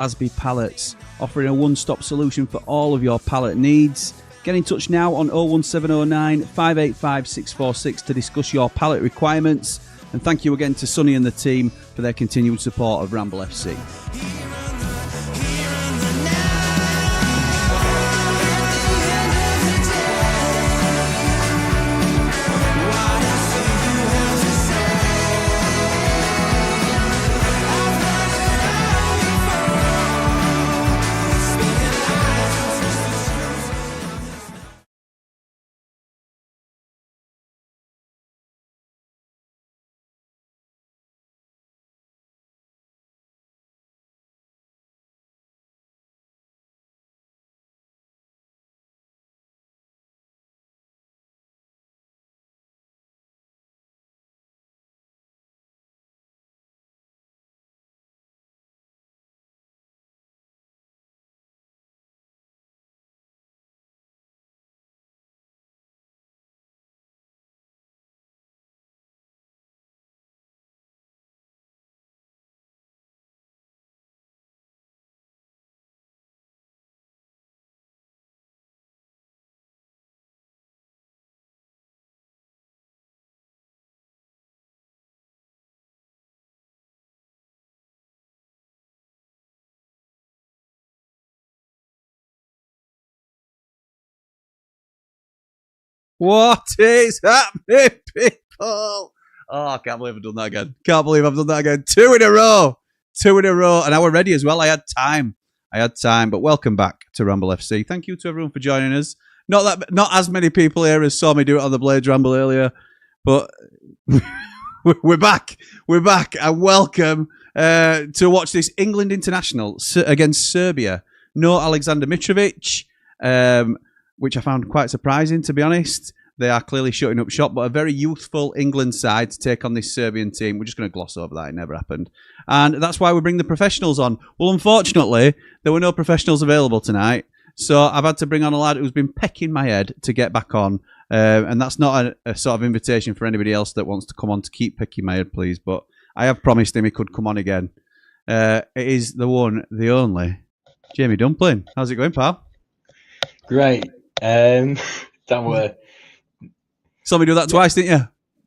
Glasby pallets, offering a one-stop solution for all of your pallet needs. Get in touch now on 01709 585 646 to discuss your pallet requirements. And thank you again to Sonny and the team for their continued support of Ramble FC. What is happening, people? Oh, I can't believe I've done that again. Can't believe I've done that again. Two in a row. And I were ready as well. I had time. But welcome back to Ramble FC. Thank you to everyone for joining us. Not as many people here as saw me do it on the Blades Ramble earlier, but we're back. And welcome to watch this England international against Serbia. No Alexander Mitrovic. Which I found quite surprising, to be honest. They are clearly shutting up shop, but a very youthful England side to take on this Serbian team. We're just going to gloss over that. It never happened. And that's why we bring the professionals on. Well, unfortunately, there were no professionals available tonight. So I've had to bring on a lad who's been pecking my head to get back on. And that's not a sort of invitation for anybody else that wants to come on to keep pecking my head, please. But I have promised him he could come on again. It is the one, the only, Jamie Dumpling. How's it going, pal? Great. That were. Saw me do that twice, didn't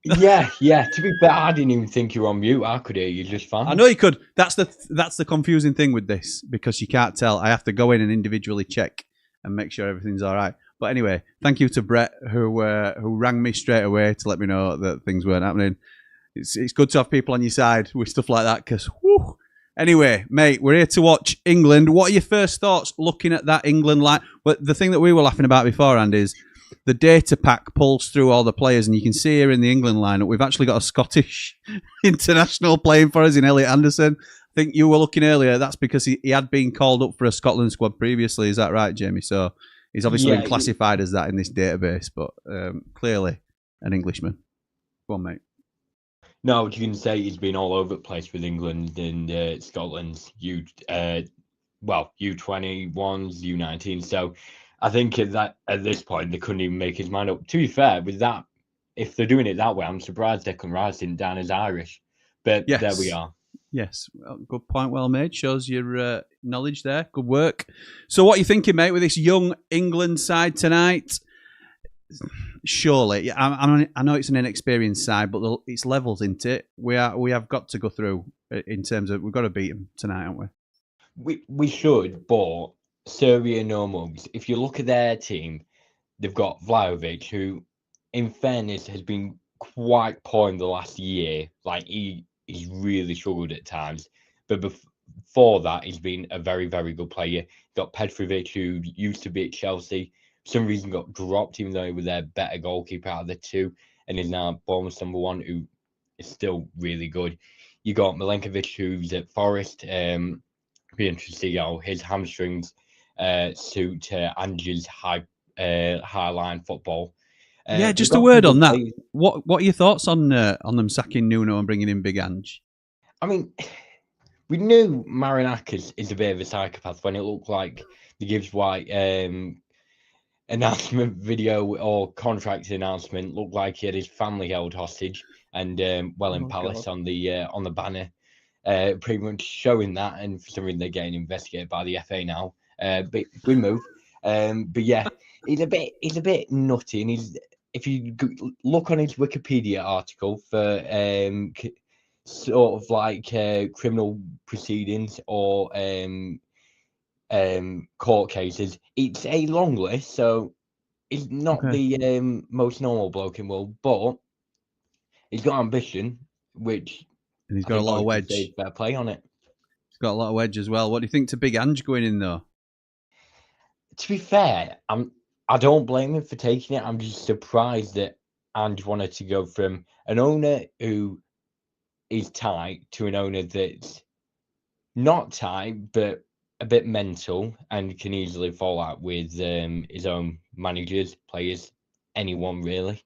you? Yeah. To be fair, I didn't even think you were on mute. I could hear you just fine. I know you could. That's the confusing thing with this, because you can't tell. I have to go in and individually check and make sure everything's all right. But anyway, thank you to Brett who rang me straight away to let me know that things weren't happening. It's good to have people on your side with stuff like that, because whoo. Anyway, mate, we're here to watch England. What are your first thoughts looking at that England line? But the thing that we were laughing about beforehand is the data pack pulls through all the players, and you can see here in the England lineup, we've actually got a Scottish international playing for us in Elliot Anderson. I think you were looking earlier. That's because he had been called up for a Scotland squad previously. Is that right, Jamie? So he's obviously been classified as that in this database, but clearly an Englishman. Go on, mate. No, what you can say he's been all over the place with England and Scotland's U21s, U19. So I think at this point they couldn't even make his mind up. To be fair, with that, if they're doing it that way, I'm surprised Declan Rice didn't down as Irish. But yes. There we are. Yes, well, good point, well made. Shows your knowledge there. Good work. So what are you thinking, mate, with this young England side tonight? Surely, I know it's an inexperienced side, but it's levels, isn't it? We have got to go through in terms of we've got to beat them tonight, haven't we? We should, but Serbia no mugs. If you look at their team, they've got Vlahovic, who, in fairness, has been quite poor in the last year. Like he's really struggled at times, but before that, he's been a very, very good player. You've got Petrovic, who used to be at Chelsea. For some reason got dropped, even though he was their better goalkeeper out of the two, and is now Bournemouth's number one, who is still really good. You got Milenkovic, who's at Forest. Be interesting to see how his hamstrings suit Ange's high line football. Just a word on that. What are your thoughts on them sacking Nuno and bringing in Big Ange? I mean, we knew Marinakis is a bit of a psychopath when it looked like the Gibbs White announcement video or contract announcement looked like he had his family held hostage and in Palace on the banner. pretty much showing that, and for some reason they're getting investigated by the FA now. But we move. But yeah, he's a bit nutty, and if you look on his Wikipedia article for sort of like criminal proceedings or court cases, it's a long list, so he's not the most normal bloke in the world, but he's got ambition, which and he's got a lot of wedge. Fair play on it. He's got a lot of wedge as well. What do you think to Big Ange going in though? To be fair, I don't blame him for taking it. I'm just surprised that Ange wanted to go from an owner who is tight to an owner that's not tight, but a bit mental and can easily fall out with his own managers, players, anyone really.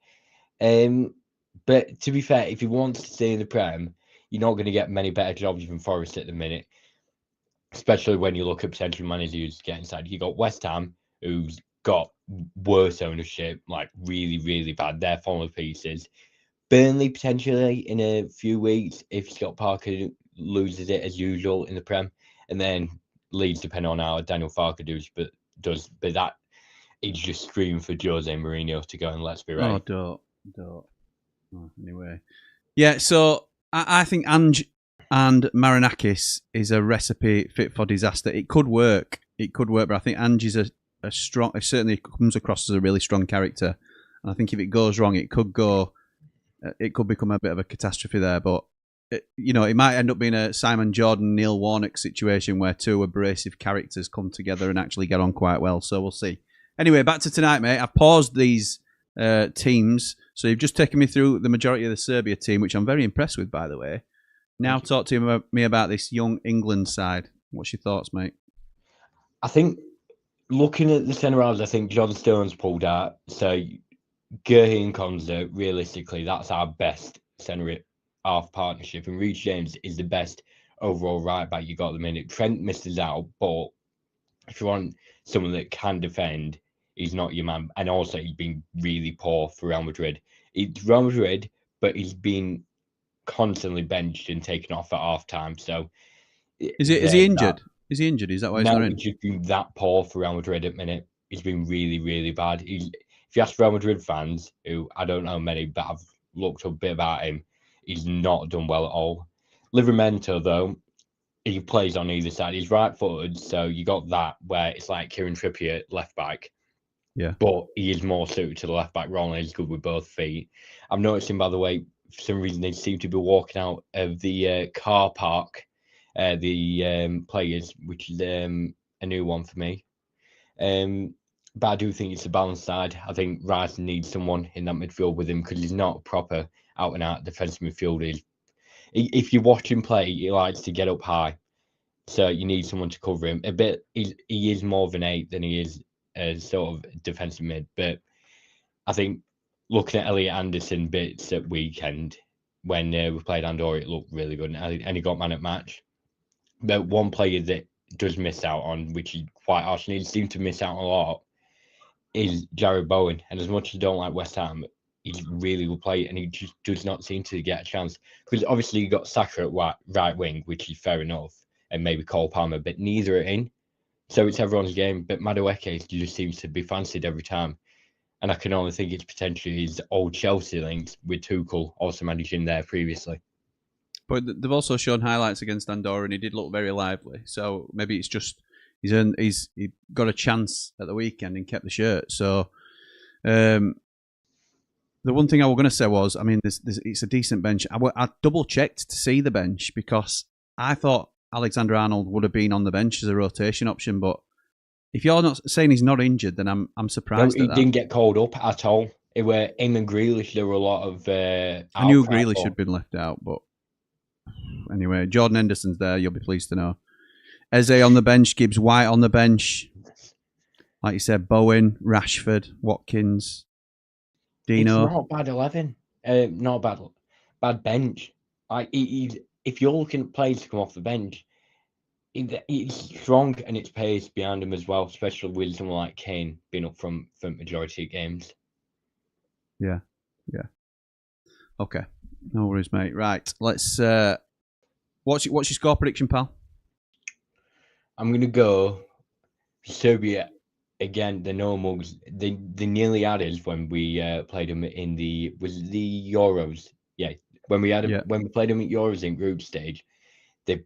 But to be fair, if he wants to stay in the Prem, you're not going to get many better jobs than Forest at the minute, especially when you look at potential managers getting inside. You got West Ham, who's got worse ownership, like really, really bad. They're falling to pieces. Burnley potentially in a few weeks if Scott Parker loses it as usual in the Prem, and then Leeds depending on how Daniel Farke does. But that he's just screaming for Jose Mourinho to go, and let's be right. Oh, don't. Oh, anyway, yeah. So I think Ange and Marinakis is a recipe fit for disaster. It could work, but I think Ange is a strong. It certainly comes across as a really strong character, and I think if it goes wrong, it could become a bit of a catastrophe there. But it might end up being a Simon Jordan, Neil Warnock situation where two abrasive characters come together and actually get on quite well. So we'll see. Anyway, back to tonight, mate. I've paused these teams, so you've just taken me through the majority of the Serbia team, which I'm very impressed with, by the way. Now talk to me about this young England side. What's your thoughts, mate? I think looking at the centre halves, I think John Stones pulled out. So Guehi and Konza, realistically, that's our best centre half partnership. And Reece James is the best overall right back you got at the minute. Trent misses out, but if you want someone that can defend, he's not your man. And also, he's been really poor for Real Madrid. It's Real Madrid, but he's been constantly benched and taken off at half time. So is he injured? Is he injured? Is that why he's not in? He's just been that poor for Real Madrid at the minute. He's been really, really bad. If you ask Real Madrid fans, who I don't know many, but I've looked up a bit about him, he's not done well at all. Livramento, though, he plays on either side. He's right-footed, so you got that where it's like Kieran Trippier left back. Yeah. But he is more suited to the left back role, and he's good with both feet. I'm noticing, by the way, for some reason they seem to be walking out of the car park, the players, which is a new one for me. But I do think it's a balanced side. I think Rice needs someone in that midfield with him because he's not a proper out-and-out defensive midfielder. If you watch him play, he likes to get up high. So you need someone to cover him. A bit. He is more of an 8 than he is a sort of defensive mid. But I think looking at Elliot Anderson bits at weekend when we played Andorra, it looked really good. And he got man at match. But one player that does miss out on, which is quite harsh, and he seems to miss out a lot, is Jared Bowen. And as much as I don't like West Ham, he's really good player, and he just does not seem to get a chance. Because obviously you got Saka at right wing, which is fair enough, and maybe Cole Palmer, but neither are in. So it's everyone's game. But Madueke just seems to be fancied every time. And I can only think it's potentially his old Chelsea links with Tuchel also managing there previously. But they've also shown highlights against Andorra, and he did look very lively. So maybe it's just he got a chance at the weekend and kept the shirt. So the one thing I was going to say was, I mean, it's a decent bench. I double checked to see the bench because I thought Alexander Arnold would have been on the bench as a rotation option. But if you're not saying he's not injured, then I'm surprised. No, he didn't get called up at all. It were him and Grealish. There were a lot of. I knew Grealish had been left out, but anyway, Jordan Henderson's there. You'll be pleased to know. Eze on the bench, Gibbs White on the bench. Like you said, Bowen, Rashford, Watkins, Dino. It's not a bad 11. Not a bad bench. Like if you're looking at players to come off the bench, it's strong and it's pace behind him as well, especially with someone like Kane being up from majority of games. Yeah. Okay. No worries, mate. Right, let's What's your score prediction, pal? I'm going to go Serbia again. The normals, they nearly had us when we played them in the Euros. Yeah, when we played them at Euros in group stage, they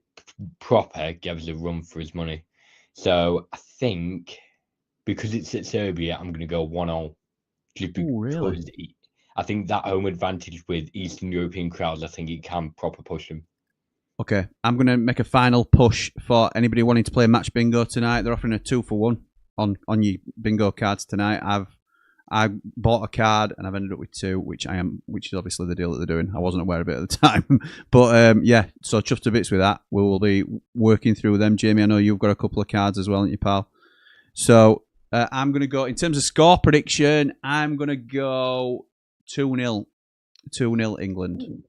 proper gave us a run for his money. So I think because it's at Serbia, I'm going to go 1-0. Just because really? I think that home advantage with Eastern European crowds, I think it can proper push them. Okay, I'm going to make a final push for anybody wanting to play match bingo tonight. They're offering a 2-for-1 on your bingo cards tonight. I bought a card and I've ended up with 2, which is obviously the deal that they're doing. I wasn't aware of it at the time, but yeah. So chuffed to bits with that. We will be working through them. Jamie, I know you've got a couple of cards as well, haven't you, pal? So I'm going to go in terms of score prediction. I'm going to go 2-0 England.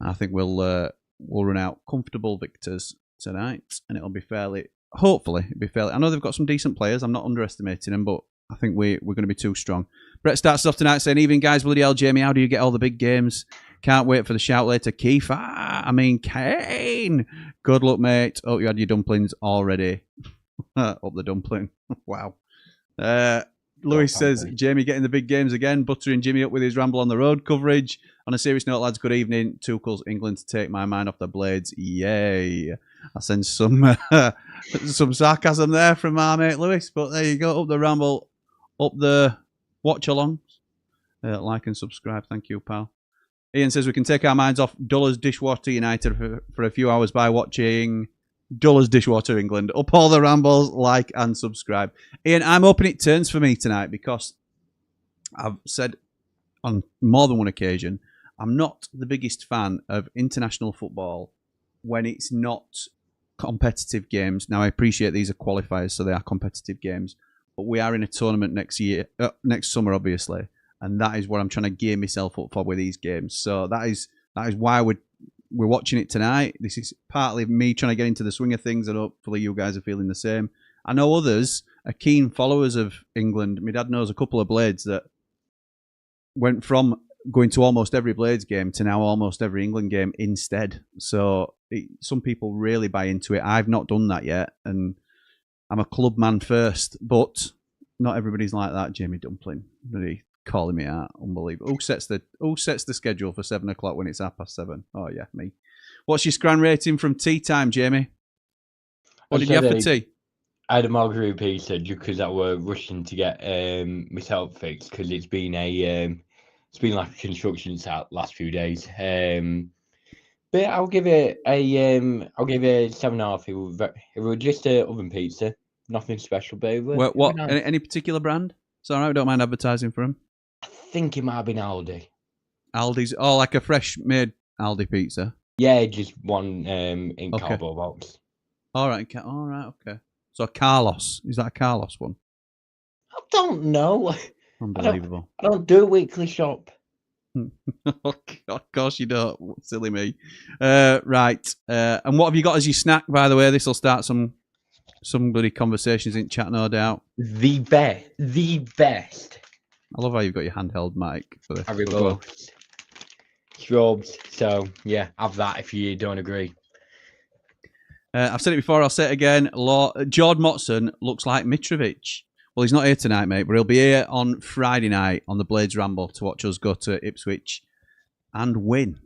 I think we'll run out comfortable victors tonight, and it'll be fairly. Hopefully, it'll be fairly. I know they've got some decent players. I'm not underestimating them, but I think we're going to be too strong. Brett starts off tonight saying, "Evening, guys. Bloody hell, Jamie. How do you get all the big games? Can't wait for the shout later, Keith. Kane. Good luck, mate. Hope you had your dumplings already. Up the dumpling. Wow." Lewis says, Jamie getting the big games again, buttering Jimmy up with his Ramble on the road coverage. On a serious note, lads, good evening. Tuchel's England to take my mind off the Blades. Yay. I sense some sarcasm there from our mate Lewis, but there you go. Up the Ramble, up the watch alongs. Like and subscribe. Thank you, pal. Ian says we can take our minds off Duller's Dishwater United for a few hours by watching Duller's Dishwater England. Up all the Rambles, like and subscribe. Ian, I'm hoping it turns for me tonight because I've said on more than one occasion, I'm not the biggest fan of international football when it's not competitive games. Now, I appreciate these are qualifiers, so they are competitive games, but we are in a tournament next summer, obviously, and that is what I'm trying to gear myself up for with these games. So that is why we're watching it tonight. This is partly me trying to get into the swing of things, and hopefully you guys are feeling the same. I know others are keen followers of England. My dad knows a couple of Blades that went from going to almost every Blades game to now almost every England game instead. So some people really buy into it. I've not done that yet, and I'm a club man first, but not everybody's like that. Jamie Dumpling, really calling me out, unbelievable. Who sets the schedule for 7 o'clock when it's 7:30? Oh yeah, me. What's your scran rating from tea time, Jamie? What did you have for tea? I had a margarita pizza just because I were rushing to get myself fixed because it's been like a construction site last few days. But I'll give it a 7.5. It was just an oven pizza, nothing special. But what? Nice. Any particular brand? It's all right. We don't mind advertising for them. I think it might have been Aldi. Aldi's, like a fresh made Aldi pizza. Yeah, just one in cardboard box. All right, okay. So Carlos, is that a Carlos one? I don't know. Unbelievable. I don't do a weekly shop. Of course you don't. Silly me. Right. And what have you got as your snack, by the way? This will start some bloody conversations in chat, no doubt. The best. I love how you've got your handheld mic for this. I really love shrubs. So yeah, have that if you don't agree. I've said it before, I'll say it again. Jordan Motson looks like Mitrovic. Well, he's not here tonight, mate, but he'll be here on Friday night on the Blades Ramble to watch us go to Ipswich and win.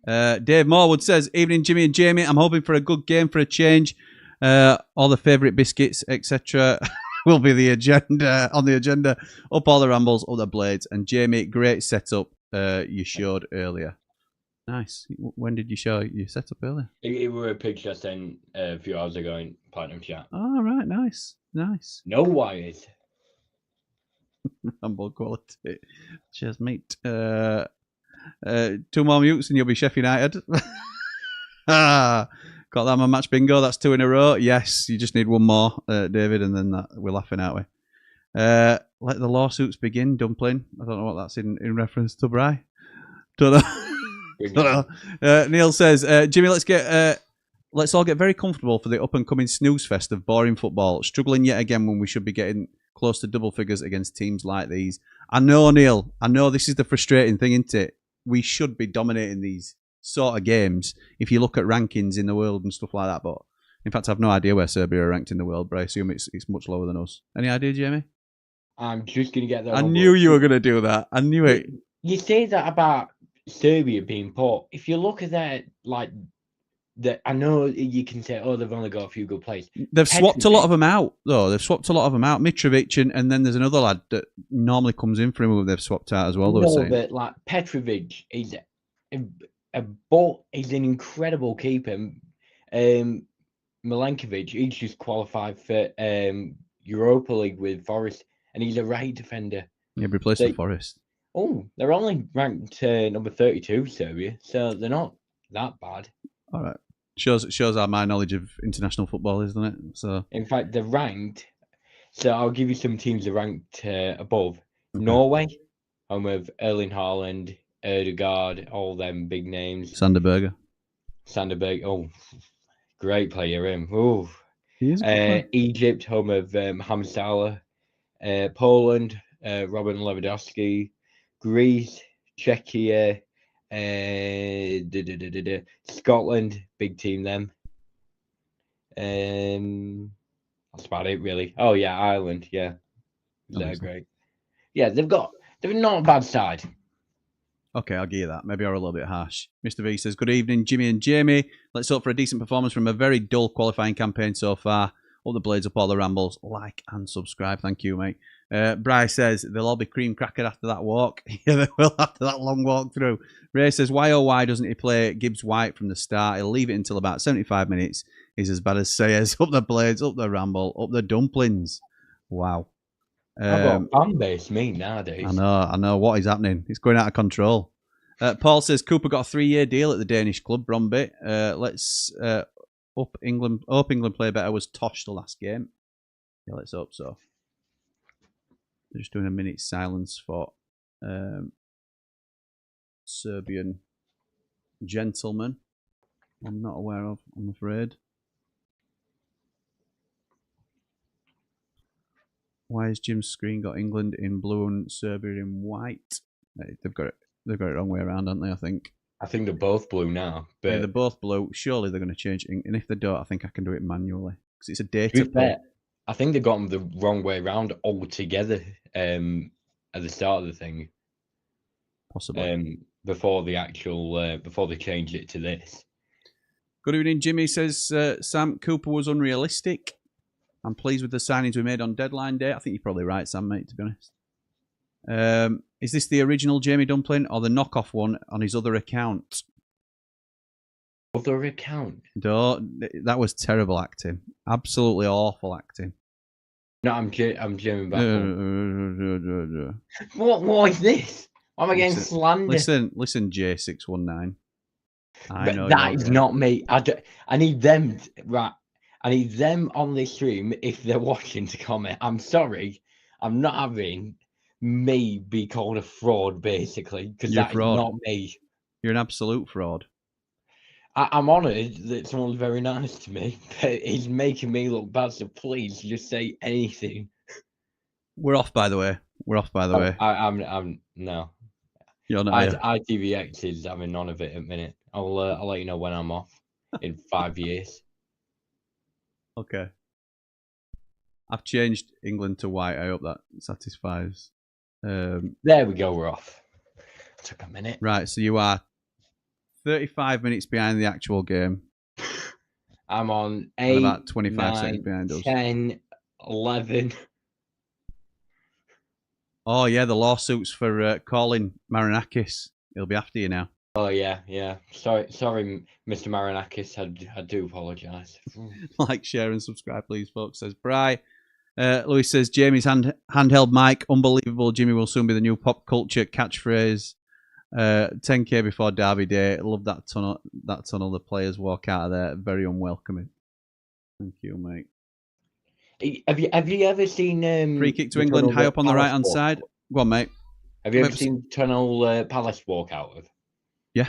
Dave Morwood says, evening, Jimmy and Jamie. I'm hoping for a good game for a change. All the favourite biscuits, etc. will be on the agenda. Up all the Rambles, up the Blades. And Jamie, great setup you showed earlier. Nice. When did you show your setup earlier? It was a picture I sent a few hours ago in Platinum Chat. Oh, right. Nice. No wires. Humble quality. Cheers, mate. 2 more mutes and you'll be Sheffield United. Got that on my match bingo. That's 2 in a row. Yes, you just need one more, David, and then we're laughing, aren't we? Let the lawsuits begin, Dumpling. I don't know what that's in reference to, Bri. Don't know. Neil says, Jimmy, let's all get very comfortable for the up and coming snooze fest of boring football, struggling yet again when we should be getting close to double figures against teams like these. I know, Neil, this is the frustrating thing, isn't it? we should be dominating these sort of games if you look at rankings in the world and stuff like that. But in fact, I have no idea where Serbia are ranked in the world, but I assume it's much lower than us. Any idea, Jamie? I'm just going to get that. I knew you were going to do that. I knew it. You say that about Serbia being poor. If you look at that, like, I know you can say, oh, they've only got a few good players. They've swapped a lot of them out, though. They've swapped a lot of them out. Mitrovic, and then there's another lad that normally comes in for him who they've swapped out as well. No, but like Petrovic is he's an incredible keeper. Milenkovic, he's just qualified for Europa League with Forest, and he's a right defender. Yeah, replaced for Forest. Oh, they're only ranked number 32, Serbia, so they're not that bad. All right. Shows how my knowledge of international football is, doesn't it? So, in fact, they're ranked. So I'll give you some teams that are ranked above. Okay. Norway, home of Erling Haaland, Ødegaard, all them big names. Sanderberger. Oh, great player, him. Oh, he is. Egypt, home of Ham Salah. Poland, Robin Lewandowski. Greece, Czechia. Scotland, big team them. That's about it really. Oh yeah, Ireland, yeah. They're great. Yeah, they're not a bad side. Okay, I'll give you that. Maybe you're a little bit harsh. Mr. V says, good evening, Jimmy and Jamie. Let's hope for a decent performance from a very dull qualifying campaign so far. All the blades up all the rambles. Like and subscribe. Thank you, mate. Bryce says, they'll all be cream crackered after that walk. Yeah, they will after that long walk through. Ray says, why doesn't he play Gibbs White from the start? He'll leave it until about 75 minutes. He's as bad as Sayers. Up the blades, up the ramble, up the dumplings. Wow. I've got fan base me nowadays. I know. What is happening? It's going out of control. Paul says, Cooper got a 3-year deal at the Danish club, Bromby. Let's hope England play better. Was Tosh the last game? Yeah, let's hope so. They're just doing a minute's silence for Serbian gentleman. I'm not aware of, I'm afraid. Why has Jim's screen got England in blue and Serbia in white? They've got it wrong way around, haven't they? I think they're both blue now. But yeah, they're both blue. Surely they're going to change it. And if they don't, I think I can do it manually because it's a data pull. I think they got them the wrong way around altogether at the start of the thing. Possibly. Before they changed it to this. Good evening, Jimmy says, Sam, Cooper was unrealistic. I'm pleased with the signings we made on deadline day. I think you're probably right, Sam, mate, to be honest. Is this the original Jamie Dumpling or the knockoff one on his other account? Other account? That was terrible acting. Absolutely awful acting. No, I'm Jamie Dumpling. What is this? I'm getting slander. Listen, J619. I know that is not me. I need them right. I need them on this stream if they're watching to comment. I'm sorry, I'm not having me be called a fraud, basically, because that's not me. You're an absolute fraud. I'm honoured that someone's very nice to me, but it's making me look bad, so please just say anything. We're off, by the way. I'm no. You're not ITVX is having none of it at the minute. I'll let you know when I'm off in 5 years. Okay. I've changed England to white. I hope that satisfies. There we go. We're off. Took a minute. Right. So you are 35 minutes behind the actual game. I'm on 8, about 25 seconds behind us. 10, 11. Oh, yeah. The lawsuits for calling Marinakis. He'll be after you now. Oh, yeah. Sorry, Mr. Marinakis. I do apologise. Like, share, and subscribe, please, folks, says Bry. Louis says, Jamie's handheld mic, unbelievable. Jimmy will soon be the new pop culture catchphrase. 10k before Derby Day. Love that tunnel. The players walk out of there. Very unwelcoming. Thank you, mate. Have you ever seen free kick to England high up on the right hand side? Go on, mate. Have you ever seen Tunnel Palace walk out of? Yeah.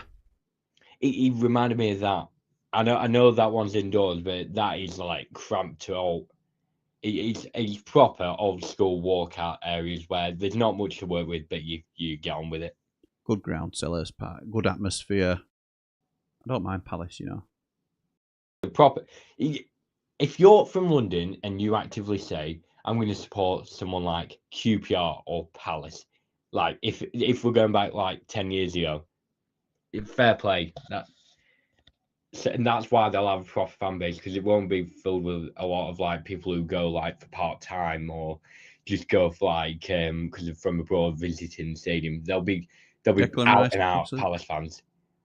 He reminded me of that. I know that one's indoors, but that is like cramped to all. It's proper old school walkout areas where there's not much to work with, but you get on with it. Good ground, Sellers Park. Good atmosphere. I don't mind Palace, The proper. If you're from London and you actively say, I'm going to support someone like QPR or Palace, like if we're going back like 10 years ago, fair play. And that's why they'll have a proper fan base, because it won't be filled with a lot of like people who go like for part time or just go for like because they're from abroad visiting the stadium. They'll be Declan out Rice and out crosses. Palace fans.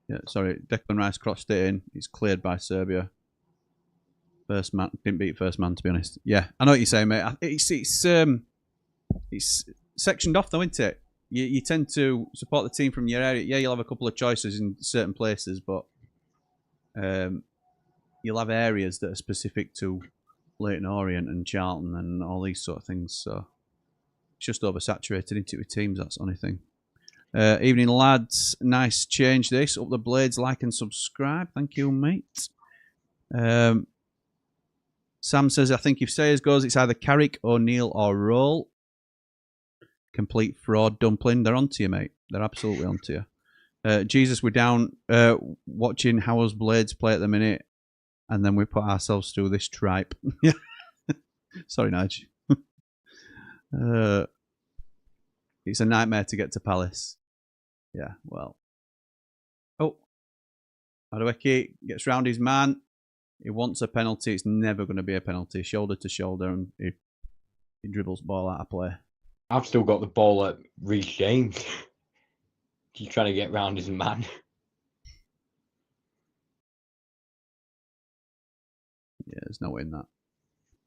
Yeah, sorry. Declan Rice crossed it in. It's cleared by Serbia. First man didn't beat first man, to be honest. Yeah, I know what you're saying, mate. It's sectioned off though, isn't it? You tend to support the team from your area. Yeah, you'll have a couple of choices in certain places, but you'll have areas that are specific to Leyton Orient and Charlton and all these sort of things. So it's just oversaturated into it with teams. That's the only thing. Evening, lads. Nice change this. Up the blades, like and subscribe. Thank you, mate. Sam says, I think if Sayers goes, it's either Carrick, O'Neill or Roll. Complete fraud, Dumpling. They're onto you, mate. They're absolutely onto you. Jesus, we're down watching Howell's Blades play at the minute, and then we put ourselves through this tripe. Sorry, Nige. It's a nightmare to get to Palace. Yeah, well. Oh. Madueke gets round his man. He wants a penalty. It's never going to be a penalty. Shoulder to shoulder, and he dribbles ball out of play. I've still got the ball at Reece James. He's trying to get round his man. Yeah, there's no way in that.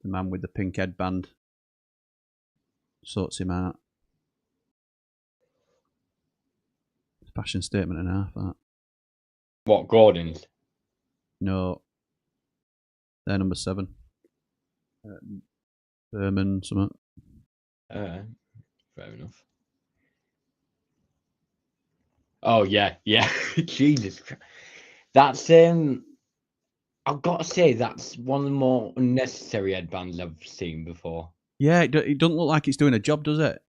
The man with the pink headband sorts him out. It's a passion statement and a half, that. What, Gordon's? No. They're number 7. Berman, something. Fair enough. Oh, yeah. Jesus Christ. That's, I've got to say, that's one of the more unnecessary headbands I've seen before. Yeah, it doesn't look like it's doing a job, does it?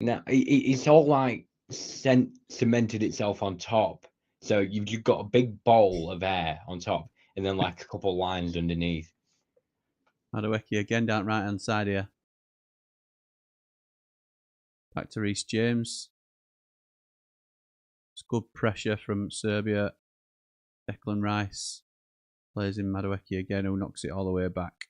No, it's all like cemented itself on top. So you've got a big bowl of air on top, and then like a couple of lines underneath. Madueke again down right hand side here. Back to Reece James. It's good pressure from Serbia. Declan Rice plays in Madueke again, who knocks it all the way back.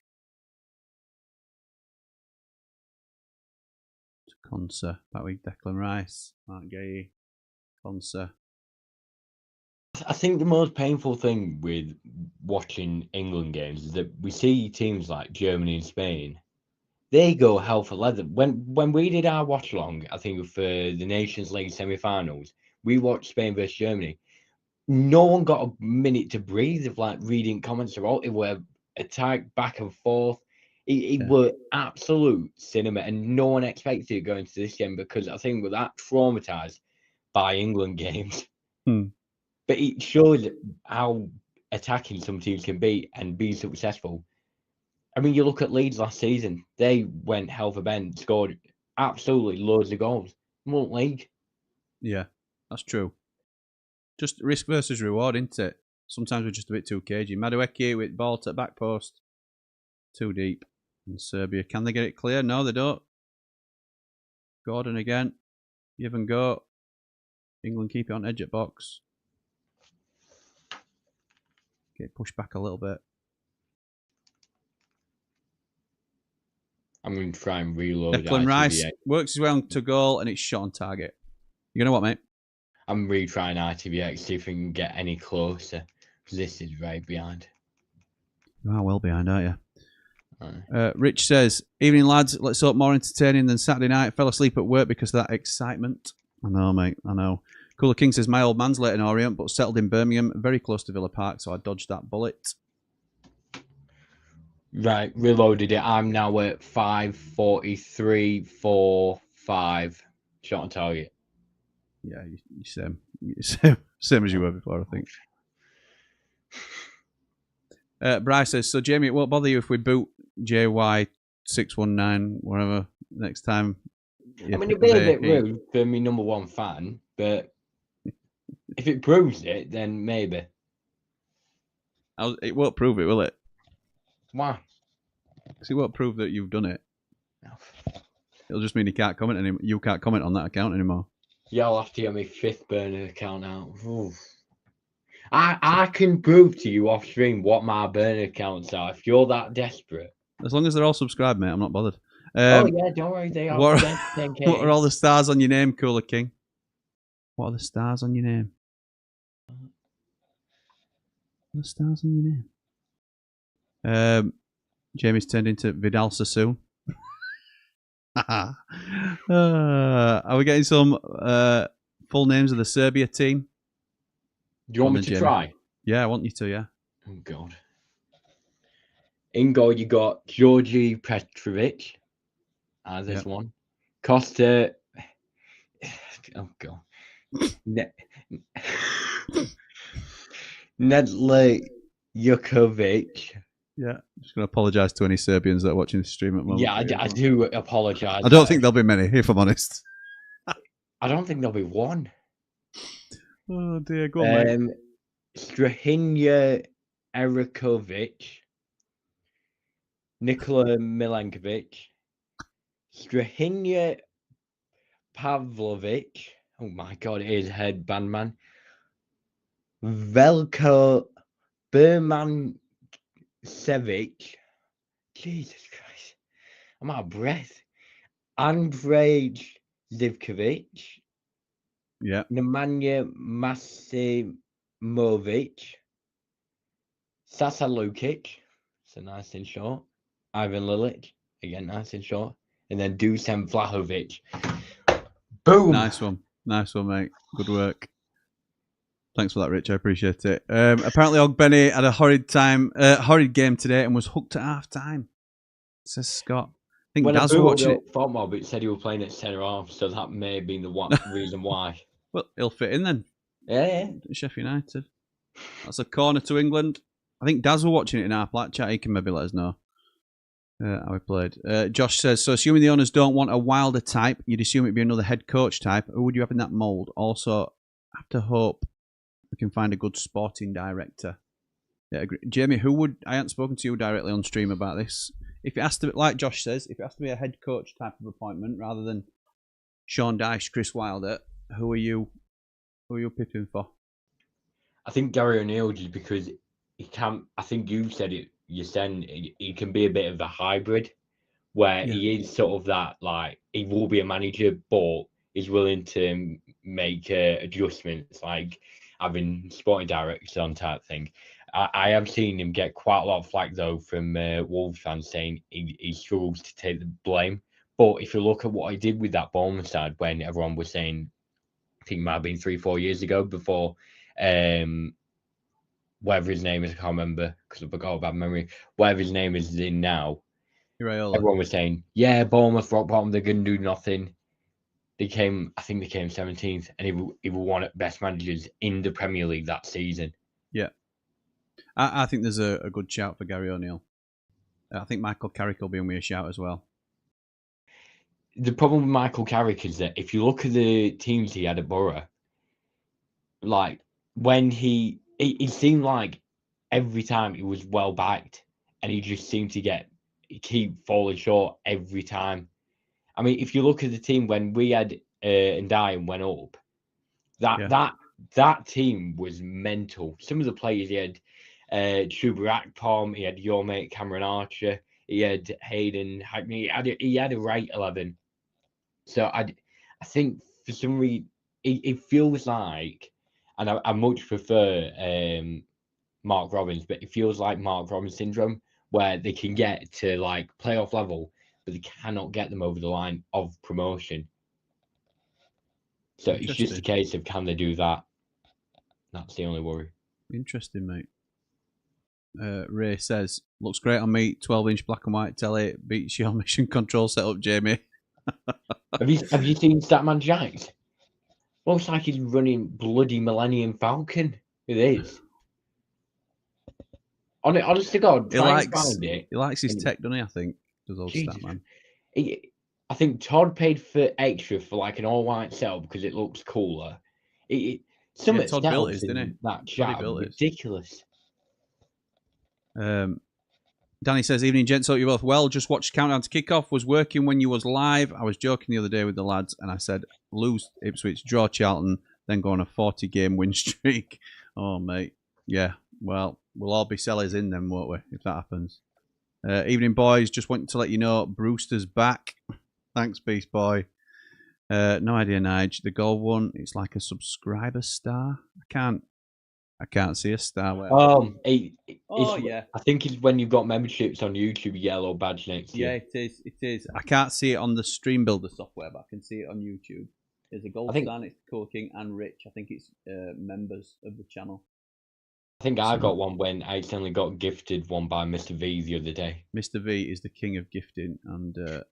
To Konsa. Back with Declan Rice. Mark Gay. Konsa. I think the most painful thing with watching England games is that we see teams like Germany and Spain. They go hell for leather. When we did our watch along, I think for the Nations League semi-finals, we watched Spain versus Germany. No one got a minute to breathe of like reading comments about it. Were attacked back and forth. It were absolute cinema, and no one expected it going to this game because I think we're that traumatized by England games. But it shows how attacking some teams can be and be successful. I mean, you look at Leeds last season. They went hell for bend, scored absolutely loads of goals. Won league. Yeah, that's true. Just risk versus reward, isn't it? Sometimes we're just a bit too cagey. Madueke with ball to back post. Too deep. And Serbia, can they get it clear? No, they don't. Gordon again. Give and go. England keep it on edge at box. Get pushed back a little bit. I'm going to try and reload. Declan Rice works his way on to goal and it's shot on target. You know what, mate? I'm retrying ITVX, see if we can get any closer. Because this is right behind. You are well behind, aren't you? Rich says, evening lads, let's hope more entertaining than Saturday night. Fell asleep at work because of that excitement. I know, mate, I know. Cooler King says, my old man's Leyton Orient, but settled in Birmingham, very close to Villa Park, so I dodged that bullet. Right, reloaded it. I'm now at 5:43, 4-5. Shot on target. Yeah, same as you were before, I think. Bryce says, so Jamie, it won't bother you if we boot JY619, whatever, next time. I mean, it'd be a bit rude for me number one fan, but If it proves it, then maybe. It won't prove it, will it? Why? Because it won't prove that you've done it. It'll just mean you can't comment on that account anymore. Yeah, I'll have to get my 5th burner account out. Oof. I can prove to you off stream what my burner accounts are if you're that desperate. As long as they're all subscribed, mate, I'm not bothered. Oh yeah, don't worry, they are. What are all the stars on your name, Cooler King? What are the stars on your name? What are the stars on your name? Jamie's turned into Vidal Sassoon. Are we getting some full names of the Serbia team? Do you want me to try? Yeah, I want you to, yeah. Oh, God. In goal, you got Georgi Petrovic. There's one. Costa. Oh, God. Nedle Jukovic. Yeah, I'm just going to apologise to any Serbians that are watching this stream at the moment. Yeah, I do apologise. I don't think there'll be many, if I'm honest. I don't think there'll be one. Oh, dear. Go on, mate. Strahinja Erikovic. Nikola Milenkovic. Strahinja Pavlovic. Oh, my God, it is headband man. Velko Berman Sevic. Jesus Christ. I'm out of breath. Andrej Zivkovic. Yeah. Nemanja Masimovic. Sasa Lukic. So nice and short. Ivan Lilic. Again, nice and short. And then Dusan Vlahovic. Boom. Nice one, mate. Good work. Thanks for that, Rich. I appreciate it. Apparently, Ogbenny had a horrid game today and was hooked at half time. Says Scott. I think Daz was watching it. Mob, it said he was playing at centre half, so that may have been the reason why. Well, he'll fit in then. Yeah. Sheffield United. That's a corner to England. I think Daz was watching it in our Black chat. He can maybe let us know how he played. Josh says, so assuming the owners don't want a Wilder type, you'd assume it'd be another head coach type. Who would you have in that mould? Also, have to hope we can find a good sporting director. Yeah, agree. Jamie, I haven't spoken to you directly on stream about this. If it has to, like Josh says, if it has to be a head coach type of appointment rather than Sean Dyche, Chris Wilder, who are you picking for? I think Gary O'Neill, just because he can. I think you said it. You said he can be a bit of a hybrid, where he is sort of that, like, he will be a manager, but he's willing to make adjustments, like having sporting directors on type thing. I have seen him get quite a lot of flack, though, from Wolves fans saying he struggles to take the blame. But if you look at what he did with that Bournemouth side, when everyone was saying, I think it might have been 3-4 years ago, before whatever his name is, I can't remember because I forgot about memory. Whatever his name is in now, Iraola. Everyone was saying, yeah, Bournemouth rock bottom, they're going to do nothing. I think they came 17th, and he was one of the best managers in the Premier League that season. Yeah. I think there's a good shout for Gary O'Neill. I think Michael Carrick will be on with a shout as well. The problem with Michael Carrick is that if you look at the teams he had at Borough, like, when he seemed like every time he was well backed, and he just seemed to keep falling short every time. I mean, if you look at the team when we had Ndiaye went up, that team was mental. Some of the players, he had Chuba Akpom, he had your mate Cameron Archer, he had Hayden Hackney, he had a right 11. So I think for some reason it feels like, and I much prefer Mark Robbins, but it feels like Mark Robbins syndrome, where they can get to like playoff level, but they cannot get them over the line of promotion. So it's just a case of, can they do that? That's the only worry. Interesting, mate. Ray says, looks great on me, 12-inch black and white telly, beats your mission control setup, Jamie. Have you seen Statman Jax? Looks like he's running bloody Millennium Falcon. It is. Honest to God, He likes his tech, doesn't he? I think does old Statman. I think Todd paid for extra for like an all-white setup because it looks cooler. Some Todd built his, in didn't he? that chat built his. ridiculous. Danny says, evening gents, hope you're both well. Just watched Countdown to Kickoff, was working when you was live. I was joking the other day with the lads and I said, lose Ipswich, draw Charlton, then go on a 40-game win streak. Oh, mate. Yeah, well, we'll all be sellers in then, won't we, if that happens. Evening, boys. Just wanted to let you know, Brewster's back. Thanks, Beast Boy. No idea, Nige. The gold one, it's like a subscriber star. I can't see a star. Yeah. I think it's when you've got memberships on YouTube, you get a little badge next to you. Yeah, it is. It is. I can't see it on the Stream Builder software, but I can see it on YouTube. There's a gold star next to Cool King and Rich. I think it's members of the channel. I think I got one when I accidentally got gifted one by Mr. V the other day. Mr. V is the king of gifting and a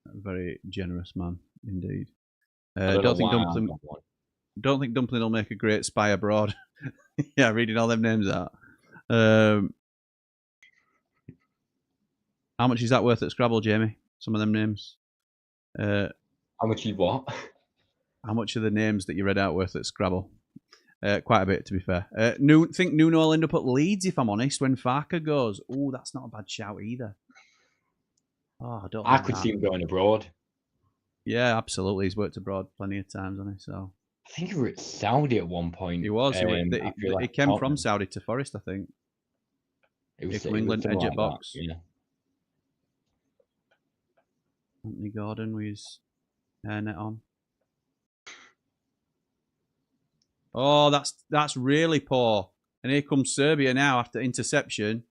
very generous man indeed. Don't think Dumpling will make a great spy abroad. Yeah, reading all them names out. How much is that worth at Scrabble, Jamie? Some of them names. How much is what? How much are the names that you read out worth at Scrabble? Quite a bit, to be fair. Think Nuno will end up at Leeds, if I'm honest, when Farker goes. Oh, that's not a bad shout either. Oh, I could see him going abroad. Yeah, absolutely. He's worked abroad plenty of times, hasn't he? So I think he was at Saudi at one point. He was. He came from Saudi to Forest, I think. It was from England, edge at box. Yeah. Anthony Gordon with his hairnet on. Oh, that's really poor. And here comes Serbia now after interception.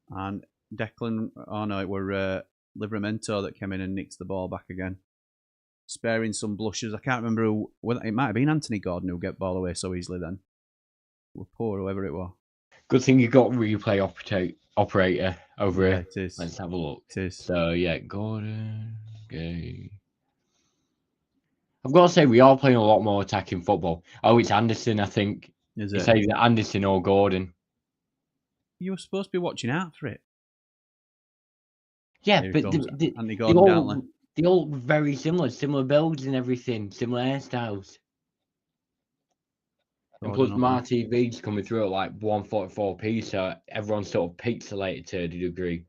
And Declan, oh no, it were Livramento that came in and nicked the ball back again. Sparing some blushes. I can't remember who, well, it might have been Anthony Gordon who get ball away so easily then. We're poor, whoever it was. Good thing you got replay operator over here. It is. Let's have a look. It is. So, yeah, Gordon, Gay. I've got to say, we are playing a lot more attacking football. Oh, it's Anderson, I think. Is it? It's either Anderson or Gordon. You were supposed to be watching out for it. Yeah, Here but Anthony Gordon, they're all very similar builds and everything, similar hairstyles. And plus, my TV's coming through at like 144p, so everyone's sort of pixelated to a degree.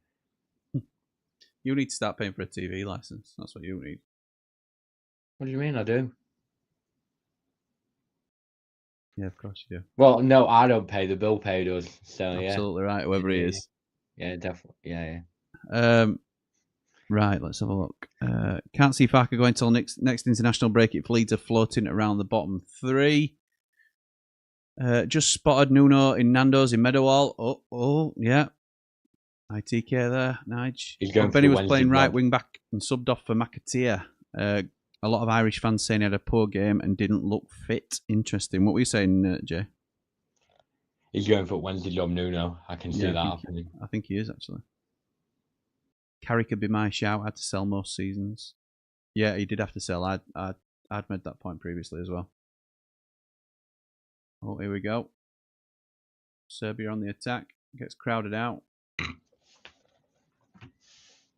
You need to start paying for a TV license. That's what you need. What do you mean? I do. Yeah, of course you do. Well, no, I don't pay. The bill pay does. So absolutely right. Whoever he is. Yeah, definitely. Yeah. Right. Let's have a look. Can't see Farker going until next international break. If Leeds are floating around the bottom three. Just spotted Nuno in Nando's in Meadowhall. Oh, yeah. ITK there, Nige. Benny was playing right wing back and subbed off for McAteer. A lot of Irish fans saying he had a poor game and didn't look fit. Interesting. What were you saying, Jay? He's going for Wednesday job, Nuno. I can see that happening. I think he is, actually. Carrick could be my shout. I had to sell most seasons. Yeah, he did have to sell. I'd made that point previously as well. Oh, here we go. Serbia on the attack. Gets crowded out.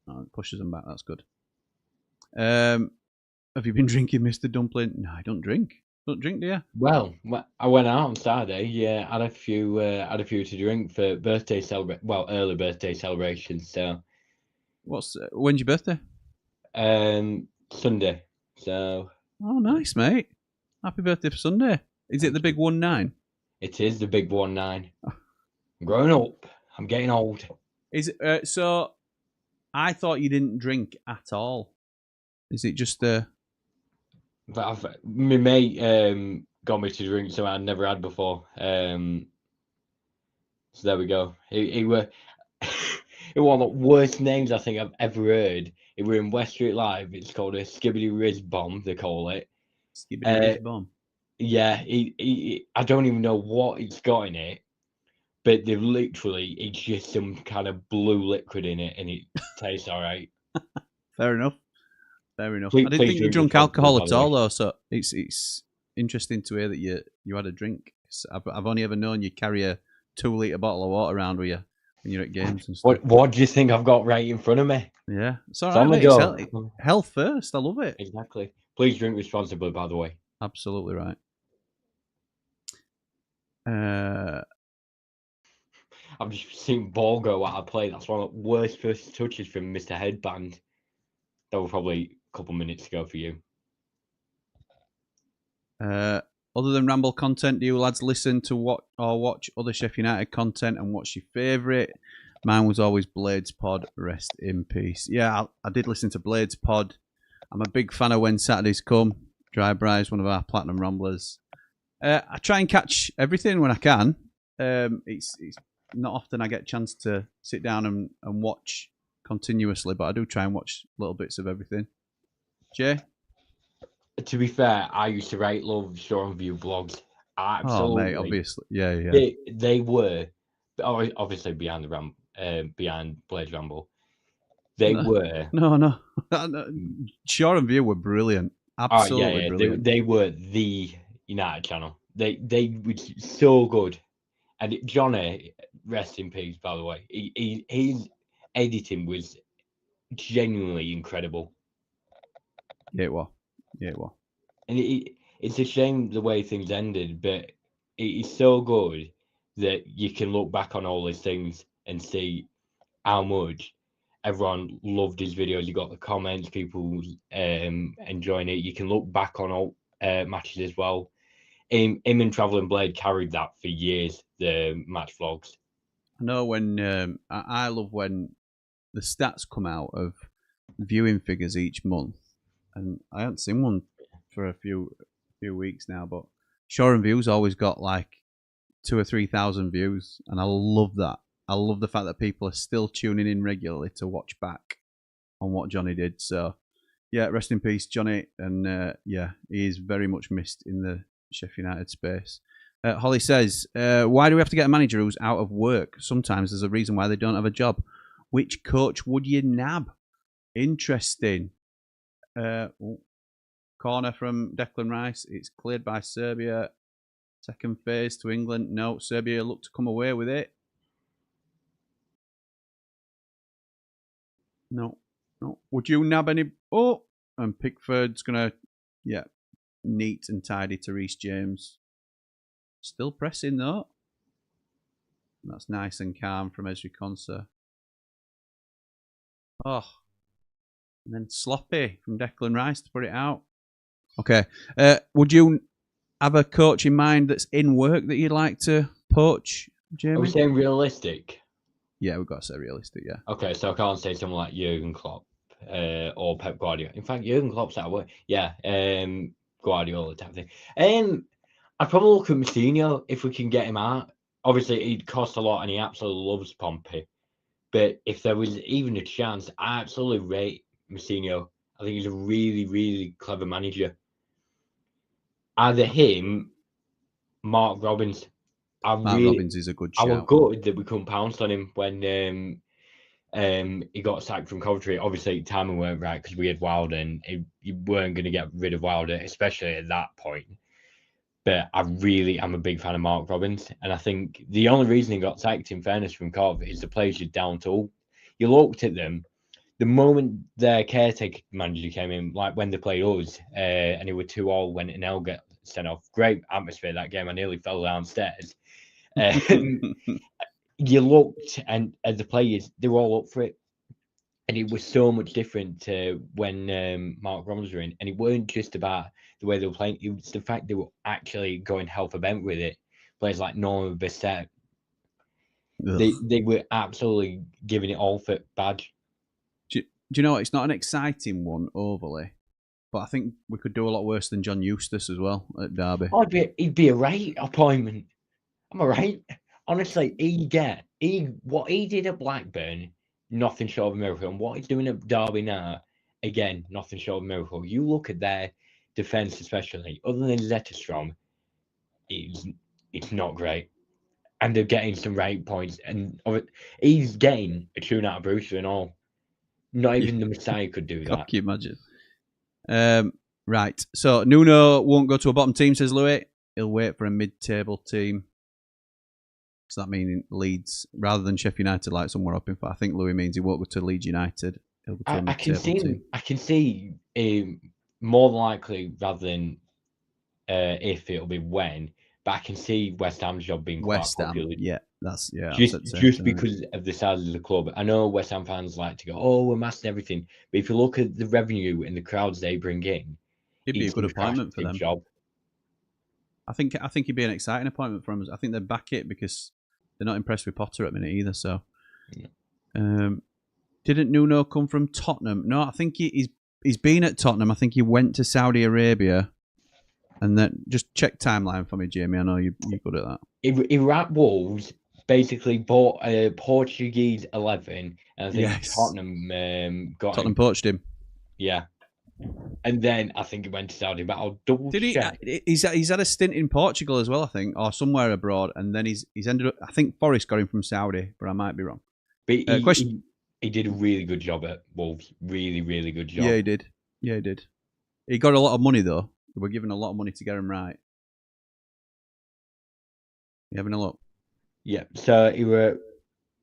Oh, it pushes them back. That's good. Have you been drinking, Mr. Dumpling? No, I don't drink. Don't drink, do you? Well, I went out on Saturday. Yeah, had a few to drink for early birthday celebrations. So, when's your birthday? Sunday. So. Oh, nice, mate. Happy birthday for Sunday. Is it the big 19? It is the big 19. I'm growing up. I'm getting old. Is it, so? I thought you didn't drink at all. Is it just But my mate got me to drink something I'd never had before. So there we go. It were one of the worst names I think I've ever heard. It were in West Street Live. It's called a Skibbity Riz Bomb, they call it. Skibbity Riz Bomb? Yeah, I don't even know what it's got in it, but it's just some kind of blue liquid in it, and it tastes all right. Fair enough. I didn't think you drunk alcohol at all, though. So it's interesting to hear that you had a drink. I've only ever known you carry a 2-litre bottle of water around with you when you're at games and stuff. What do you think I've got right in front of me? Yeah, it's all right, mate. Health first. I love it. Exactly. Please drink responsibly, by the way. Absolutely right. I've just seen ball go out of play. That's one of the worst first touches from Mr. Headband. That was probably a couple minutes ago for you. Other than Ramble content, do you lads listen to watch other Sheffield United content, and what's your favourite? Mine was always Blades Pod. Rest in peace. Yeah, I did listen to Blades Pod. I'm a big fan of When Saturdays Come. Dry is one of our platinum ramblers. I try and catch everything when I can. It's not often I get a chance to sit down and watch continuously, but I do try and watch little bits of everything. Jay? To be fair, I used to love Shore View blogs. Absolutely. Oh, mate, obviously. Yeah. They were, obviously behind behind Blades Ramble. They were. No. Shore and View were brilliant. Absolutely brilliant. They were the United channel. They were so good. And Johnny, rest in peace, by the way. His editing was genuinely incredible. Yeah, it was. And it's a shame the way things ended, but it is so good that you can look back on all these things and see how much everyone loved his videos. You got the comments, people enjoying it. You can look back on all matches as well. Him and Travelling Blade carried that for years, the match vlogs. I know when I love when the stats come out of viewing figures each month, and I haven't seen one for a few weeks now, but Shore and View's always got like 2,000 or 3,000 views, and I love that. I love the fact that people are still tuning in regularly to watch back on what Johnny did. So, yeah, rest in peace, Johnny, and yeah, he is very much missed in the Sheffield United space. Holly says, why do we have to get a manager who's out of work? Sometimes there's a reason why they don't have a job. Which coach would you nab? Interesting. Corner from Declan Rice. It's cleared by Serbia. Second phase to England. No, Serbia look to come away with it. No. Would you nab any? Oh, and Pickford's going to, neat and tidy to Reece James. Still pressing though. That's nice and calm from Ezri Konsa. Oh. And then sloppy from Declan Rice to put it out. Okay. Would you have a coach in mind that's in work that you'd like to poach, Jamie? Are we saying realistic? Yeah, we've got to say realistic, yeah. Okay, so I can't say someone like Jurgen Klopp or Pep Guardiola. In fact, Jurgen Klopp's out of work. Yeah, Guardiola type thing. I'd probably look at Moutinho if we can get him out. Obviously, he'd cost a lot and he absolutely loves Pompey. But if there was even a chance, I absolutely rate Moutinho. I think he's a really, really clever manager. Either him, Mark Robbins. Robbins is a good shout. I was gutted that we couldn't pounce on him when he got sacked from Coventry. Obviously, timing weren't right because we had Wilder and you weren't going to get rid of Wilder, especially at that point. But I really am a big fan of Mark Robbins. And I think the only reason he got sacked, in fairness, from Cov is the players are down tool. You looked at them, the moment their caretaker manager came in, like when they played us, and it were 2-2 when Anel got sent off. Great atmosphere that game. I nearly fell downstairs. You looked and at the players, they were all up for it. And it was so much different to when Mark Robbins were in. And it weren't just about the way they were playing. It was the fact they were actually going hell for bent with it. Players like Norman Bissett. They were absolutely giving it all for badge. Do you know what? It's not an exciting one overly, but I think we could do a lot worse than John Eustace as well at Derby. Oh, he'd be a right appointment. Am I right? Honestly, what he did at Blackburn, nothing short of a miracle. And what he's doing at Derby now, again, nothing short of a miracle. You look at their defence, especially, other than Zetterstrom, it's not great. And they're getting some right points. And he's getting a tune out of Brewster and all. Not even the Messiah could do that. Can you imagine? Right. So Nuno won't go to a bottom team, says Louis. He'll wait for a mid-table team. Does that mean Leeds rather than Sheffield United, like somewhere up in? I think Louis means he won't go to Leeds United. He'll go to a mid-table team. I can see more than likely rather than if it'll be when, but I can see West Ham's job being quite West Ham, popular. yeah, that's I've Just said the same just tonight. because of the size of the club. I know West Ham fans like to go, "Oh, we're massing everything," but if you look at the revenue and the crowds they bring in, It'd be a it's good an appointment for attractive them. job. I think it'd be an exciting appointment for them. I think they'd back it because they're not impressed with Potter at the minute either. So, didn't Nuno come from Tottenham? No, I think he's been at Tottenham. I think he went to Saudi Arabia, and then just check timeline for me, Jamie. I know you're good at that. He were at Wolves, basically bought a Portuguese 11, and I think Yes. Tottenham got Tottenham him. poached him. Yeah. And then I think he went to Saudi, but I'll double check. He's had a stint in Portugal as well, I think, or somewhere abroad, and then he's ended up. I think Forest got him from Saudi, but I might be wrong. But he did a really good job at Wolves. Really, really good job. Yeah, he did. Yeah, he did. He got a lot of money though. They were given a lot of money to get him right. You having a look? Yeah. So he were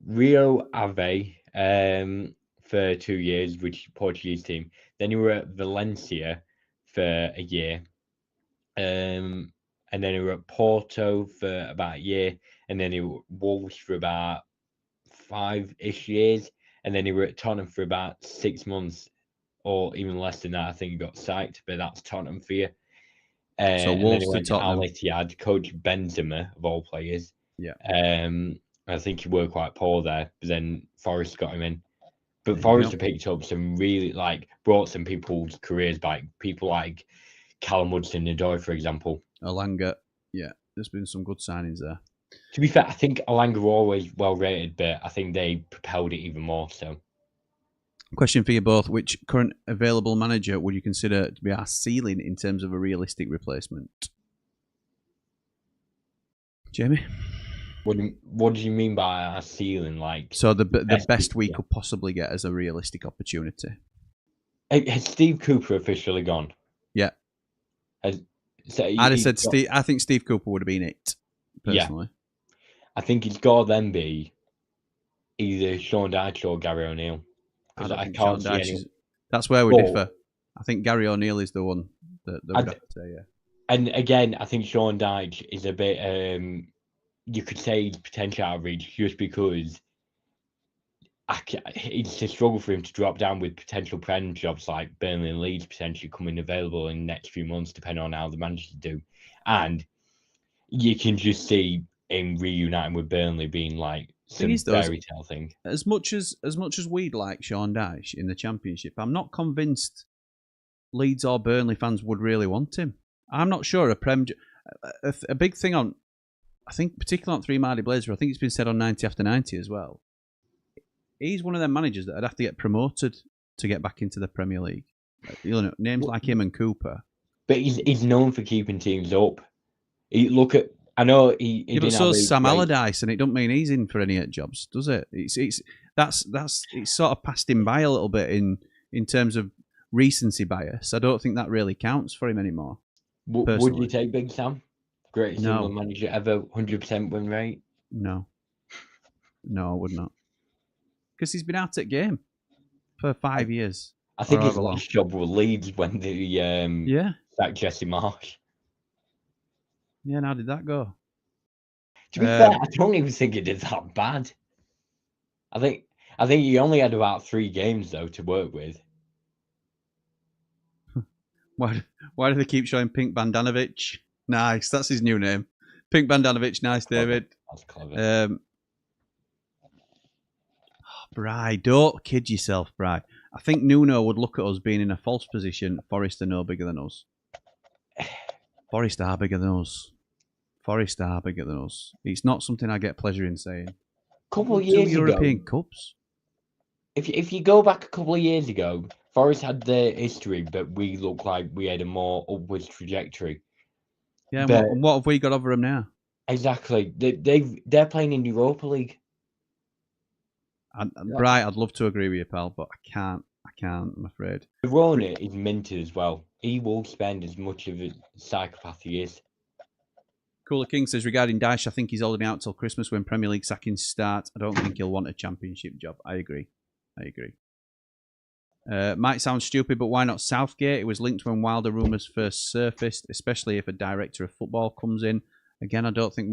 Rio Ave for 2 years, which Portuguese team. Then he were at Valencia for a year. And then he were at Porto for about a year, and then he were at Wolves for about 5-ish years, and then he were at Tottenham for about 6 months, or even less than that. I think he got sacked, but that's Tottenham for you. So And then Wolves he to went to Tottenham. Al Ittihad, coach Benzema of all players. Yeah. I think he worked quite poor there, but then Forest got him in. But There you Forest go. have picked up some really brought some people's careers back. People like Callum Hudson-Odoi, for example. Alanga, yeah, there's been some good signings there. To be fair, I think Alanga were always well rated, but I think they propelled it even more. So, question for you both: which current available manager would you consider to be our ceiling in terms of a realistic replacement? Jamie, what do you mean by our ceiling? So the best we could possibly get as a realistic opportunity. Has Steve Cooper officially gone? Yeah. I'd have said Steve. I think Steve Cooper would have been it. Personally, yeah. I think it's got to then be either Sean Dyche or Gary O'Neill. I don't think Sean Dyche. That's where we differ. I think Gary O'Neill is the one that would have to say, yeah. And again, I think Sean Dyche is a bit. You could say potential outreach just because it's a struggle for him to drop down with potential Prem jobs like Burnley and Leeds potentially coming available in the next few months, depending on how the managers do. And you can just see him reuniting with Burnley being like some fairy tale thing. As much as we'd like Sean Dyche in the Championship, I'm not convinced Leeds or Burnley fans would really want him. I'm not sure a big thing on, I think particularly on Three Mardy Blazer, I think it's been said on 90 After 90 as well. He's one of them managers that I'd have to get promoted to get back into the Premier League. You know, names like him and Cooper. But he's known for keeping teams up. I know he but so is Sam Allardyce, and it don't mean he's in for any jobs, does it? It's sort of passed him by a little bit in terms of recency bias. I don't think that really counts for him anymore. Would you take Big Sam? Greatest England manager ever, 100% win rate? No, I would not. Because he's been out at game for 5 years. I think his last job was Leeds when they sacked Jesse Marsh. Yeah, and how did that go? To be fair, I don't even think it did that bad. I think he only had about 3 games though to work with. Why do they keep showing Pink Bandanovic? Nice, that's his new name. Pink Bandanovic, nice, David. That's clever. Bri, don't kid yourself, Bri. I think Nuno would look at us being in a false position. Forest are no bigger than us. Forest are bigger than us. It's not something I get pleasure in saying. Couple of years ago, European Cups. If you go back a couple of years ago, Forest had their history, but we look like we had a more upwards trajectory. Yeah, and what have we got over them now? Exactly. They're playing in Europa League. Bright, I'd love to agree with you, pal, but I can't, I'm afraid. Verona is minted as well. He will spend as much of a psychopath he is. Cooler King says, regarding Dyche, I think he's holding out till Christmas when Premier League sackings start. I don't think he'll want a Championship job. I agree. Might sound stupid, but why not Southgate? It was linked when Wilder rumours first surfaced, especially if a director of football comes in. Again, I don't think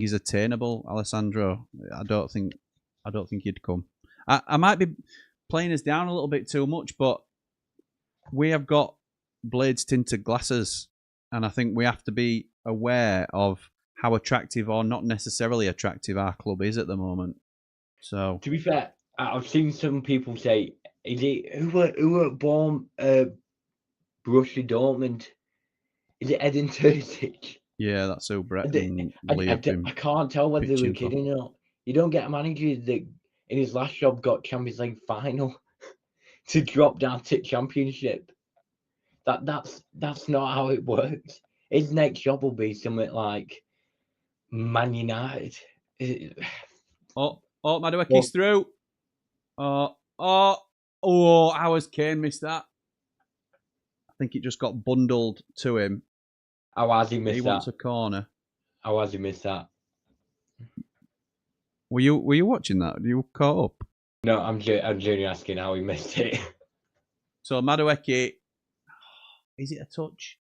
he's attainable, Alessandro. I don't think he'd come. I might be playing us down a little bit too much, but we have got blades tinted glasses, and I think we have to be aware of how attractive or not necessarily attractive our club is at the moment. So, to be fair, I've seen some people say, "Is it who were born Borussia Dortmund? Is it Edin Terzic?" yeah, that's who Brett I, and Lee have been I can't tell whether they were pitching for. kidding or not. You don't get a manager that in his last job got Champions League final to drop down to Championship. That's not how it works. His next job will be something like Man United. Oh, Madueke's through. Howard Kane missed that. I think it just got bundled to him. How has he missed that? He wants a corner. How has he missed that? Were you watching that? Were you caught up? No, I'm genuinely asking how he missed it. So Madueke, is it a touch?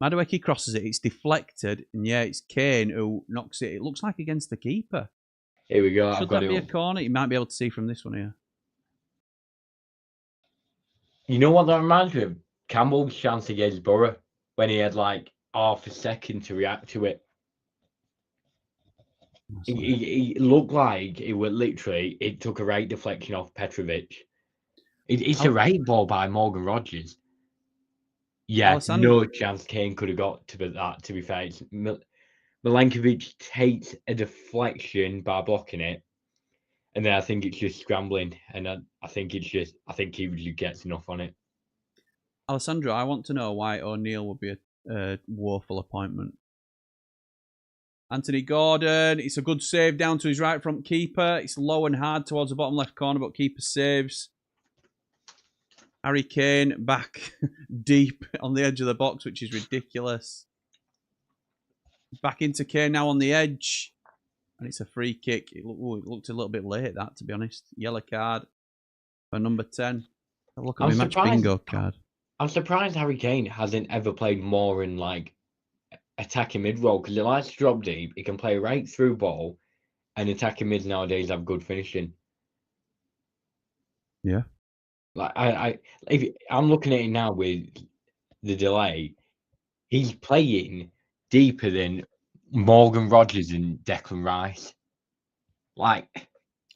Madueke crosses it. It's deflected, and yeah, it's Kane who knocks it. It looks like against the keeper. Here we go. Should that be a corner? You might be able to see from this one here. You know what that reminds me of? Campbell's chance against Borough when he had like half a second to react to it. He looked like it was literally, it took a right deflection off Petrovic. It's a right ball by Morgan Rogers. Yeah, no chance Kane could have got to that, to be fair. Milenkovic takes a deflection by blocking it. And then I think it's just scrambling. And I think he just gets enough on it. Alessandro, I want to know why O'Neill would be a woeful appointment. Anthony Gordon, it's a good save down to his right front keeper. It's low and hard towards the bottom left corner, but keeper saves. Harry Kane back deep on the edge of the box, which is ridiculous. Back into Kane now on the edge. And it's a free kick. It looked a little bit late, that, to be honest. Yellow card for number 10. Look at my match bingo card. I'm surprised Harry Kane hasn't ever played more in like attacking mid role, because he likes to drop deep. He can play right through ball, and attacking mids nowadays have good finishing. Yeah. Like I'm looking at it now with the delay. He's playing deeper than Morgan Rogers and Declan Rice. Like,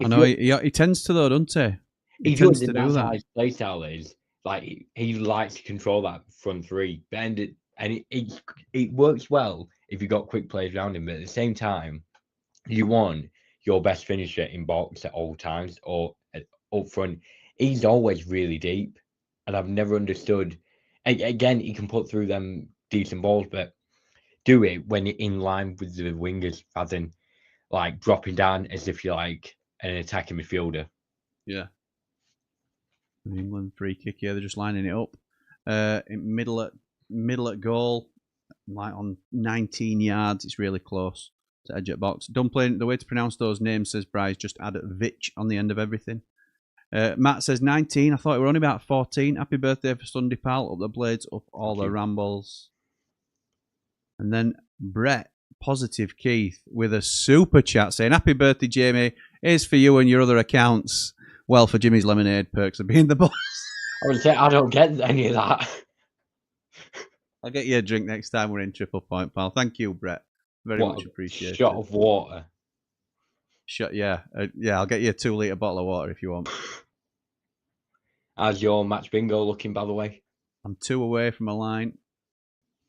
I know he tends to though, doesn't he? He tends to do that. How his play style is. Like, he likes to control that front three, and it works well if you got quick players around him. But at the same time, you want your best finisher in box at all times or up front. He's always really deep, and I've never understood. Again, he can put through them decent balls, but do it when you're in line with the wingers, rather than like dropping down as if you're like an attacking midfielder. Yeah. England free kick here. They're just lining it up. In middle at goal, like on 19 yards. It's really close to edge at box. Dumpling. The way to pronounce those names, says Bryce, just add a Vich on the end of everything. Matt says 19. I thought it were only about 14. Happy birthday for Sunday, pal. Up the blades, up all the rambles. And then Brett, positive Keith, with a super chat saying, "Happy birthday, Jamie. Here's for you and your other accounts. Well, for Jimmy's lemonade, perks of being the boss." I would say I don't get any of that. I'll get you a drink next time we're in Triple Point, pal. Thank you, Brett. Very much appreciated. Shot of water. Yeah. I'll get you a 2-litre bottle of water if you want. How's your match bingo looking, by the way? I'm 2 away from a line.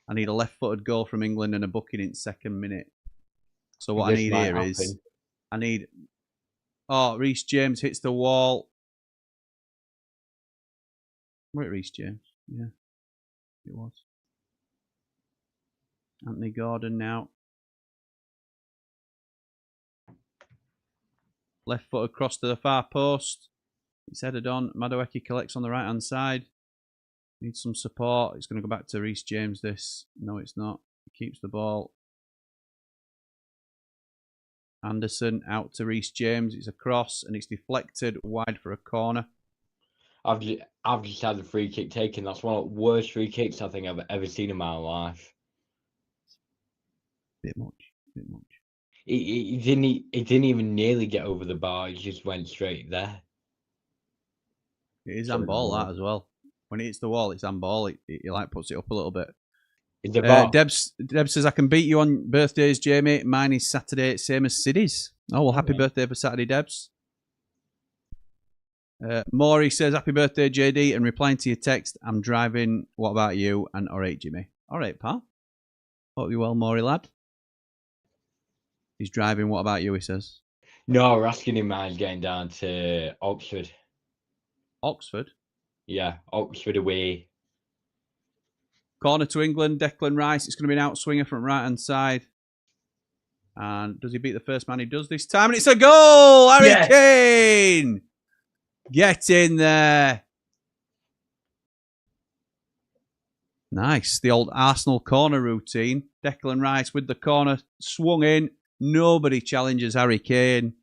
I need a left-footed goal from England and a booking in second minute. So what I need here is... Oh, Reece James hits the wall. Where Reece James? Yeah, it was. Anthony Gordon now. Left foot across to the far post. It's headed on. Madueke collects on the right-hand side. Needs some support. It's going to go back to Reece James, this. No, it's not. He keeps the ball. Anderson out to Reece James. It's a cross and it's deflected wide for a corner. I've just had a free kick taken. That's one of the worst free kicks I think I've ever seen in my life. Bit much. It didn't even nearly get over the bar. It just went straight there. It is handball that as well. When it hits the wall, it's handball. It like puts it up a little bit. Debs says, I can beat you on birthdays, Jamie. Mine is Saturday, same as Siddy's. Oh, well, happy birthday for Saturday, Debs. Maury says, happy birthday, JD, and replying to your text, I'm driving, what about you? And all right, Jimmy. All right, pal. Hope you well, Maury, lad. He's driving, what about you, he says. No, we're asking him how he's getting down to Oxford. Oxford? Yeah, Oxford away. Corner to England, Declan Rice. It's going to be an outswinger from right-hand side. And does he beat the first man he does this time? And it's a goal! Harry Kane! Get in there. Nice. The old Arsenal corner routine. Declan Rice with the corner swung in. Nobody challenges Harry Kane.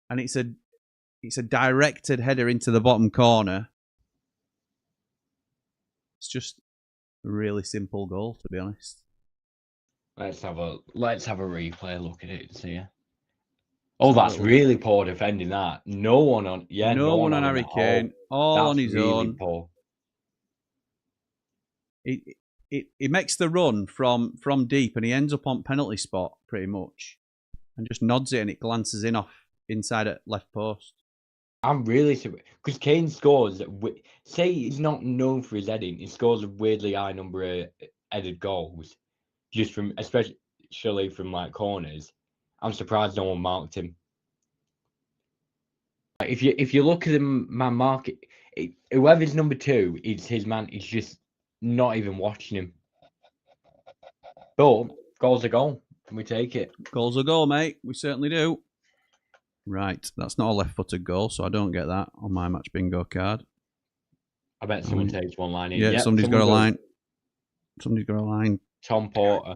And it's a directed header into the bottom corner. It's just a really simple goal, to be honest. Let's have a replay look at it and see. Oh, that's really poor defending that. No one on Harry Kane. All on his own. Poor. He makes the run from deep and he ends up on penalty spot pretty much. And just nods it and it glances in off inside at left post. I'm really surprised because Kane scores. Say he's not known for his heading, he scores a weirdly high number of headed goals, just from especially from like corners. I'm surprised no one marked him. If you look at the man market, whoever's number 2, it's his man. He's just not even watching him. But goal's a goal. Can we take it? Goal's a goal, mate. We certainly do. Right, that's not a left-footed goal, so I don't get that on my match bingo card. I bet someone takes one line in. Yeah, somebody's got a line. Somebody's got a line. Tom Porter.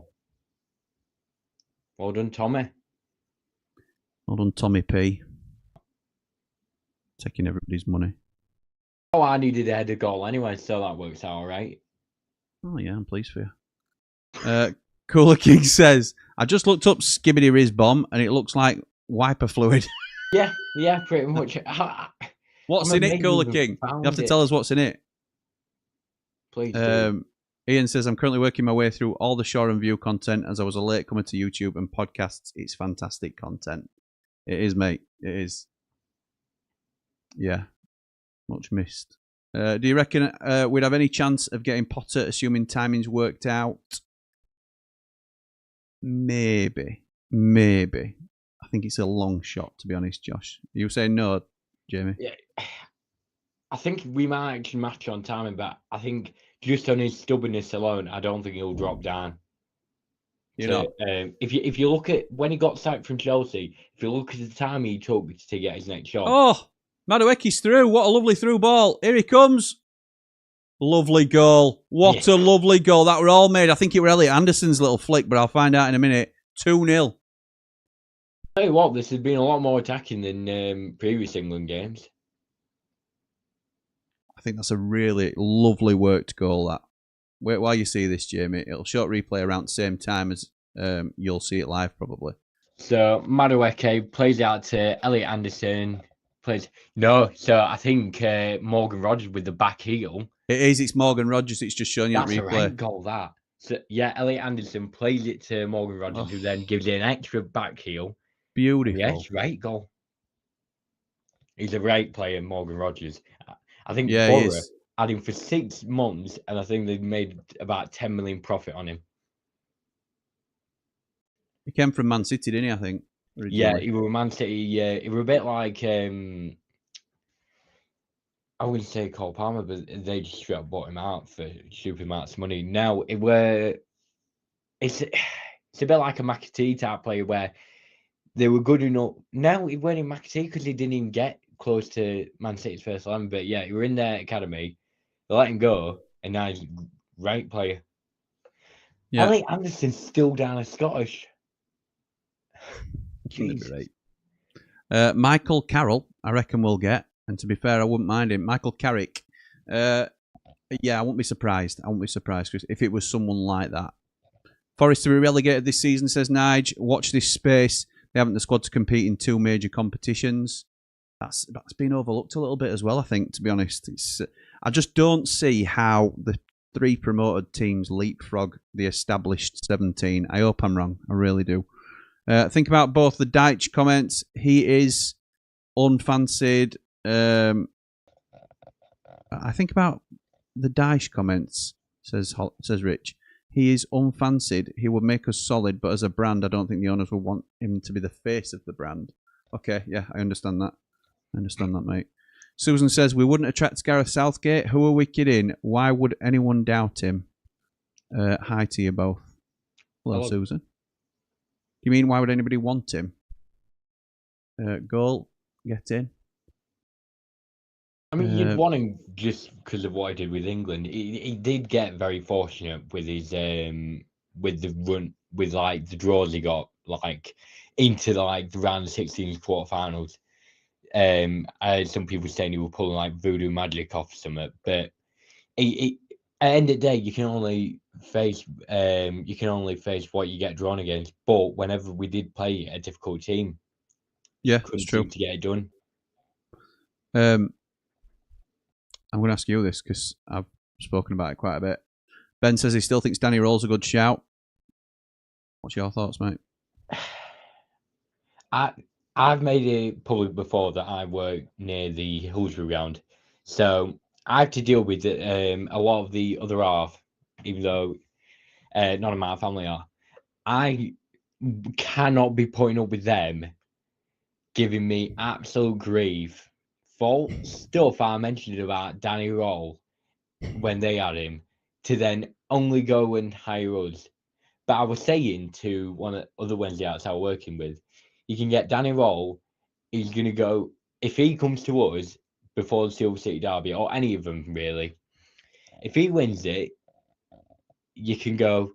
Well done, Tommy. Well done, Tommy P. Taking everybody's money. Oh, I needed a header goal anyway, so that works out all right. Oh, yeah, I'm pleased for you. Cooler King says, I just looked up Skibbity Riz Bomb and it looks like wiper fluid. Yeah, pretty much. What's in it, Cooler King? You have to tell us what's in it. Please do. Ian says, I'm currently working my way through all the Shore and View content as I was a late comer to YouTube and podcasts. It's fantastic content. It is, mate. It is. Yeah. Much missed. Do you reckon we'd have any chance of getting Potter, assuming timing's worked out? Maybe. I think it's a long shot, to be honest, Josh. You saying no, Jamie? Yeah. I think we might actually match on timing, but I think just on his stubbornness alone, I don't think he'll drop down. You know, if you look at when he got sacked from Chelsea, if you look at the time he took to get his next shot. Oh, Madueke's through. What a lovely through ball. Here he comes. Lovely goal. What a lovely goal. That were all made. I think it were Elliot Anderson's little flick, but I'll find out in a minute. 2-0. Tell you what, this has been a lot more attacking than previous England games. I think that's a really lovely worked goal. That. Wait while you see this, Jamie. It'll show replay around the same time as you'll see it live, probably. So Madueke plays out to Elliot Anderson. So I think Morgan Rogers with the back heel. It is. It's Morgan Rogers. It's just showing you the replay. That's a right goal, that. So yeah, Elliot Anderson plays it to Morgan Rogers, who then gives it an extra back heel. Beautiful. Yes, right goal. He's a great player, Morgan Rogers. I think he is. Had him for 6 months, and I think they made about 10 million profit on him. He came from Man City, didn't he? I think. Originally. Yeah, he was Man City. Yeah, he was a bit like I wouldn't say Cole Palmer, but they just straight up bought him out for stupid amounts of money. Now it's a bit like a McAtee type player where they were good enough. Now he weren't in McAtee because he didn't even get close to Man City's first 11. But yeah, he were in their academy. They let him go, and now he's a great player. Yeah. Elliot Anderson's still down as Scottish. Right. Michael Carroll, I reckon we'll get. And to be fair, I wouldn't mind him. Michael Carrick. Yeah, I wouldn't be surprised. I wouldn't be surprised if it was someone like that. Forest to be relegated this season, says Nige. Watch this space. They haven't the squad to compete in 2 major competitions. That's been overlooked a little bit as well, I think, to be honest. I just don't see how the 3 promoted teams leapfrog the established 17. I hope I'm wrong. I really do. Think about both the Deitch comments. He is unfancied. I think about the Deitch comments, says Rich. He is unfancied. He would make us solid, but as a brand, I don't think the owners would want him to be the face of the brand. Okay, yeah, I understand that. Mate. Susan says, we wouldn't attract Gareth Southgate. Who are we kidding? Why would anyone doubt him? Hi to you both. Hello, Susan. You mean why would anybody want him? Goal, get in. I mean, you'd want him just because of what he did with England. He did get very fortunate with his with the run, with like the draws he got like into like the round of 16 quarterfinals. I heard some people saying he was pulling like voodoo magic off something, but at the end of the day, you can only face what you get drawn against. But whenever we did play a difficult team, yeah, it's true to get it done. I'm going to ask you this because I've spoken about it quite a bit. Ben says he still thinks Danny Roll's a good shout. What's your thoughts, mate? I've made it public before that I work near the Hillsbury ground, so I have to deal with a lot of the other half, even though none of my family are. I cannot be putting up with them giving me absolute grief for stuff I mentioned about Danny Roll when they had him, to then only go and hire us. But I was saying to one of the other Wednesday outs I was working with, you can get Danny Roll. He's going to go, if he comes to us before the Silver City Derby, or any of them really, if he wins it, you can go,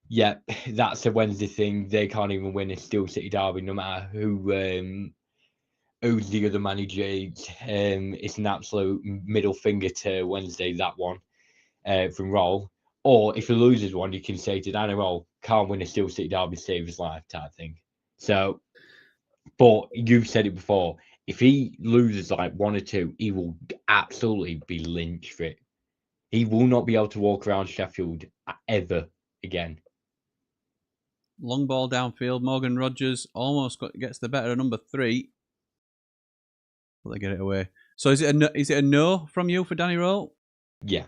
yeah, that's a Wednesday thing. They can't even win a Steel City Derby, no matter who's the other manager. It's an absolute middle finger to Wednesday, that one, from Roll. Or if he loses one, you can say to Danny Roll, can't win a Steel City Derby, save his life type thing. So, but you've said it before, if he loses like 1 or 2, he will absolutely be lynched for it. He will not be able to walk around Sheffield ever again. Long ball downfield. Morgan Rogers almost gets the better of number 3. But they get it away. So is it a no from you for Danny Roll? Yeah.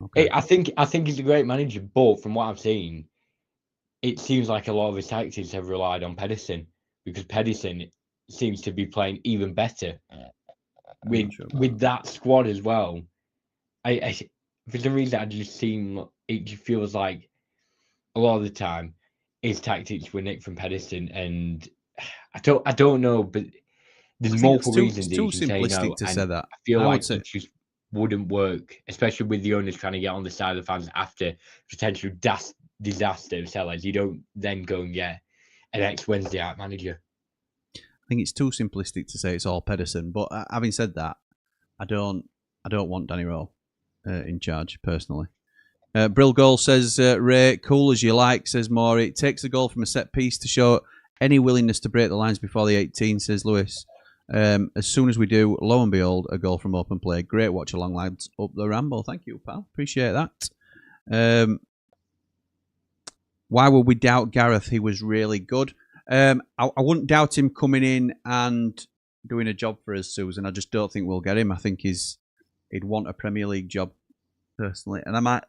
Okay. I think he's a great manager, but from what I've seen, it seems like a lot of his tactics have relied on Pedersen, because Pedersen seems to be playing even better with that squad as well. I for some reason it just feels like a lot of the time his tactics were nicked from Pedersen, and I don't know, but there's multiple reasons. It's too simplistic to say that. I feel like it just wouldn't work, especially with the owners trying to get on the side of the fans after potential disaster of sellers. You don't then go and get an ex-Wednesday out manager. I think it's too simplistic to say it's all Pedersen. But having said that, I don't want Danny Rowe in charge personally. Brill Goal says, Ray, cool as you like, says Maury. It takes a goal from a set piece to show any willingness to break the lines before the 18, says Lewis. As soon as we do, lo and behold, a goal from open play. Great watch along, lads, up the Ramble. Thank you, pal. Appreciate that. Why would we doubt Gareth? He was really good. I wouldn't doubt him coming in and doing a job for us, Susan. I just don't think we'll get him. I think he'd want a Premier League job, personally. And I might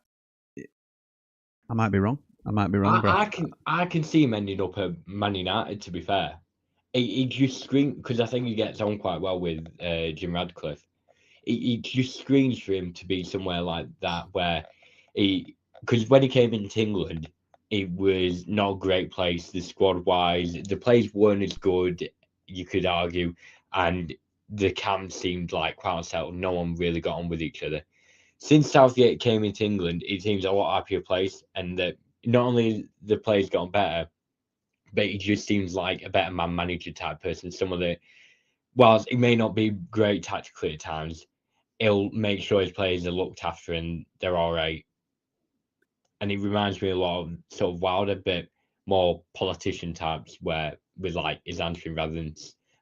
be wrong. I can see him ending up at Man United, to be fair. He just screams, because I think he gets on quite well with Jim Radcliffe. He just screams for him to be somewhere like that, where because when he came into England, it was not a great place, the squad-wise. The players weren't as good, you could argue, and the camp seemed like quite unsettled. No one really got on with each other. Since Southgate came into England, it seems a lot happier place, and that not only the players got better, but he just seems like a better man manager type person. whilst it may not be great tactically at times, he'll make sure his players are looked after and they're all right. And it reminds me a lot of sort of Wilder, but more politician types, where with like his answering rather than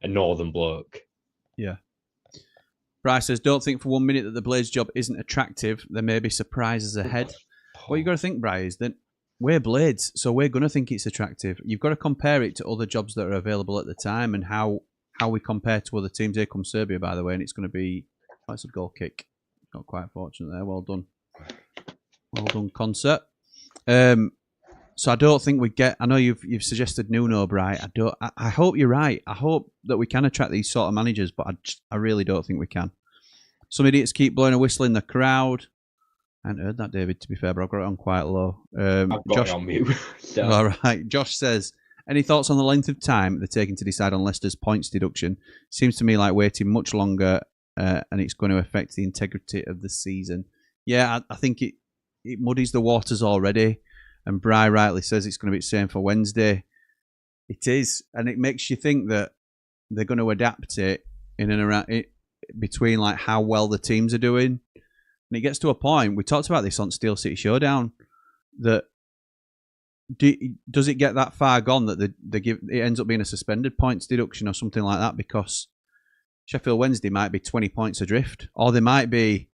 a northern bloke. Yeah. Bryce says, don't think for 1 minute that the Blades job isn't attractive. There may be surprises ahead. What you got to think, Bryce, is that we're Blades, so we're going to think it's attractive. You've got to compare it to other jobs that are available at the time and how we compare to other teams. Here comes Serbia, by the way, and it's going to be... Oh, it's a goal kick. Not quite fortunate there. Well done. Well done, concert. So I don't think we get... I know you've suggested Nuno, Bryce. I hope you're right. I hope that we can attract these sort of managers, but I really don't think we can. Some idiots keep blowing a whistle in the crowd. I hadn't heard that, David, to be fair, but I've got it on quite low. I've got Josh, it on mute. So. All right. Josh says, any thoughts on the length of time they're taking to decide on Leicester's points deduction? Seems to me like waiting much longer and it's going to affect the integrity of the season. Yeah, I think it muddies the waters already. And Bri rightly says it's going to be the same for Wednesday. It is. And it makes you think that they're going to adapt it in and around it between like how well the teams are doing. And it gets to a point, we talked about this on Steel City Showdown, that does it get that far gone that they give it ends up being a suspended points deduction or something like that, because Sheffield Wednesday might be 20 points adrift, or they might be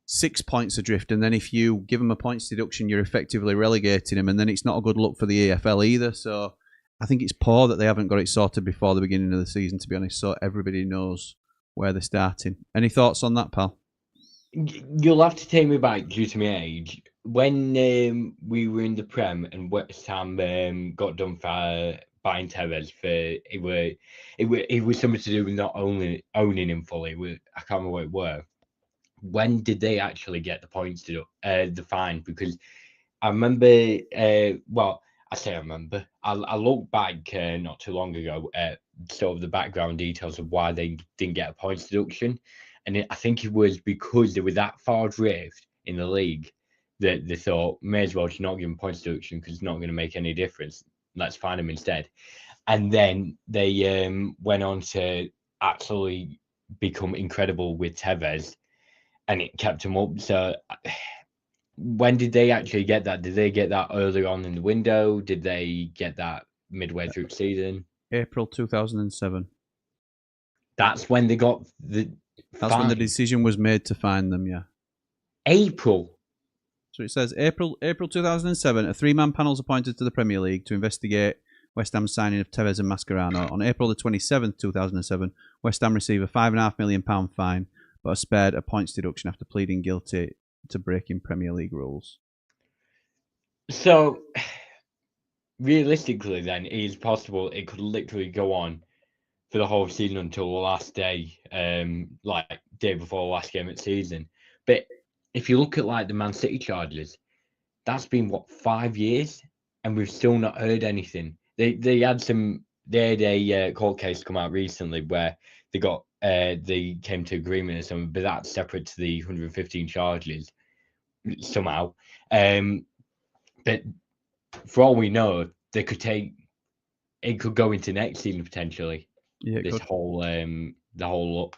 6 points adrift, and then if you give them a points deduction, you're effectively relegating them, and then it's not a good look for the EFL either. So I think it's poor that they haven't got it sorted before the beginning of the season, to be honest, so everybody knows where they're starting. Any thoughts on that, pal? You'll have to take me back due to my age. When we were in the Prem and West Ham got done for buying Tevez for it was something to do with not owning him fully. I can't remember what it were. When did they actually get the points to the fine? Because I remember. I remember. I looked back not too long ago at sort of the background details of why they didn't get a points deduction. And I think it was because they were that far adrift in the league that they thought, may as well just not give them points deduction because it's not going to make any difference. Let's fine them instead. And then they went on to actually become incredible with Tevez, and it kept them up. So when did they actually get that? Did they get that earlier on in the window? Did they get that midway through the season? April 2007. That's when they got the... That's when the decision was made to fine them, yeah. April. So it says April 2007, a three-man panel is appointed to the Premier League to investigate West Ham's signing of Tevez and Mascherano. On April the 27th, 2007, West Ham received a £5.5 million fine, but are spared a points deduction after pleading guilty to breaking Premier League rules. So, realistically then, it is possible it could literally go on for the whole season until the last day, like day before the last game of the season. But if you look at like the Man City charges, that's been 5 years, and we've still not heard anything. They had a court case come out recently where they came to agreement or something, but that's separate to the 115 charges somehow. But for all we know, it could go into next season potentially. Yeah, this whole the whole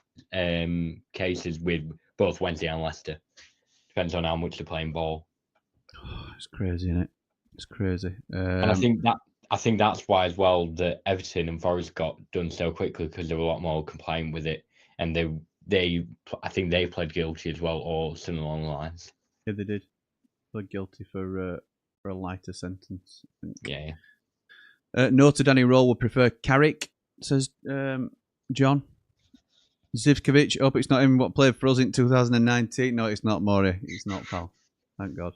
cases with both Wednesday and Leicester. Depends on how much they're playing ball. Oh, it's crazy, isn't it? It's crazy. And I think that's why as well that Everton and Forest got done so quickly, because they were a lot more compliant with it, and I think they pled guilty as well, or something along the lines. Yeah, they did. Pled guilty for a lighter sentence. Yeah. No to Danny Roll would prefer Carrick, says John. Zivkovic, hope it's not him what played for us in 2019. No, it's not, Maury. It's not, pal. Thank God.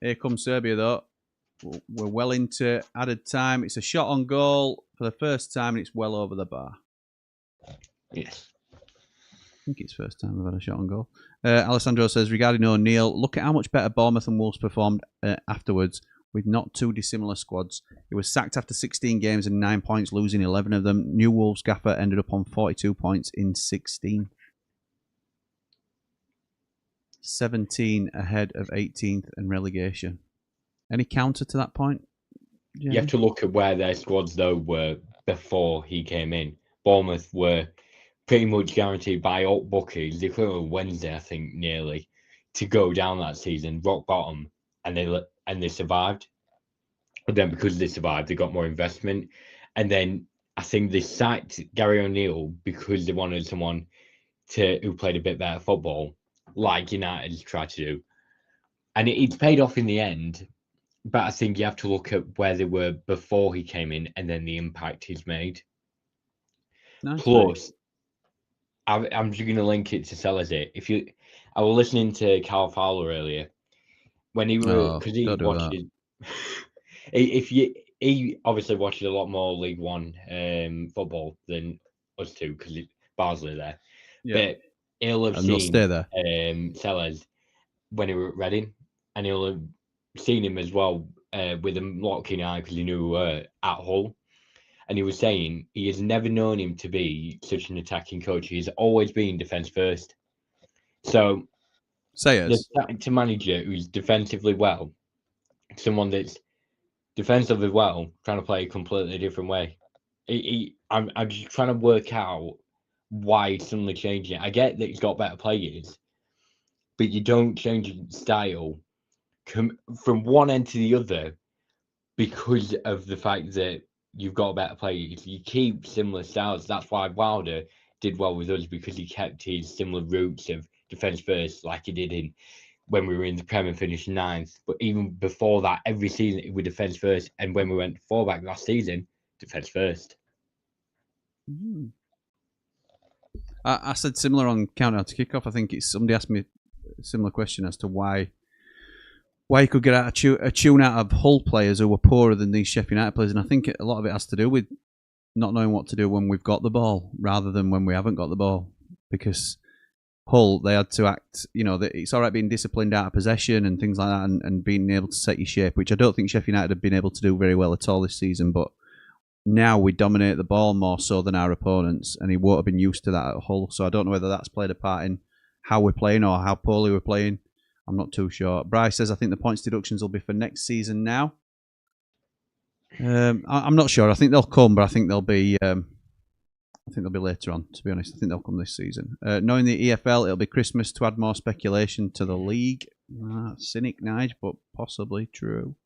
Here comes Serbia, though. We're well into added time. It's a shot on goal for the first time, and it's well over the bar. Yes. I think it's first time we've had a shot on goal. Alessandro says, regarding O'Neill, look at how much better Bournemouth and Wolves performed afterwards with not too dissimilar squads. He was sacked after 16 games and 9 points, losing 11 of them. New Wolves gaffer ended up on 42 points in 16. 17 ahead of 18th and relegation. Any counter to that point? You have to look at where their squads, though, were before he came in. Bournemouth were pretty much guaranteed by up bookies. They cleared on Wednesday, I think, nearly to go down that season, rock bottom, and they survived. But then because they survived, they got more investment, and then I think they sacked Gary O'Neill because they wanted someone who played a bit better football, like United's tried to do, and it's paid off in the end. But I think you have to look at where they were before he came in, and then the impact he's made. Nice, Plus, I'm just going to link it to Sellers here. I was listening to Carl Fowler earlier when he was because he watched he obviously watches a lot more League One football than us two because Barnsley are there. Yeah. But he'll have seen Sellers when he were at Reading, and he'll have seen him as well with a lot of keen eye because he knew we were at Hull. And he was saying he has never known him to be such an attacking coach. He's always been defence first. So, to manager who's defensively well, someone that's defensively well, trying to play a completely different way. I'm just trying to work out why he's suddenly changing it. I get that he's got better players, but you don't change your style from one end to the other because of the fact that you've got better players. You keep similar styles. That's why Wilder did well with us, because he kept his similar roots of defence first, like he did when we were in the Premier and finished 9th. But even before that, every season it was defence first. And when we went fullback last season, defence first. Mm. I said similar on Countdown to Kickoff. I think somebody asked me a similar question as to why he could get a tune out of Hull players who were poorer than these Sheffield United players. And I think a lot of it has to do with not knowing what to do when we've got the ball rather than when we haven't got the ball. Because Hull, they had to act, it's all right being disciplined out of possession and things like that and being able to set your shape, which I don't think Sheffield United have been able to do very well at all this season. But now we dominate the ball more so than our opponents, and he won't have been used to that at Hull. So I don't know whether that's played a part in how we're playing or how poorly we're playing. I'm not too sure. Bryce says, I think the points deductions will be for next season now. I'm not sure. I think they'll come, but I think they'll be later on, to be honest. I think they'll come this season. Knowing the EFL, it'll be Christmas to add more speculation to the league. Cynic, Nige, but possibly true.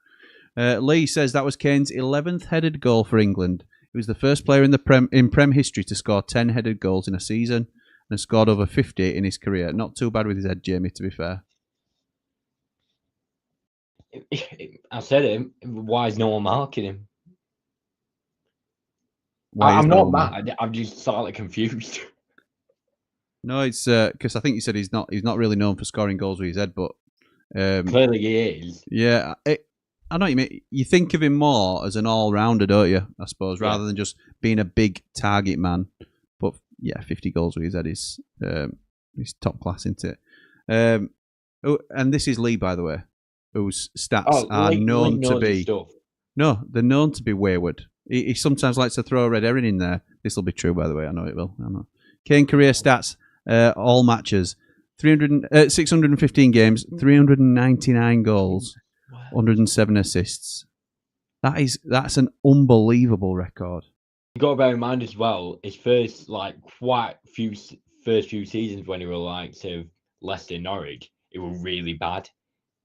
Lee says that was Kane's 11th headed goal for England. He was the first player in Prem history to score 10 headed goals in a season and scored over 50 in his career. Not too bad with his head, Jamie, to be fair. I said it. Why is no one marking him? I'm not mad. I'm just slightly confused. No, it's because I think you said he's not really known for scoring goals with his head, but clearly he is. Yeah, I know what you mean. You think of him more as an all-rounder, don't you? I suppose, rather than just being a big target man. But yeah, 50 goals with his head is top class, isn't it? And this is Lee, by the way, whose stats are known to be they're known to be wayward. He sometimes likes to throw a red herring in there. This will be true, by the way. I know it will. I know. Kane career stats, all matches, 615 games, 399 goals, 107 assists. That's an unbelievable record. You got to bear in mind as well, his first few seasons when he were Leicester and Norwich, it was really bad.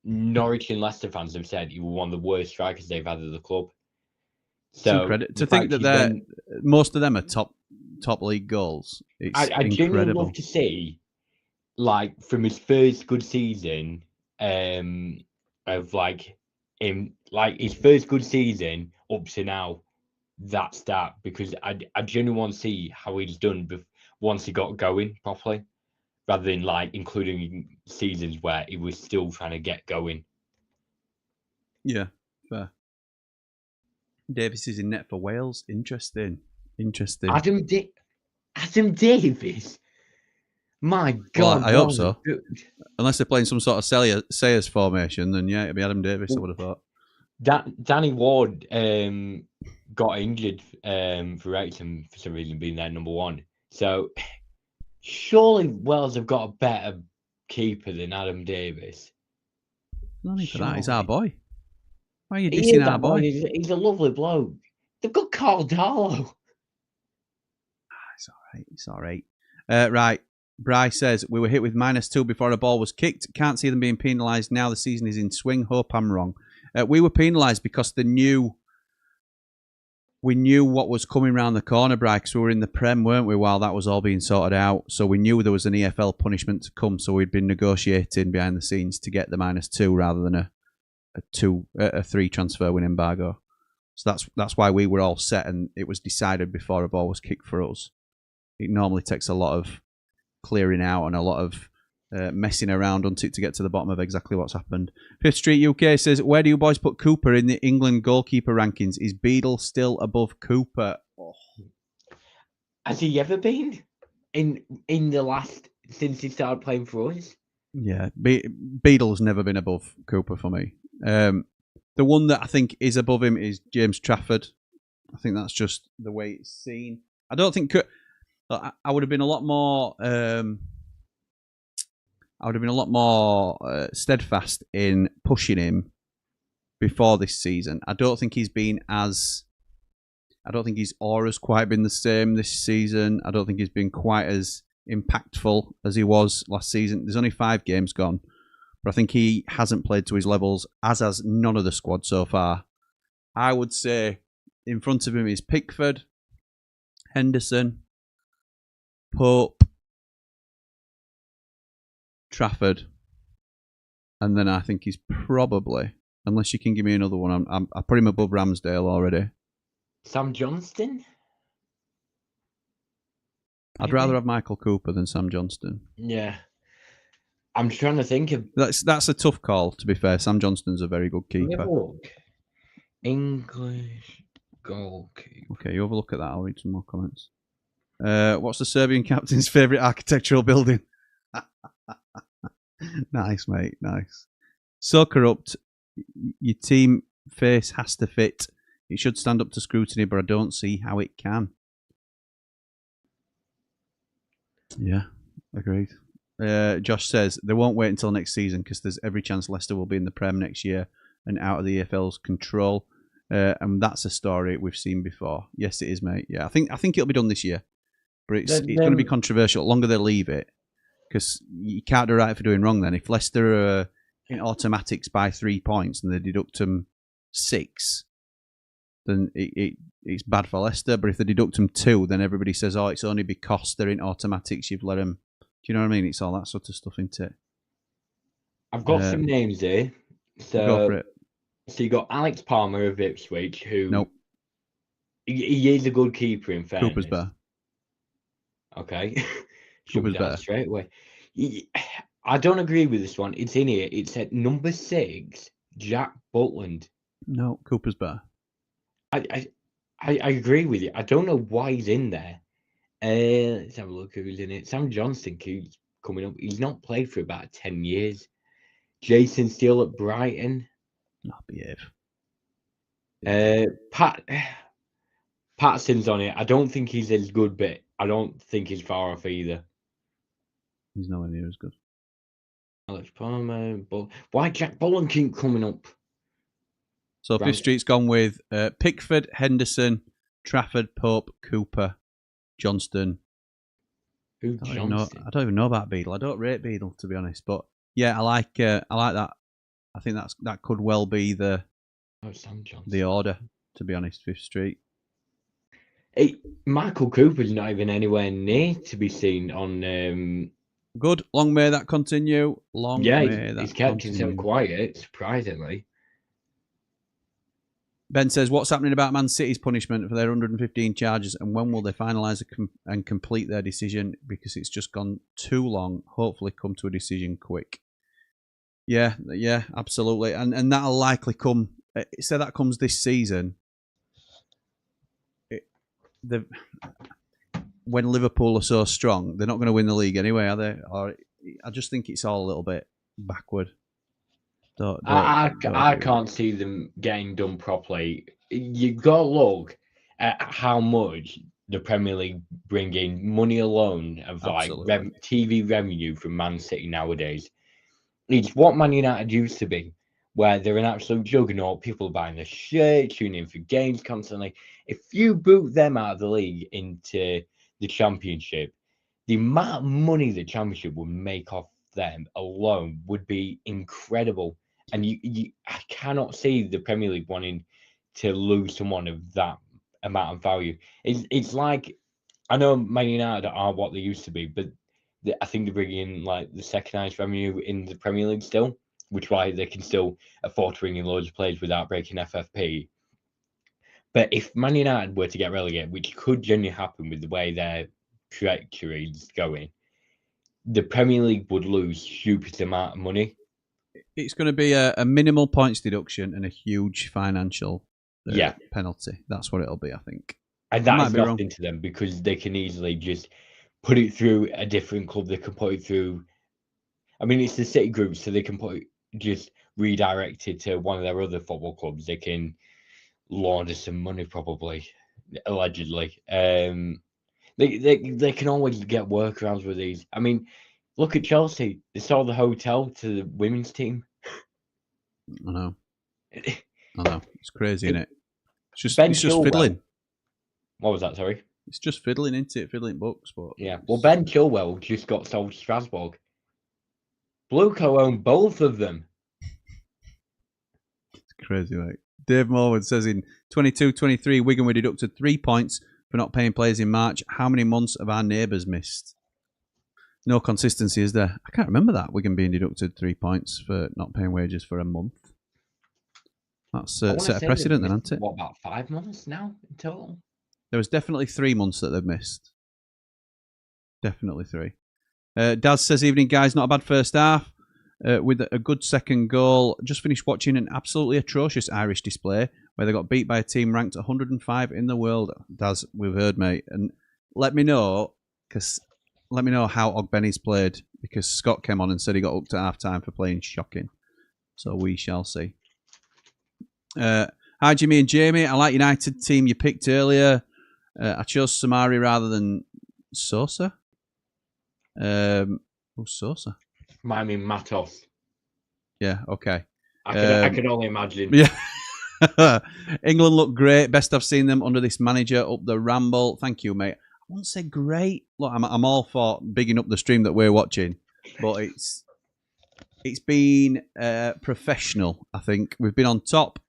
Norwich and Leicester fans have said he was one of the worst strikers they've had at the club. So to think that most of them are top league goals. I genuinely love to see, from his first good season, his first good season up to now, that start, because I genuinely want to see how he's done once he got going properly, rather than including seasons where he was still trying to get going. Yeah, fair. Davis is in net for Wales. Interesting. Adam Davis. My God. Well, I hope so. Unless they're playing some sort of Sayers formation, then yeah, it'd be Adam Davis, I would have thought. Danny Ward got injured for Wrexham for some reason, being their number one. So surely Wales have got a better keeper than Adam Davis. No need for that. He's our boy. Why are you dissing our boy? He's a lovely bloke. They've got Carl Darlow. It's all right. Right. Bryce says, we were hit with -2 before a ball was kicked. Can't see them being penalised now. The season is in swing. Hope I'm wrong. We were penalised because we knew what was coming round the corner, Bryce, because we were in the Prem, weren't we, while that was all being sorted out. So we knew there was an EFL punishment to come. So we'd been negotiating behind the scenes to get the -2 rather than a 3 transfer win embargo. So that's why we were all set, and it was decided before a ball was kicked for us. It normally takes a lot of clearing out and a lot of messing around on it to get to the bottom of exactly what's happened. Fifth Street UK says, where do you boys put Cooper in the England goalkeeper rankings? Is Beadle still above Cooper? Oh. Has he ever been in the last, since he started playing for us? Yeah, Beadle's never been above Cooper for me. The one that I think is above him is James Trafford. I think that's just the way it's seen. I don't think I would have been a lot more. I would have been a lot more steadfast in pushing him before this season. I don't think he's been as. I don't think his aura's quite been the same this season. I don't think he's been quite as impactful as he was last season. There's only 5 games gone, but I think he hasn't played to his levels, as has none of the squad so far. I would say in front of him is Pickford, Henderson, Pope, Trafford, and then I think he's probably, unless you can give me another one, I put him above Ramsdale already. Sam Johnston? I'd rather have Michael Cooper than Sam Johnston. Yeah. I'm trying to think of... That's a tough call, to be fair. Sam Johnston's a very good keeper. English goalkeeper. Okay, you have a look at that. I'll read some more comments. What's the Serbian captain's favourite architectural building? Nice, mate. Nice. So corrupt. Your team face has to fit. It should stand up to scrutiny, but I don't see how it can. Yeah, agreed. Josh says they won't wait until next season because there's every chance Leicester will be in the Prem next year and out of the EFL's control. And that's a story we've seen before. Yes, it is, mate. Yeah, I think it'll be done this year, but it's going to be controversial. The longer they leave it, because you can't do right for doing wrong. Then if Leicester are in automatics by 3 points and they deduct them 6, then it's bad for Leicester. But if they deduct them 2, then everybody says, "Oh, it's only because they're in automatics you've let them." Do you know what I mean? It's all that sort of stuff, isn't it? I've got some names here. So go for it. So you got Alex Palmer of Ipswich, who nope. He is a good keeper in fairness. Cooper's better. Okay. Cooper's better straight away. I don't agree with this one. It's in here. It's at number 6, Jack Butland. No, Cooper's better. I agree with you. I don't know why he's in there. Let's have a look who's in it. Sam Johnston keeps coming up. He's not played for about 10 years. Jason Steele at Brighton. Not behave. Patterson's on it. I don't think he's as good, but I don't think he's far off either. He's nowhere near as good. Alex Palmer, but why Jack Boland keep coming up? So Fifth Street's gone with Pickford, Henderson, Trafford, Pope, Cooper, Johnston. Who Johnston? I don't even know about Beadle. I don't rate Beadle, to be honest. But yeah, I like that. I think that could well be the order, to be honest. Fifth Street. Michael Cooper's not even anywhere near to be seen on. Good. Long may that continue. He's kept himself quiet, surprisingly. Ben says, what's happening about Man City's punishment for their 115 charges, and when will they finalise and complete their decision? Because it's just gone too long. Hopefully come to a decision quick. Yeah, absolutely. And that'll likely come. Say that comes this season. When Liverpool are so strong, they're not going to win the league anyway, are they? Or I just think it's all a little bit backward. I can't see them getting done properly. You've got to look at how much the Premier League bring in money alone of TV revenue from Man City nowadays. It's what Man United used to be, where they're an absolute juggernaut. People are buying their shirts, tuning in for games constantly. If you boot them out of the league into the Championship, the amount of money the Championship would make off them alone would be incredible. And I cannot see the Premier League wanting to lose someone of that amount of value. It's like, I know Man United are what they used to be, but I think they're bringing in like the second highest revenue in the Premier League still, which is why they can still afford to bring in loads of players without breaking FFP. But if Man United were to get relegated, which could genuinely happen with the way their trajectory is going, the Premier League would lose stupid amount of money. It's going to be a minimal points deduction and a huge financial penalty. That's what it'll be, I think. And that is nothing to them because they can easily just put it through a different club. They can put it through. I mean, it's the City Group, so they can just redirect it to one of their other football clubs. They can launder some money, probably, allegedly. They can always get workarounds with these. I mean, look at Chelsea. They sold the hotel to the women's team. I know. It's crazy, isn't it? It's just fiddling. What was that? Sorry. It's just fiddling, isn't it? Fiddling books, but yeah. Well, Ben Chilwell just got sold to Strasbourg. Blueco owned both of them. It's crazy, mate. Dave Morwood says in 22-23, Wigan were deducted 3 points for not paying players in March. How many months have our neighbours missed? No consistency, is there? I can't remember that. Wigan being deducted 3 points for not paying wages for a month. That's set a precedent then, hasn't it? What, about 5 months now in total? There was definitely 3 months that they've missed. Definitely 3. Daz says, evening guys, not a bad first half. With a good second goal. Just finished watching an absolutely atrocious Irish display where they got beat by a team ranked 105 in the world. Daz, we've heard, mate. And let me know how Ogbenny's played, because Scott came on and said he got hooked at half time for playing shocking. So we shall see. Hi, Jimmy and Jamie. I like United team you picked earlier. I chose Samari rather than Sosa. Who's Sosa? I mean, Matos. Yeah, okay. I can only imagine. Yeah. England look great. Best I've seen them under this manager up the Ramble. Thank you, mate. I wouldn't say great. Look, I'm all for bigging up the stream that we're watching, but it's been professional, I think. We've been on top,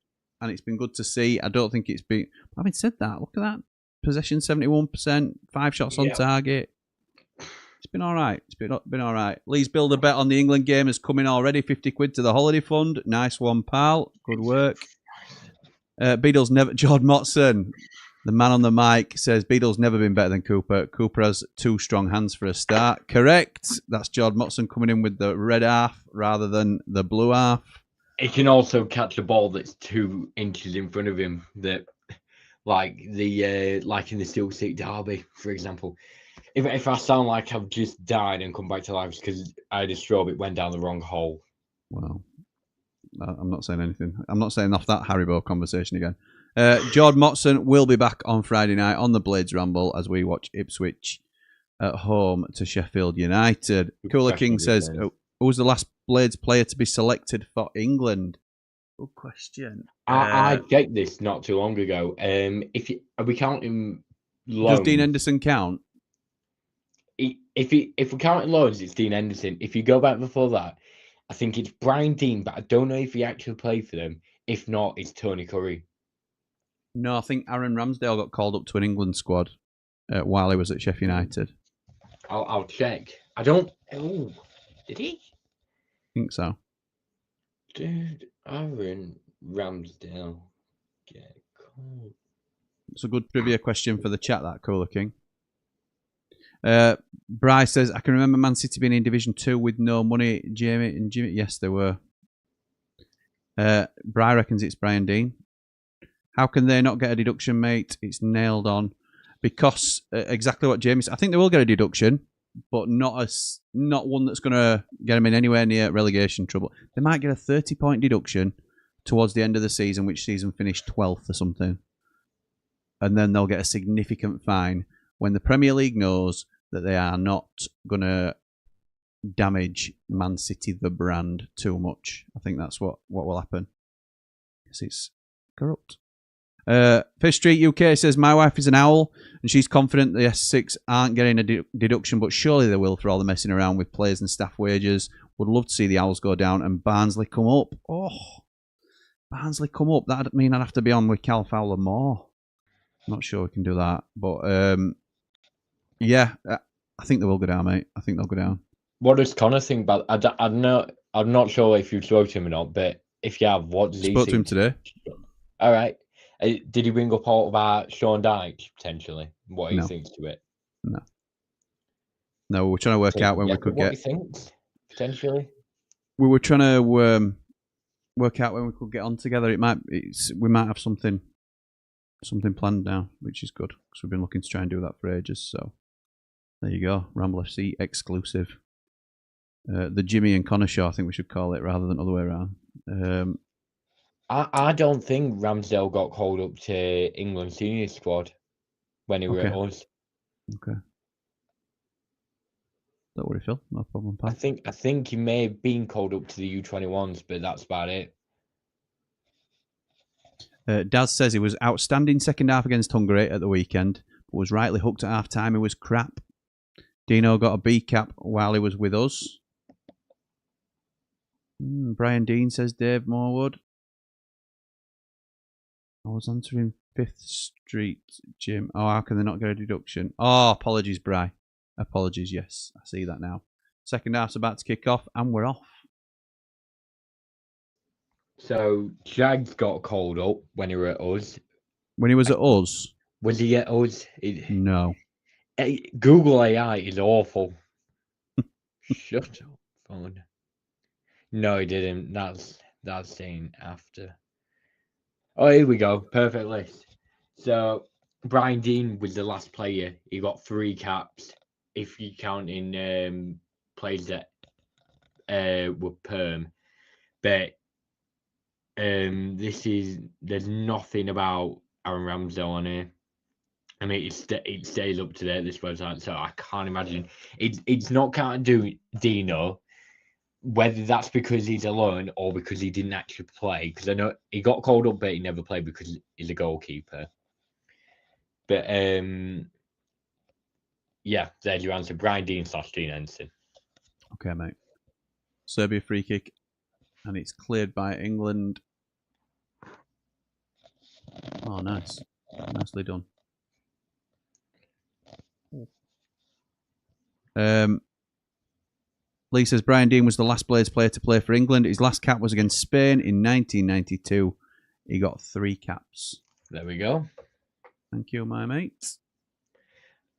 and it's been good to see. I don't think it's been... Having said that, look at that. Possession 71%, 5 shots on target. It's been all right. It's been all right. Lee's build a bet on the England game is coming already. 50 quid to the holiday fund. Nice one, pal. Good work. Beadle's never... Jordan Motson, the man on the mic, says Beadle's never been better than Cooper. Cooper has 2 strong hands for a start. Correct. That's Jordan Motson coming in with the red half rather than the blue half. He can also catch a ball that's 2 inches in front of him. That, like in the Steel City Derby, for example. If I sound like I've just died and come back to life because I had a strobe, it went down the wrong hole. Well, I'm not saying anything. I'm not saying off that Haribo conversation again. Jordan Motson will be back on Friday night on the Blades Ramble as we watch Ipswich at home to Sheffield United. Cooler King says, who was the last Blades player to be selected for England? Good question. I checked this not too long ago. Are we counting loans? Does Dean Henderson count? If we're counting loans, it's Dean Henderson. If you go back before that, I think it's Brian Dean, but I don't know if he actually played for them. If not, it's Tony Curry. No, I think Aaron Ramsdale got called up to an England squad while he was at Sheffield United. I'll check. I don't... Oh, did he? I think so. Did Aaron Ramsdale get called? It's a good trivia question for the chat, that Cooler King. Bryce says, I can remember Man City being in Division 2 with no money. Jamie and Jimmy, yes, they were. Bry reckons it's Brian Dean. How can they not get a deduction, mate? It's nailed on. Because exactly what Jamie said. I think they will get a deduction, but not one that's going to get them in anywhere near relegation trouble. They might get a 30-point deduction towards the end of the season, which season finished 12th or something. And then they'll get a significant fine when the Premier League knows that they are not going to damage Man City, the brand, too much. I think that's what will happen. Because it's corrupt. Fish Street UK says, my wife is an owl and she's confident the S6 aren't getting a deduction, but surely they will for all the messing around with players and staff wages. Would love to see the Owls go down and Barnsley come up. Oh, Barnsley come up. That'd mean I'd have to be on with Cal Fowler more. Not sure we can do that. But, yeah, I think they will go down, mate. I think they'll go down. What does Connor think about? I'm not sure if you spoke to him or not, but if you have, what does he spoke think? to him today. All right. Did he bring up all about Sean Dyche potentially? What he thinks to it? No, we were trying to work out when we could what he thinks potentially. We were trying to work out when we could get on together. We might have something planned now, which is good because we've been looking to try and do that for ages. So there you go, Ramble FC exclusive. The Jimmy and Connor show, I think we should call it, rather than other way around. I don't think Ramsdale got called up to England senior squad when he were at us. Okay. Don't worry, Phil. No problem, pal. I think he may have been called up to the U21s, but that's about it. Daz says he was outstanding second half against Hungary at the weekend, but was rightly hooked at half time. He was crap. Dino got a B cap while he was with us. Brian Dean says Dave Morwood. I was answering 5th Street, Jim. Oh, how can they not get a deduction? Oh, apologies, Bri. Apologies, yes. I see that now. Second half's about to kick off, and we're off. So, Jags got called up when he were at us. When he was at us? Was he at us? No. Google AI is awful. Shut up, phone. No, he didn't. That's saying after. Oh, here we go. Perfect list. So, Brian Dean was the last player. He got 3 caps, if you count in players that were perm. But there's nothing about Aaron Ramsdale on here. I mean, it stays up to date, this website, so I can't imagine. It's not counting Dino, whether that's because he's alone or because he didn't actually play. Because I know he got called up, but he never played because he's a goalkeeper. But yeah, there's your answer. Brian Dean / Dean Henson. Okay, mate. Serbia free kick, and it's cleared by England. Oh, nice. Nicely done. Lee says Brian Dean was the last Blades player to play for England. His last cap was against Spain in 1992. He got 3 caps. There we go. Thank you, my mate.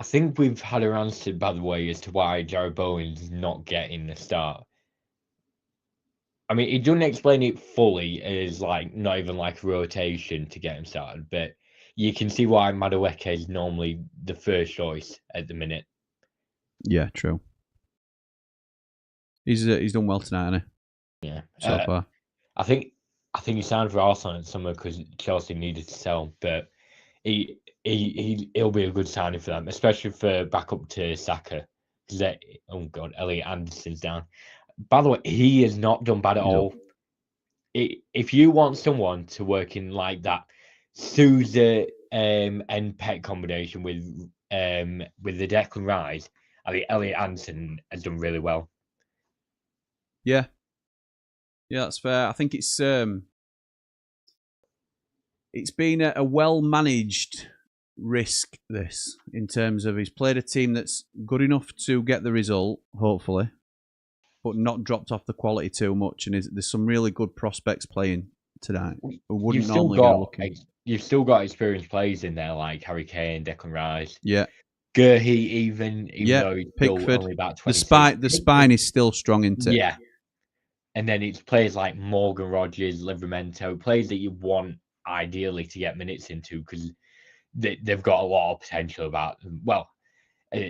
I think we've had our answer, by the way, as to why Jared Bowen's not getting the start. I mean, he doesn't explain it fully as not even like rotation to get him started, but you can see why Madueke is normally the first choice at the minute. Yeah, true. He's done well tonight, hasn't he? Yeah. So far. I think he signed for Arsenal in summer because Chelsea needed to sell, but he'll be a good signing for them, especially for backup to Saka. Oh God, Elliot Anderson's down. By the way, he has not done bad at all. If you want someone to work in like that Sousa and Pet combination with the Declan Rice, I think Elliot Anderson has done really well. Yeah, that's fair. I think it's been a well managed risk, this, in terms of he's played a team that's good enough to get the result, hopefully, but not dropped off the quality too much. And there's some really good prospects playing tonight who wouldn't normally go looking. You've still got experienced players in there like Harry Kane, Declan Rice. Yeah. Gurhey, even though he's Pickford. Only about 26. The spine is still strong, isn't it? Yeah. And then it's players like Morgan Rogers, Livramento, players that you want ideally to get minutes into because they've got a lot of potential about them. Well,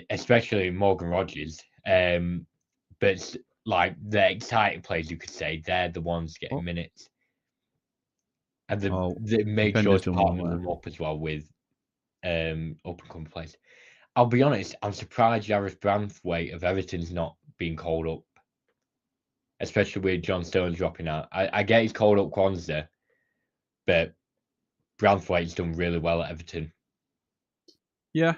especially Morgan Rogers. But like the exciting players, you could say, they're the ones getting minutes. And they made sure to partner them up as well with up and coming players. I'll be honest, I'm surprised Jarvis Branthwaite of Everton's not being called up. Especially with John Stones dropping out. I get he's called up Kwanzaa, but Branthwaite's done really well at Everton. Yeah.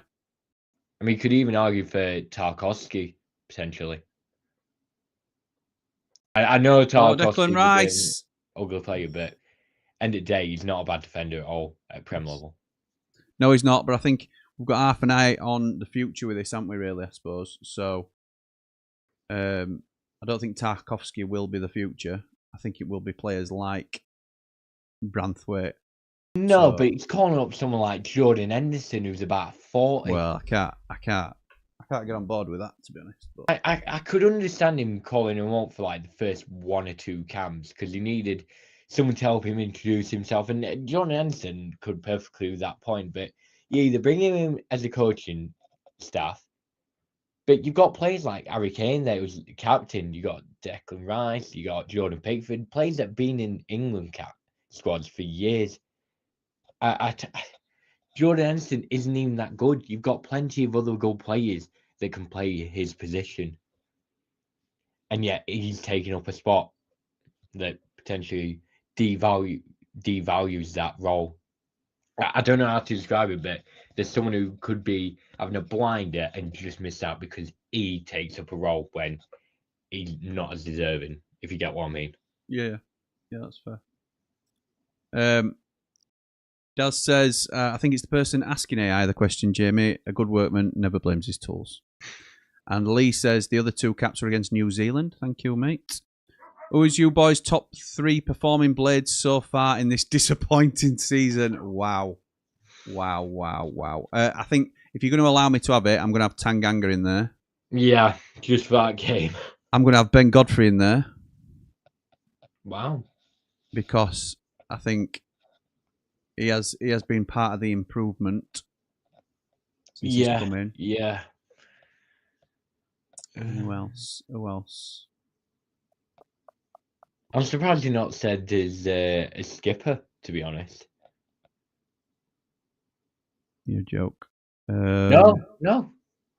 I mean, you could even argue for Tarkowski, potentially. I know Declan Tarkowski's a bit of an Rice. ugly player, but end of the day, he's not a bad defender at all at Prem level. No, he's not, but I think we've got half an eye on the future with this, haven't we, really, I suppose. So I don't think Tarkowski will be the future. I think it will be players like Branthwaite. No, but he's calling up someone like Jordan Henderson, who's about 40. Well, I can't get on board with that, to be honest. But I could understand him calling him up for like the first 1 or 2 camps because he needed someone to help him introduce himself. And Jordan Henderson could perfectly do that point. But you either bring him in as a coaching staff, but you've got players like Harry Kane there, who's the captain. You got Declan Rice, you got Jordan Pickford, players that have been in England squads for years. Jordan Henderson isn't even that good. You've got plenty of other good players that can play his position, and yet he's taking up a spot that potentially devalues that role. I don't know how to describe it, but there's someone who could be having a blinder and just miss out because he takes up a role when he's not as deserving, if you get what I mean. Yeah, that's fair. Daz says, I think it's the person asking AI the question, Jamie. A good workman never blames his tools. And Lee says, the other 2 caps are against New Zealand. Thank you, mate. Who is you boys' top 3 performing blades so far in this disappointing season? Wow. I think if you're going to allow me to have it, I'm going to have Tanganga in there. Yeah, just for that game. I'm going to have Ben Godfrey in there. Wow. Because I think he has been part of the improvement since he's come in. Yeah. Who else? I'm surprised you not said as a skipper, to be honest. You're a joke. No.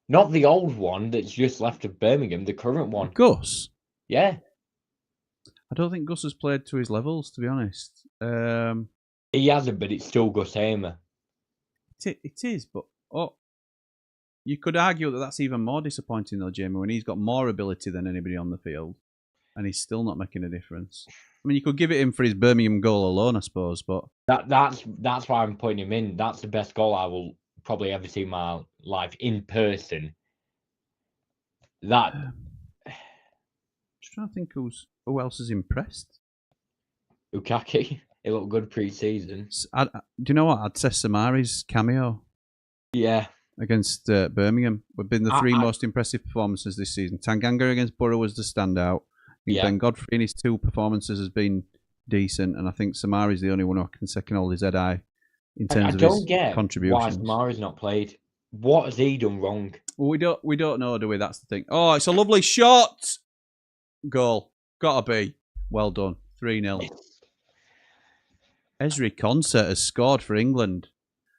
Not the old one that's just left of Birmingham, the current one. Gus? Yeah. I don't think Gus has played to his levels, to be honest. He hasn't, but it's still Gus Hamer. It is, but you could argue that that's even more disappointing, though, Jamie, when he's got more ability than anybody on the field, and he's still not making a difference. I mean, you could give it him for his Birmingham goal alone, I suppose, but that's why I'm putting him in. That's the best goal I will probably ever see in my life in person. That. Just trying to think who else has impressed. Ukaki, he looked good pre-season. Do you know what? I'd say Samari's cameo. Yeah. Against Birmingham. We've been the 3 most impressive performances this season. Tanganga against Borough was the standout. Ben Godfrey in his 2 performances has been decent, and I think Samari's the only one who can second hold his head high in terms of his contributions. Why Samari's not played. What has he done wrong? Well, we don't know, do we? That's the thing. Oh, it's a lovely shot. Goal. Gotta be. Well done. 3-0. Ezri Konsa has scored for England.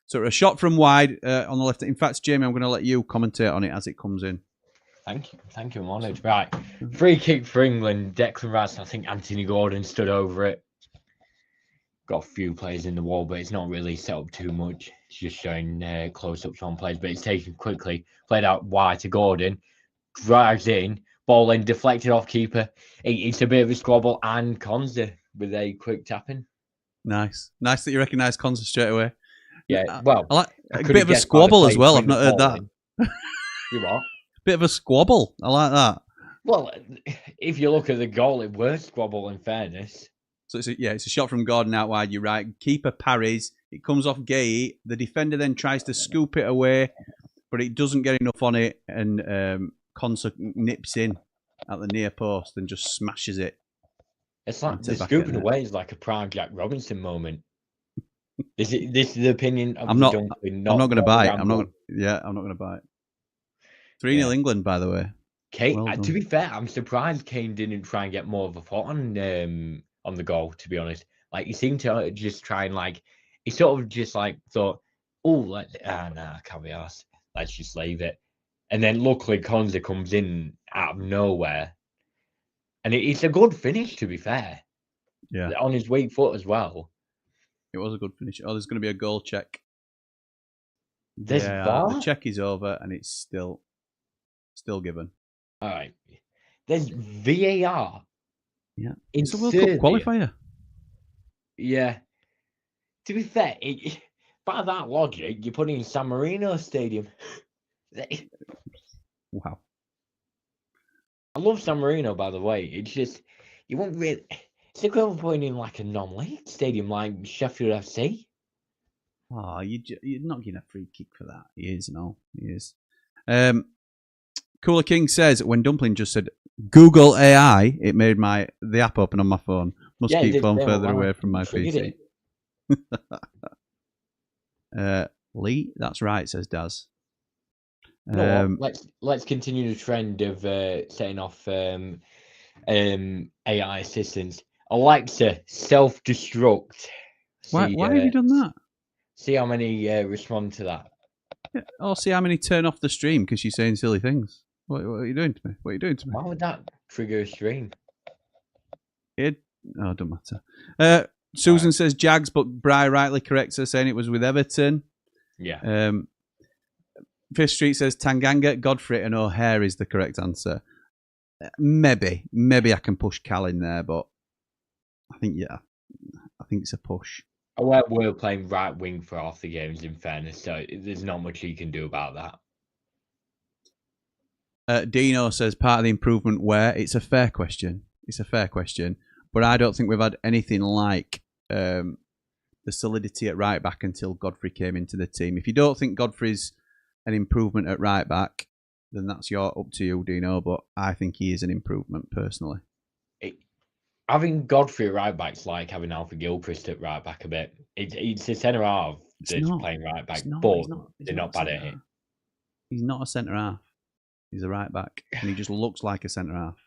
So a shot from wide on the left. In fact, Jamie, I'm going to let you commentate on it as it comes in. Thank you, I'm honoured. Right, free kick for England. Declan Rice, I think Anthony Gordon stood over it. Got a few players in the wall, but it's not really set up too much. It's just showing close-ups on players, but it's taken quickly. Played out wide to Gordon. Drives in. Ball then deflected off keeper. It's a bit of a squabble, and Konza with a quick tapping. Nice that you recognise Konza straight away. Yeah, well, I like a bit of a squabble as well. I've not heard that. You what? Bit of a squabble. I like that. Well, if you look at the goal, it was squabble in fairness. So it's a shot from Gordon out wide. You're right. Keeper parries. It comes off Gay. The defender then tries to scoop it away, but it doesn't get enough on it, and Konsa nips in at the near post and just smashes it. It's like the scooping away is like a prime Jack Robinson moment. This is the opinion of I'm not Dumpling, I'm not going to buy it. Ramble. I'm not going to buy it. 3-0 England, by the way. Kane, to be fair, I'm surprised Kane didn't try and get more of a foot on the goal, to be honest. Like, he seemed to just try and, he sort of just, thought, can't be arsed. Let's just leave it. And then, luckily, Konza comes in out of nowhere. And it's a good finish, to be fair. Yeah. On his weak foot as well. It was a good finish. Oh, there's going to be a goal check. There's The VAR? check is over and it's still given. All right. There's VAR. Yeah. In It's a World Cup Serbia. qualifier. Yeah. To be fair, by that logic, you're putting in San Marino Stadium. Wow. I love San Marino, by the way. It's just, you won't really. It's equivalent to putting in like a non-league stadium like Sheffield FC. Oh, you're not getting a free kick for that. He is, no. He is. Cooler King says, when Dumpling just said Google AI, it made the app open on my phone. Must keep phone further away from my PC. Lee, that's right, says Daz. Let's continue the trend of setting off AI assistants. Alexa, self-destruct. Why have you done that? See how many respond to that. Yeah, or see how many turn off the stream because you're saying silly things. What are you doing to me? What are you doing to me? Why would that trigger a stream? It don't matter. Susan says Jags, but Bri rightly corrects her, saying it was with Everton. Yeah. Fifth Street says Tanganga, Godfrey, and O'Hare is the correct answer. Maybe I can push Cal in there, but I think it's a push. We're playing right wing for half the games, in fairness, so there's not much you can do about that. Dino says part of the improvement where it's a fair question. But I don't think we've had anything like the solidity at right back until Godfrey came into the team. If you don't think Godfrey's an improvement at right back, then that's up to you, Dino. But I think he is an improvement personally. Having Godfrey at right back's like having Alfie Gilchrist at right back a bit. It's a centre half that's playing right back, but they're not bad at it. He's not a centre half. He's a right back, and he just looks like a centre half.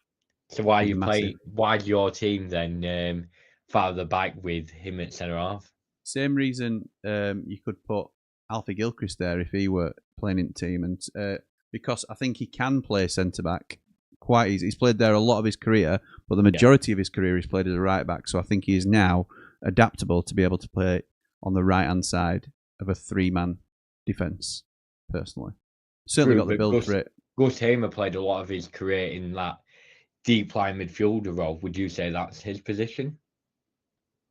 So why'd your team then fire the back with him at centre half? Same reason you could put Alfie Gilchrist there if he were playing in the team, and because I think he can play centre back quite easy. He's played there a lot of his career, but the majority of his career he's played as a right back. So I think he is now adaptable to be able to play on the right hand side of a 3-man defence. Personally, certainly got the build for it. Gus Hamer played a lot of his career in that deep line midfielder role. Would you say that's his position?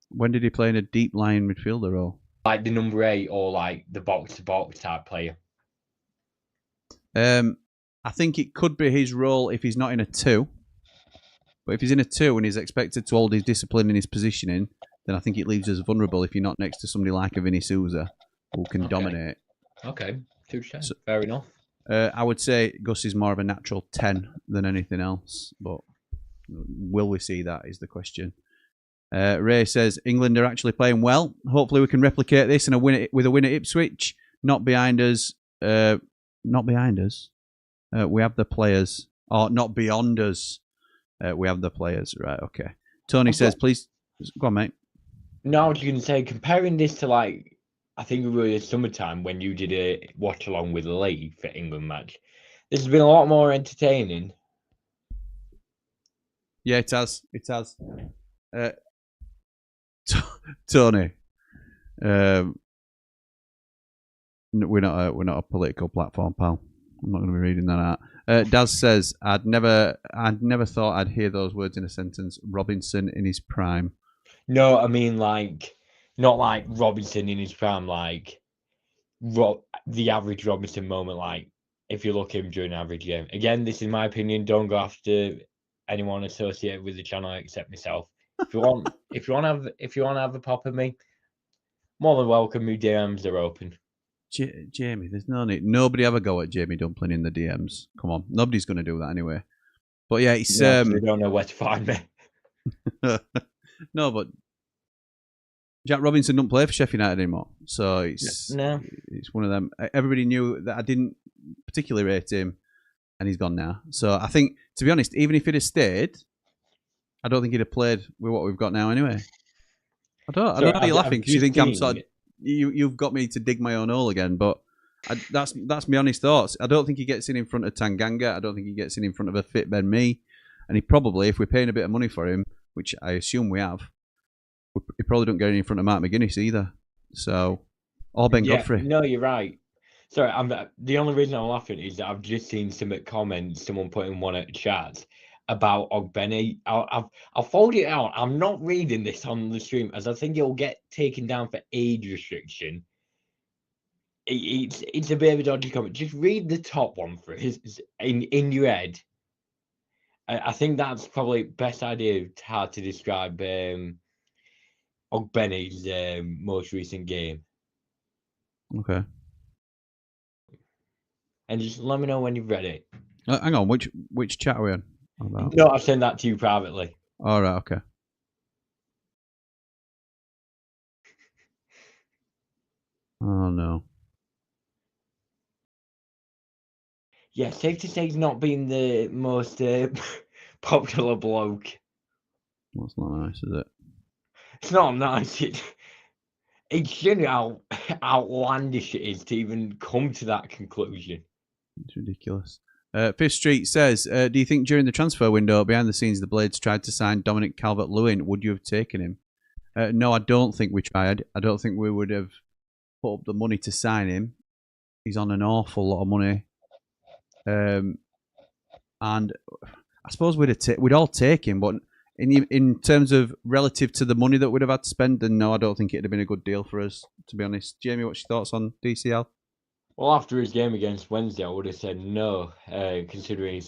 When did he play in a deep line midfielder role? Like the number 8 or like the box to box type player? I think it could be his role if he's not in a 2. But if he's in a 2 and he's expected to hold his discipline in his positioning, then I think it leaves us vulnerable if you're not next to somebody like a Vinny Souza who can dominate. Okay, fair enough. I would say Gus is more of a natural 10 than anything else, but will we see that is the question. Ray says England are actually playing well. Hopefully we can replicate this and with a win at Ipswich. Not behind us. Not behind us. We have the players. Or not beyond us. We have the players. Right, okay. Tony says, please... Go on, mate. No, I was going to say, comparing this to like... I think it was summertime when you did a watch along with Lee for England match. This has been a lot more entertaining. Yeah, it has. It has. Tony, we're not a political platform, pal. I'm not going to be reading that out. Daz says, I'd never thought I'd hear those words in a sentence. Robinson in his prime. No, I mean like not like Robinson in his prime, like the average Robinson moment. Like if you look at him during an average game. Again, this is my opinion. Don't go after anyone associated with the channel except myself. If you want to have a pop at me, more than welcome. My DMs are open. Jamie, there's no need. Nobody ever go at Jamie Dumpling in the DMs. Come on, nobody's going to do that anyway. But yeah, it's they don't know where to find me. No, but Jack Robinson don't play for Sheffield United anymore, so it's one of them. Everybody knew that I didn't particularly rate him, and he's gone now. So I think, to be honest, even if he'd have stayed, I don't think he'd have played with what we've got now anyway. I don't know why you're laughing because you think I'm sort of, you've got me to dig my own hole again, but that's my honest thoughts. I don't think he gets in front of Tanganga. I don't think he gets in front of a fit Ben Mee, and he probably, if we're paying a bit of money for him, which I assume we have, he probably don't get any in front of Mark McGuinness either. So, or Ben Godfrey. No, you're right. Sorry, the only reason I'm laughing is that I've just seen some comments, someone putting one at chat about Ogbeni. I'll fold it out. I'm not reading this on the stream as I think it'll get taken down for age restriction. It's a bit of a dodgy comment. Just read the top one for it in your head. I think that's probably best idea of how to describe Ogbeni's most recent game. Okay. And just let me know when you've read it. Hang on, which chat are we on? About? No, I've sent that to you privately. All right, okay. Oh no. Yeah, safe to say he's not been the most popular bloke. That's not nice, is it? It's not nice. It's generally how outlandish it is to even come to that conclusion. It's ridiculous. Fifth Street says, do you think during the transfer window, behind the scenes, the Blades tried to sign Dominic Calvert-Lewin? Would you have taken him? No, I don't think we tried. I don't think we would have put up the money to sign him. He's on an awful lot of money. And I suppose we'd all take him, but in terms of relative to the money that we'd have had to spend, then no, I don't think it'd have been a good deal for us, to be honest. Jamie, what's your thoughts on DCL? Well, after his game against Wednesday, I would have said no, considering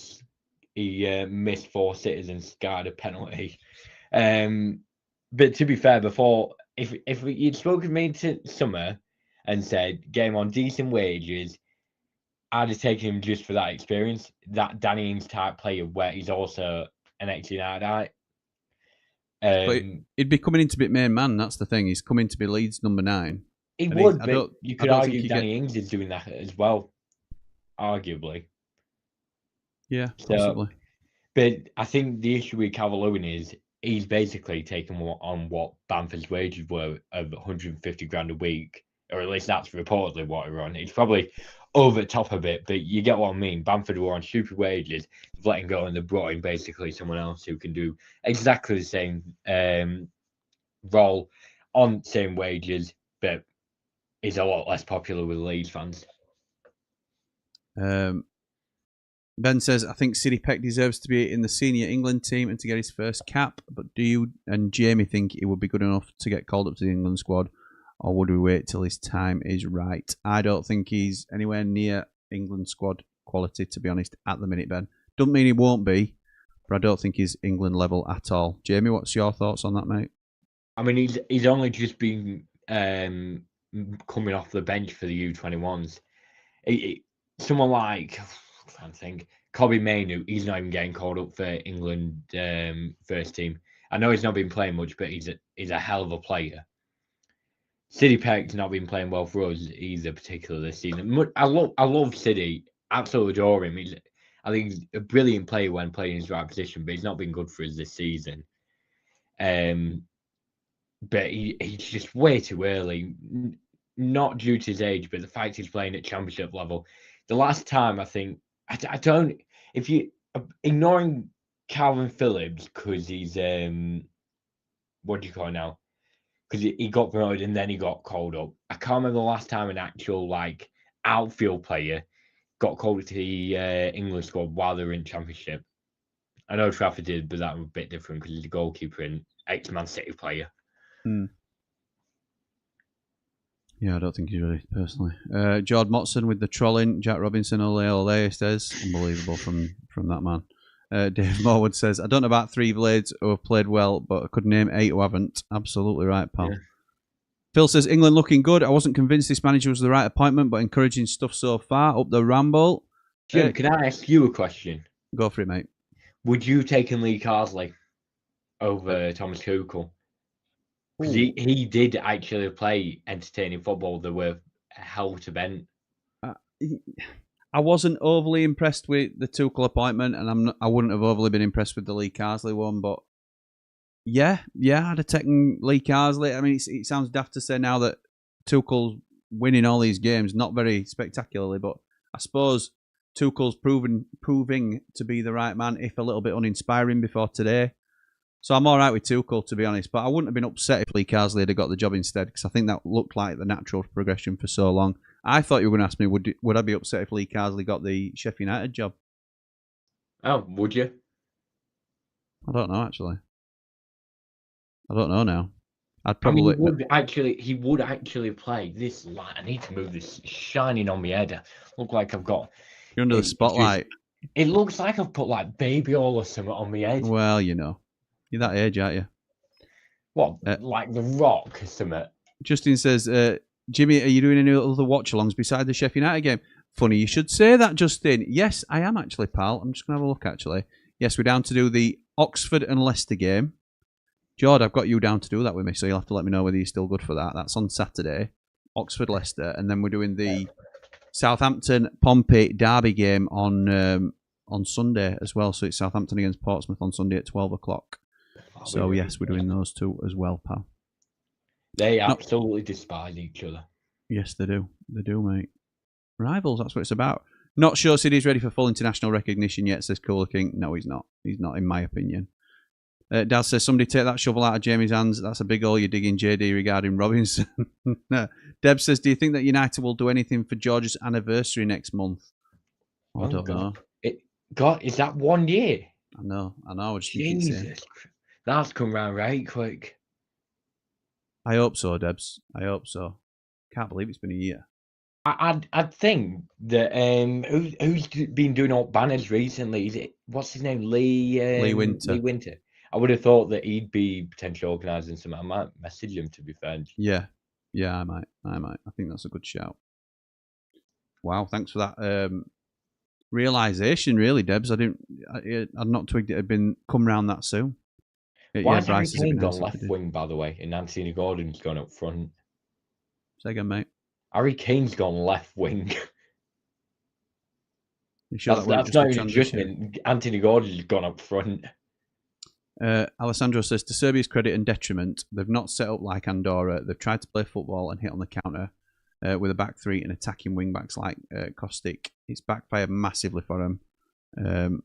he missed 4 sitters and scarred a penalty. But to be fair, before, if you'd spoken to me to summer and said, get him on decent wages, I'd have taken him just for that experience. That Danny Ings type player where he's also an ex-Unitedite. But he'd be coming in to be main man, that's the thing. He's coming to be Leeds number 9. He would, but you could argue Danny Ings is doing that as well, arguably. Yeah, possibly. But I think the issue with Calvert-Lewin is he's basically taken on what Bamford's wages were of 150 grand a week, or at least that's reportedly what we're on. It's probably over the top a bit, but you get what I mean. Bamford were on stupid wages, let him go, and they brought in basically someone else who can do exactly the same role on same wages, but is a lot less popular with Leeds fans. Ben says, I think Sidney Peck deserves to be in the senior England team and to get his first cap, but do you and Jamie think he would be good enough to get called up to the England squad, or would we wait till his time is right? I don't think he's anywhere near England squad quality, to be honest, at the minute, Ben. Doesn't mean he won't be, but I don't think he's England level at all. Jamie, what's your thoughts on that, mate? I mean, he's only just been coming off the bench for the U21s. Someone like, I'm trying to think, Kobbie Mainoo, he's not even getting called up for England first team. I know he's not been playing much, but he's a hell of a player. Sidney Peck's not been playing well for us either, particularly this season. I love Sidney, absolutely adore him. I think he's a brilliant player when playing in his right position, but he's not been good for us this season. But he's just way too early, not due to his age, but the fact he's playing at championship level. The last time I think, I don't, if you, ignoring Calvin Phillips, because he's, what do you call it now? Because he got promoted and then he got called up. I can't remember the last time an actual like outfield player got called up to the England squad while they were in championship. I know Trafford did, but that was a bit different because he's a goalkeeper and ex-Man City player. Yeah, I don't think he's ready, personally. Jord Motson with the trolling. Jack Robinson, ole ole, says. Unbelievable from that man. Dave Morwood says, I don't know about 3 Blades who have played well, but I could name 8 who haven't. Absolutely right, pal. Yeah. Phil says, England looking good. I wasn't convinced this manager was the right appointment, but encouraging stuff so far. Up the Ramble. Jim, can I ask you a question? Go for it, mate. Would you have taken Lee Carsley over Thomas Tuchel? Because he did actually play entertaining football that were hell to bend. I wasn't overly impressed with the Tuchel appointment, and I wouldn't have overly been impressed with the Lee Carsley one. But yeah, I'd have taken Lee Carsley. I mean, it sounds daft to say now that Tuchel's winning all these games, not very spectacularly, but I suppose Tuchel's proving to be the right man, if a little bit uninspiring before today. So I'm all right with Tuchel, to be honest. But I wouldn't have been upset if Lee Carsley had got the job instead, because I think that looked like the natural progression for so long. I thought you were going to ask me, would I be upset if Lee Carsley got the Sheffield United job? Oh, would you? I don't know, actually. I don't know now. I'd I mean, probably... he would actually play this light. I need to move this shining on my head. Look like I've got. You're under the spotlight. It looks like I've put like baby oil or something on my head. Well, you know. You're that age, aren't you? What, like The Rock or something? Justin says, Jimmy, are you doing any other watch-alongs beside the Sheffield United game? Funny you should say that, Justin. Yes, I am actually, pal. I'm just going to have a look, actually. Yes, we're down to do the Oxford and Leicester game. Jord, I've got you down to do that with me, so you'll have to let me know whether you're still good for that. That's on Saturday, Oxford, Leicester, and then we're doing the Southampton Pompey derby game on Sunday as well. So it's Southampton against Portsmouth on Sunday at 12 o'clock. So yes, we're doing those two as well, pal. They absolutely despise each other. Yes, they do. They do, mate. Rivals, that's what it's about. Not sure City's ready for full international recognition yet, says Cooler King. No, he's not. He's not, in my opinion. Dad says, somebody take that shovel out of Jamie's hands. That's a big hole you're digging, JD, regarding Robinson. Deb says, do you think that United will do anything for George's anniversary next month? I don't know. God, is that 1 year? I know. I just Jesus. That's come round right quick. I hope so, Debs. I hope so. Can't believe it's been a year. I'd think that who's been doing all banners recently? Is it, what's his name? Lee Winter. Lee Winter. I would have thought that he'd be potentially organising something. I might message him, to be fair. Yeah, I might. I think that's a good shout. Wow, thanks for that realisation, really, Debs. I'd not twigged it had been come round that soon. Why has Harry Kane gone left wing, by the way, and Anthony Gordon's gone up front? Say again, mate. Harry Kane's gone left wing. Sure that's not even adjustment. Anthony Gordon's gone up front. Alessandro says, to Serbia's credit and detriment, they've not set up like Andorra. They've tried to play football and hit on the counter with a back three and attacking wing backs like Kostic. It's backfired massively for them.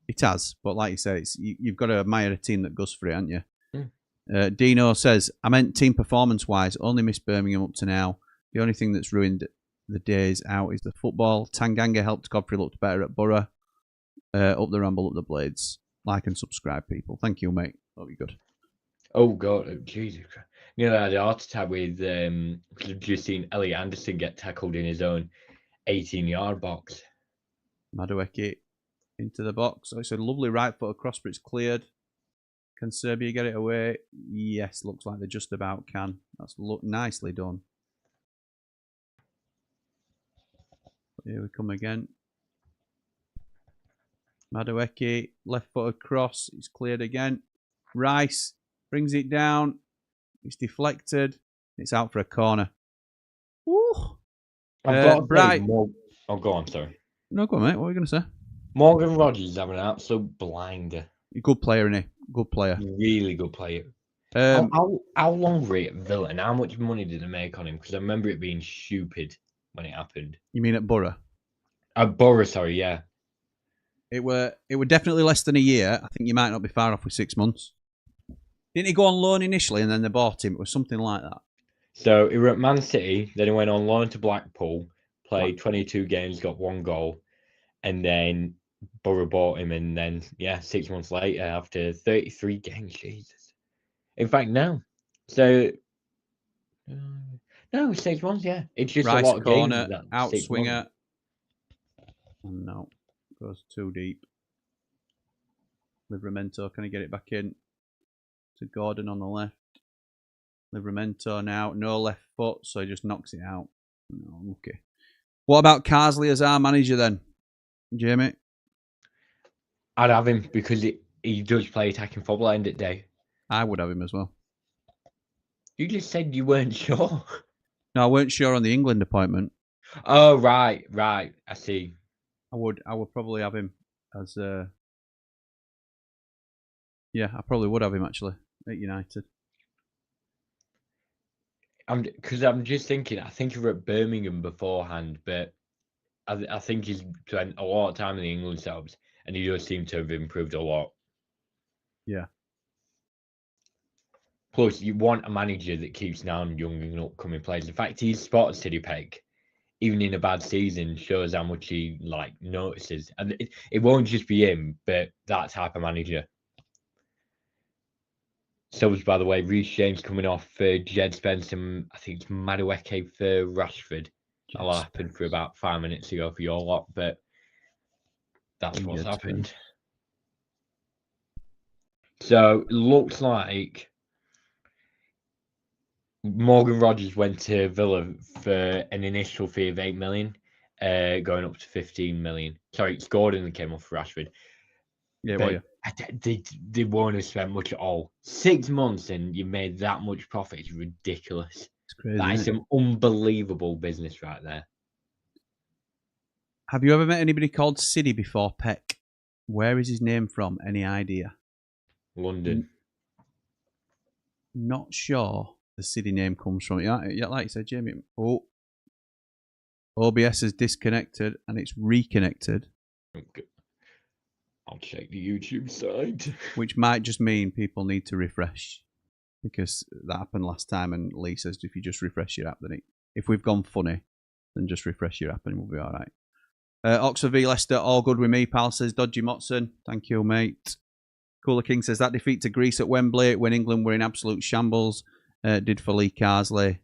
It has, but like you said, you've got to admire a team that goes for it, haven't you? Dino says, I meant team performance-wise, only missed Birmingham up to now. The only thing that's ruined the days out is the football. Tanganga helped Godfrey look better at Borough. Up the Ramble, up the Blades. Like and subscribe, people. Thank you, mate. That'll be good. Oh, God. Jesus Christ. You know, I had a heart attack with just seen Elliot Anderson get tackled in his own 18-yard box. Madueke into the box. Oh, it's a lovely right foot across, but it's cleared. Can Serbia get it away? Yes, looks like they just about can. That's nicely done. Here we come again. Madueke, left foot across. It's cleared again. Rice brings it down. It's deflected. It's out for a corner. Woo! I've got Bright. Oh, go on, sorry. No, go on, mate. What are you going to say? Morgan Rogers is having an absolute blinder. Good player, isn't he? Good player. Really good player. How long were he at Villa and how much money did they make on him? Because I remember it being stupid when it happened. You mean at Borough? At Borough, sorry, yeah. It were definitely less than a year. I think you might not be far off with 6 months. Didn't he go on loan initially and then they bought him? It was something like that. So he were at Man City, then he went on loan to Blackpool, played 22 games, got 1 goal, and then Borough bought him, and then 6 months later, after 33 games, Jesus. In fact, no. So no, 6 months, yeah. It's just Rice a lot of corner, games. out swinger. No, goes too deep. Livramento, can he get it back in? To Gordon on the left. Livramento now, no left foot, so he just knocks it out. No, okay. What about Carsley as our manager then, Jamie? I'd have him because he does play attacking football end of the day. I would have him as well. You just said you weren't sure. No, I weren't sure on the England appointment. Oh, right. I see. I would probably have him as yeah, I probably would have him actually at United. Because I'm just thinking, I think he were at Birmingham beforehand, but I think he's spent a lot of time in the England subs, and he does seem to have improved a lot. Yeah. Plus, you want a manager that keeps an eye on young and upcoming players. The fact he's spotted City Peg, even in a bad season, shows how much he notices. And it won't just be him, but that type of manager. So, by the way, Reece James coming off for Jed Spence and I think it's Madueke for Rashford. That'll happen for about 5 minutes ago for your lot, but that's what's happened. So, it looks like Morgan Rogers went to Villa for an initial fee of 8 million, going up to 15 million. Sorry, it's Gordon that came off for Rashford. Yeah, but well, they won't have spent much at all. 6 months and you made that much profit is ridiculous. It's crazy. That is some unbelievable business right there. Have you ever met anybody called Siddy before, Peck? Where is his name from? Any idea? London. Not sure the Siddy name comes from. Yeah, like you said, Jamie. Oh, OBS is disconnected and it's reconnected. Okay. I'll check the YouTube side. Which might just mean people need to refresh. Because that happened last time and Lee says if you just refresh your app, then if we've gone funny, then just refresh your app and we'll be alright. Oxford v Leicester, all good with me, pal, says Dodgy Motson. Thank you, mate. Cooler King says that defeat to Greece at Wembley when England were in absolute shambles did for Lee Carsley.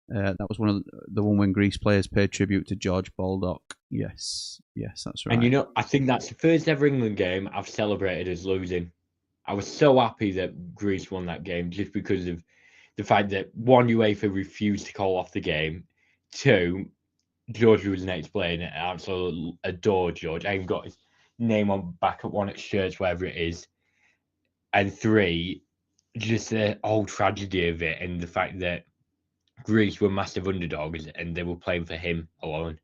That was one of the one when Greece players paid tribute to George Baldock. Yes, that's right. And I think that's the first ever England game I've celebrated as losing. I was so happy that Greece won that game just because of the fact that one, UEFA refused to call off the game. Two, George was next playing it. I absolutely adore George. I even got his name on back at one of his shirts, wherever it is. And three, just the whole tragedy of it and the fact that Greece were massive underdogs and they were playing for him alone.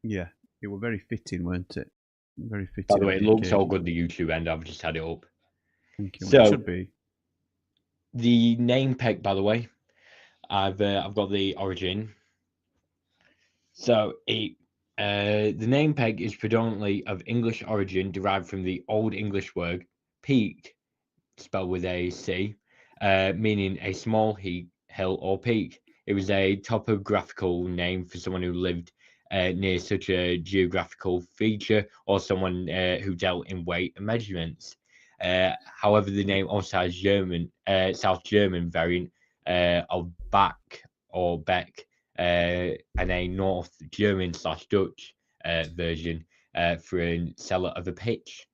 Yeah, it were very fitting, weren't it? Very fitting. By the way, it looks all good, the YouTube end. I've just had it up. Thank you. So, it should be. The name peg, by the way, I've got the origin. So the name peg is predominantly of English origin, derived from the Old English word peak, spelled with a C, meaning a small hill or peak. It was a topographical name for someone who lived near such a geographical feature or someone who dealt in weight and measurements. However, the name also has South German variant of Bach or Beck, and a North German / Dutch version for a seller of a pitch.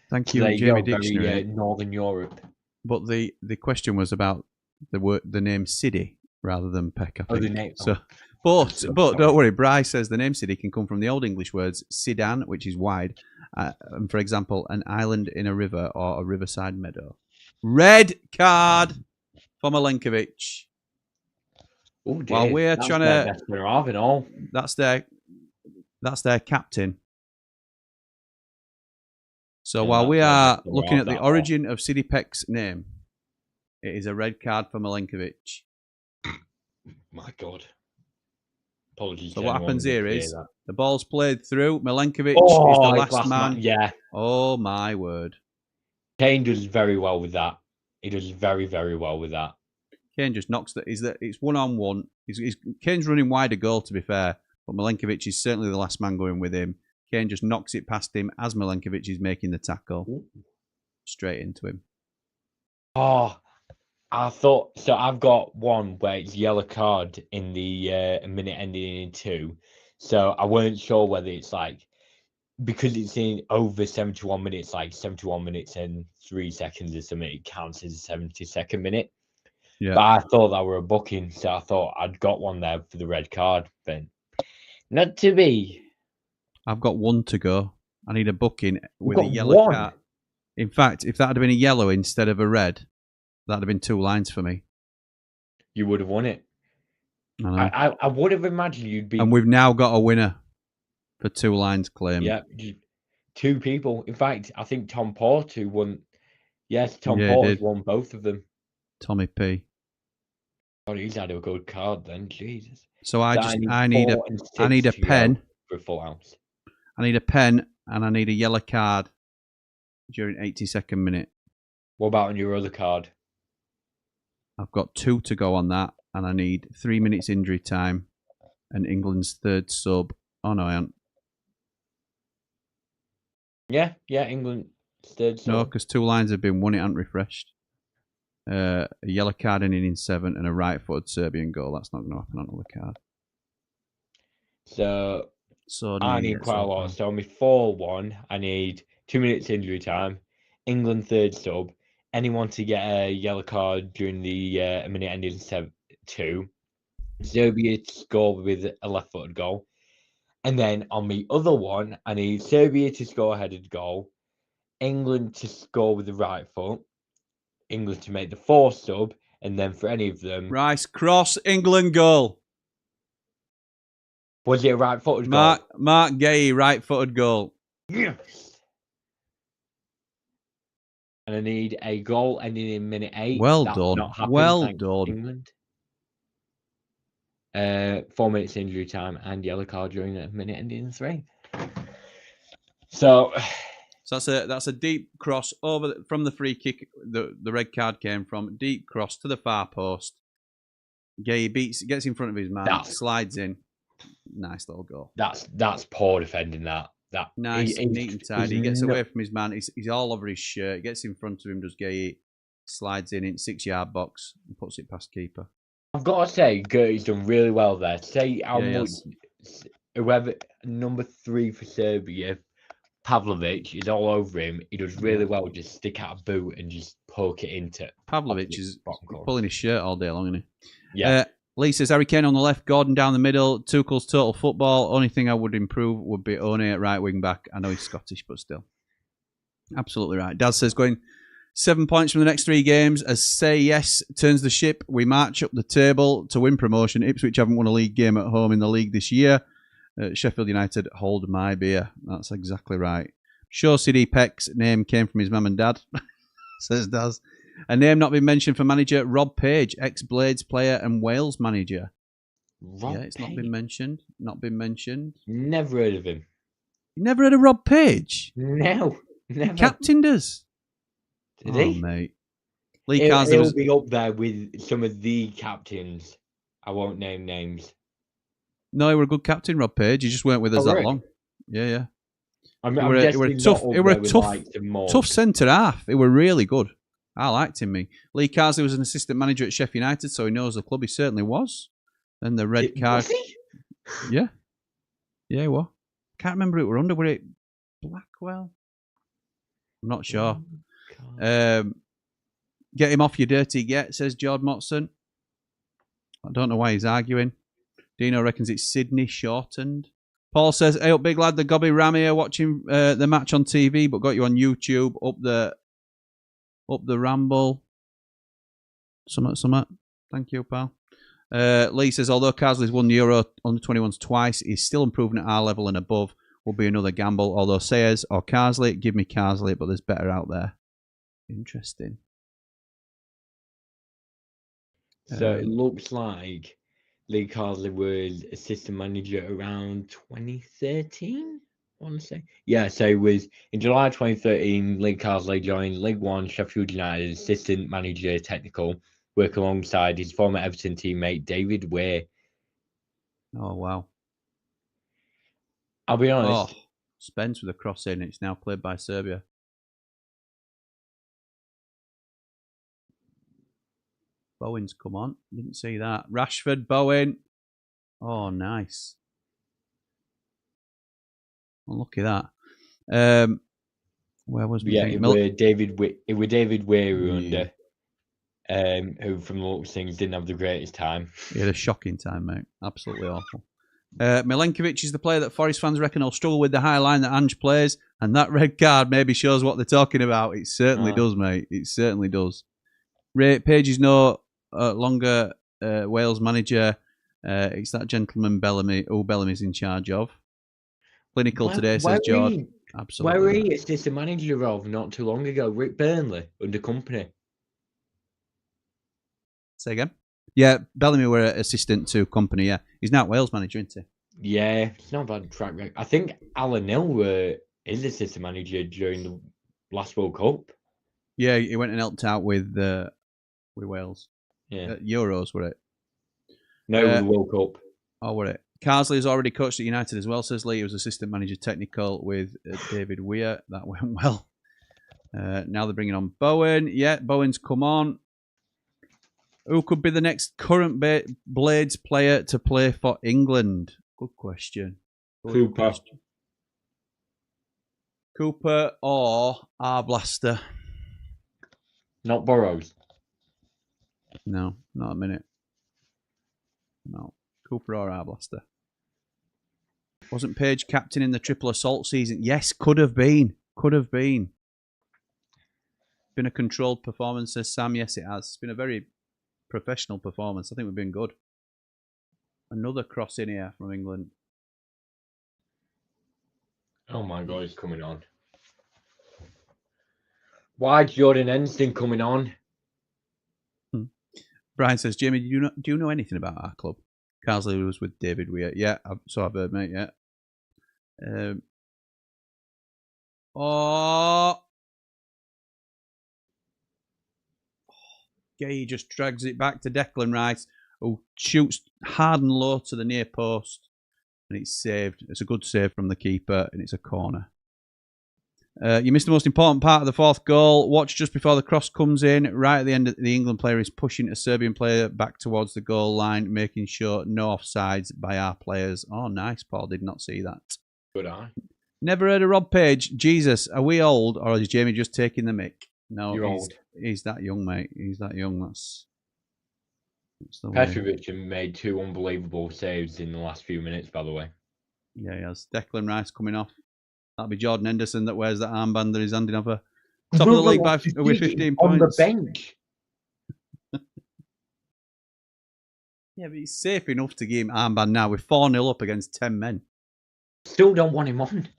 Thank you, so Jamie Dictionary. Very Northern Europe. But the question was about the name Siddy rather than Peck, I think. The name. So, but don't worry, Bryce says the name Siddy can come from the Old English words Sidan, which is wide, and for example, an island in a river or a riverside meadow. Red card for Milenkovic. Oh, while we're trying to, that's their captain. So while we are looking at the origin of Siddy Peck's name, it is a red card for Milenkovic. My God. Apologies. So what happens here is the ball's played through. Milenkovic is the last man. Yeah. Oh my word. Kane does very well with that. He does very, very well with that. Kane just knocks that. It's 1-on-1. Kane's running wide a goal, to be fair, but Milenkovic is certainly the last man going with him. Kane just knocks it past him as Milenkovic is making the tackle. Ooh. Straight into him. Oh, I thought so. I've got one where it's yellow card in the minute ending in 2. So I weren't sure whether it's because it's in over 71 minutes, 71 minutes and 3 seconds or something, it counts as a 72nd minute. Yeah. But I thought that were a booking, so I thought I'd got one there for the red card, but not to be. I've got one to go. I need a booking with a yellow card. In fact, if that had been a yellow instead of a red, that'd have been 2 lines for me. You would have won it. I would have imagined you'd be. And we've now got a winner for 2 lines claim. Yeah, 2 people. In fact, I think Tom Porter won. Yes, Tom Porter won both of them. Tommy P. Oh, he's had a good card then. Jesus. So I need a pen for a full house. I need a pen and I need a yellow card during 82nd minute. What about on your other card? I've got 2 to go on that, and I need 3 minutes injury time and England's third sub. Oh, no, I haven't. Yeah, England third sub. No, because 2 lines have been won. It hasn't refreshed. A yellow card in inning 7 and a right-footed Serbian goal. That's not going to happen on the card. So I need quite a lot. So on my 4-1, I need 2 minutes injury time. England third sub. Anyone to get a yellow card during the minute ending 2. Serbia to score with a left-footed goal. And then on the other one, I need Serbia to score a headed goal. England to score with the right foot. England to make the 4 sub. And then for any of them... Rice, cross, England goal. Was it a right-footed goal? Mark Gay, right-footed goal. Yes! And I need a goal ending in minute 8. Well That's done. Not happened, well done. England. 4 minutes injury time and yellow card during the minute ending in 3. So that's a deep cross over from the free kick. The red card came from deep cross to the far post. Gay gets in front of his man, slides in. Nice little goal. That's poor defending that. Nice, neat and tidy. He gets away from his man. He's all over his shirt. He gets in front of him, does Gay, slides in 6-yard box and puts it past keeper. I've got to say, Gertie's done really well there. Say how much whoever number 3 for Serbia, Pavlovic, is all over him. He does really well. Just stick out a boot and just poke it into. Pavlovic is pulling his shirt all day long, isn't he? Yeah. Lee says Harry Kane on the left, Gordon down the middle. Tuchel's total football. Only thing I would improve would be One at right wing back. I know he's Scottish, but still. Absolutely right. Dad says going 7 points from the next 3 games. As Say Yes turns the ship, we march up the table to win promotion. Ipswich haven't won a league game at home in the league this year. Sheffield United, hold my beer. That's exactly right. Sure CD Peck's name came from his mum and dad, says Daz. A name not been mentioned for manager Rob Page, ex-Blades player and Wales manager. It's not been mentioned. Not been mentioned. Never heard of him. You never heard of Rob Page? No, never. He captained us. Did he? Mate. He'll be up there with some of the captains. I won't name names. No, he were a good captain, Rob Page. He just weren't with us that long. Yeah. I'm tough centre half. He were really good. I liked him, me. Lee Carsley was an assistant manager at Sheffield United, so he knows the club. He certainly was. And the red card. Yeah, he was. Can't remember who it were under. Were it Blackwell? I'm not sure. Get him off your dirty get, says George Motson. I don't know why he's arguing. Dino reckons it's Sydney shortened. Paul says, hey up big lad, the Gobby Ram here watching the match on TV, but got you on YouTube. Up the Ramble. Summit. Thank you, pal. Lee says, although Carsley's won the Euro under-21s twice, he's still improving at our level and above. Will be another gamble. Although Sayers or Carsley, give me Carsley, but there's better out there. Interesting. So it looks like Lee Carsley was assistant manager around 2013. I want to say. Yeah, so it was in July 2013, Lee Carsley joined League One Sheffield United assistant manager technical, work alongside his former Everton teammate David Weir. Oh, wow. I'll be honest. Spence with a cross in. It's now played by Serbia. Bowen's come on. Didn't see that. Rashford, Bowen. Oh, nice. Well, look at that. Where was we? Yeah, it were David Weir under, who from the looks of things didn't have the greatest time. He had a shocking time, mate. Absolutely awful. Milenkovic is the player that Forest fans reckon will struggle with the high line that Ange plays, and that red card maybe shows what they're talking about. It certainly does, mate. It certainly does. Page is no longer Wales manager. It's that gentleman Bellamy, who Bellamy's in charge of. Clinical today, says George. Absolutely. Where were he assistant manager of not too long ago? Rick Burnley under company. Say again? Yeah, Bellamy were assistant to company, yeah. He's now Wales manager, isn't he? Yeah, it's not a bad track record. I think Alan Hill were his assistant manager during the last World Cup. Yeah, he went and helped out with Wales. Yeah. Euros, were it? No, the World Cup. Oh, were it? Carsley has already coached at United as well, says Lee. He was assistant manager technical with David Weir. That went well. Now they're bringing on Bowen. Yeah, Bowen's come on. Who could be the next current Blades player to play for England? Good question. Cooper or Arblaster? Not Burrows. No, not a minute. No. Cooper or Arblaster. Wasn't Page captain in the triple assault season? Yes, could have been. Could have been. Been a controlled performance, says Sam. Yes, it has. It's been a very professional performance. I think we've been good. Another cross in here from England. Oh my God, he's coming on. Why Jordan Henderson coming on? Brian says, Jamie, do you know anything about our club? Carsley was with David Weir. Yeah, I've heard, mate. Yeah. Gay just drags it back to Declan Rice, who shoots hard and low to the near post, and it's saved. It's a good save from the keeper, and it's a corner. You missed the most important part of the fourth goal. Watch just before the cross comes in. Right at the end, the England player is pushing a Serbian player back towards the goal line, making sure no offsides by our players. Oh, nice, Paul. Did not see that. Good eye. Never heard of Rob Page. Jesus, are we old, or is Jamie just taking the mick? No, you're old. He's that young, mate. He's that young. That's Petrovic made 2 unbelievable saves in the last few minutes, by the way. Yeah, he has. Declan Rice coming off. That'll be Jordan Henderson that wears that armband that he's handing over. Top of the league with 15 points. On the bench. Yeah, but he's safe enough to give him armband now. We're 4-0 up against 10 men. Still don't want him on.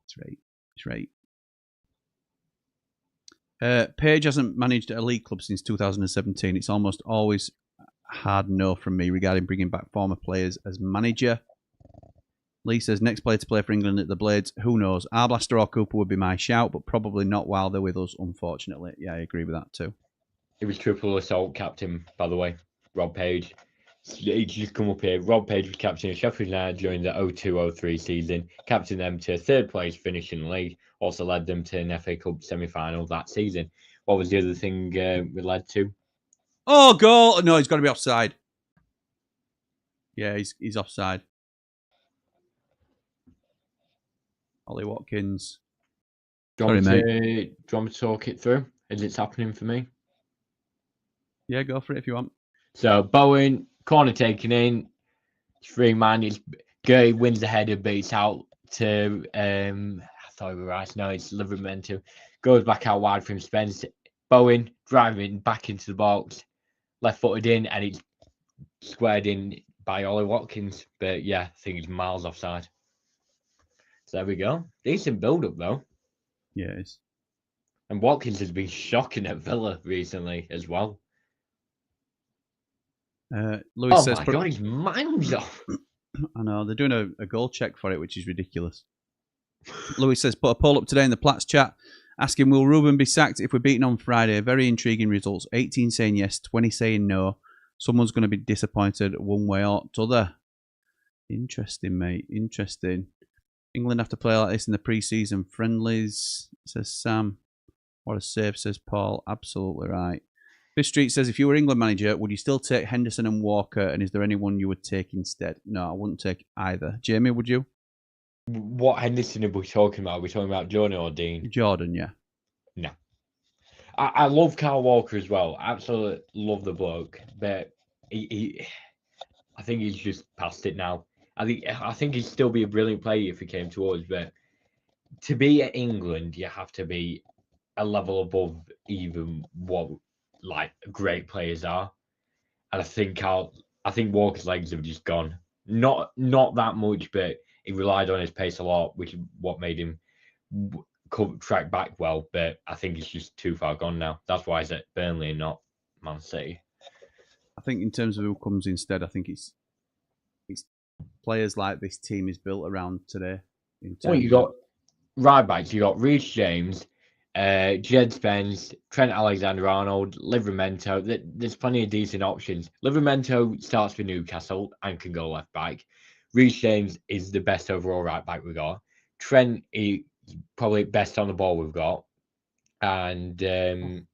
That's right. Page hasn't managed a league club since 2017. It's almost always hard no from me regarding bringing back former players as manager. Lee says, next player to play for England at the Blades, who knows? Arblaster or Cooper would be my shout, but probably not while they're with us, unfortunately. Yeah, I agree with that too. He was triple assault captain, by the way, Rob Page. He's just come up here. Rob Page was captain of Sheffield United during the 02-03 season, captained them to third place finish in the league, also led them to an FA Cup semi-final that season. What was the other thing we led to? Oh, goal! No, he's got to be offside. Yeah, he's offside. Ollie Watkins. Do you want me to talk it through as it's happening for me? Yeah, go for it if you want. So, Bowen, corner taken in. It's free-man. Gertie wins the header, but it's out to... I thought it was Rice. No, it's Livermore. Goes back out wide from Spence. Bowen driving back into the box. Left-footed in, and it's squared in by Ollie Watkins. But, yeah, I think it's miles offside. So there we go. Decent build-up, though. Yeah, it is. And Watkins has been shocking at Villa recently as well. Lewis says, my God, he's miles off. I know, they're doing a goal check for it, which is ridiculous. Lewis says, put a poll up today in the Platts chat asking, will Ruben be sacked if we're beaten on Friday? Very intriguing results. 18 saying yes, 20 saying no. Someone's going to be disappointed one way or t'other. Interesting, mate. Interesting. England have to play like this in the pre-season friendlies, says Sam. What a save, says Paul. Absolutely right. Fifth Street says, if you were England manager, would you still take Henderson and Walker? And is there anyone you would take instead? No, I wouldn't take either. Jamie, would you? What Henderson are we talking about? Are we talking about Jordan or Dean? Jordan, yeah. No. I love Kyle Walker as well. Absolutely love the bloke. But I think he's just past it now. I think he'd still be a brilliant player if he came to us. But to be at England, you have to be a level above even what like great players are. And I think Walker's legs have just gone. Not that much, but he relied on his pace a lot, which is what made him track back well. But I think it's just too far gone now. That's why he's at Burnley and not Man City. I think in terms of who comes instead, I think it's players like this team is built around today. Well, you got right backs. You got Reece James, Jed Spence, Trent Alexander-Arnold, Livramento. There's plenty of decent options. Livramento starts for Newcastle and can go left back. Reece James is the best overall right back we got. Trent is probably best on the ball we've got. And who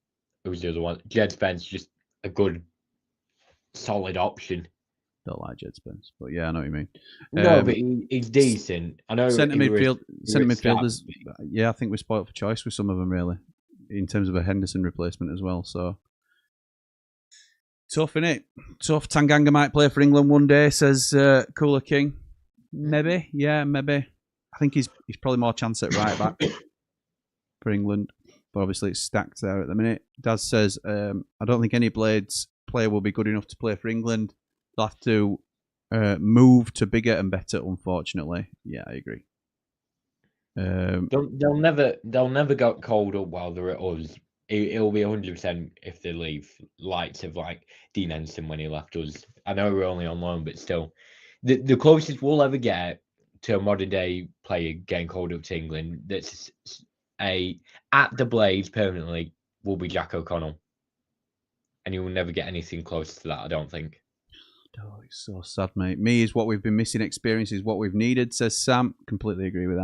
was the other one? Jed Spence, just a good, solid option. Don't like Jed Spence, but yeah, I know what you mean. No, but he's decent. I know. Centre midfielders. Yeah, I think we're spoilt for choice with some of them, really, in terms of a Henderson replacement as well. So tough, innit? Tough. Tanganga might play for England one day, says Cooler King. Maybe, yeah, maybe. I think he's probably more chance at right back for England, but obviously it's stacked there at the minute. Daz says, I don't think any Blades player will be good enough to play for England. They'll have to move to bigger and better, unfortunately. Yeah, I agree. They'll never get called up while they're at us. It'll be 100% if they leave. Likes of like Dean Henderson when he left us. I know we're only on loan, but still, the closest we'll ever get to a modern day player getting called up to England that's at the Blades permanently will be Jack O'Connell, and you will never get anything close to that, I don't think. Oh, it's so sad, mate. Me is what we've been missing. Experience is what we've needed, says Sam. Completely agree with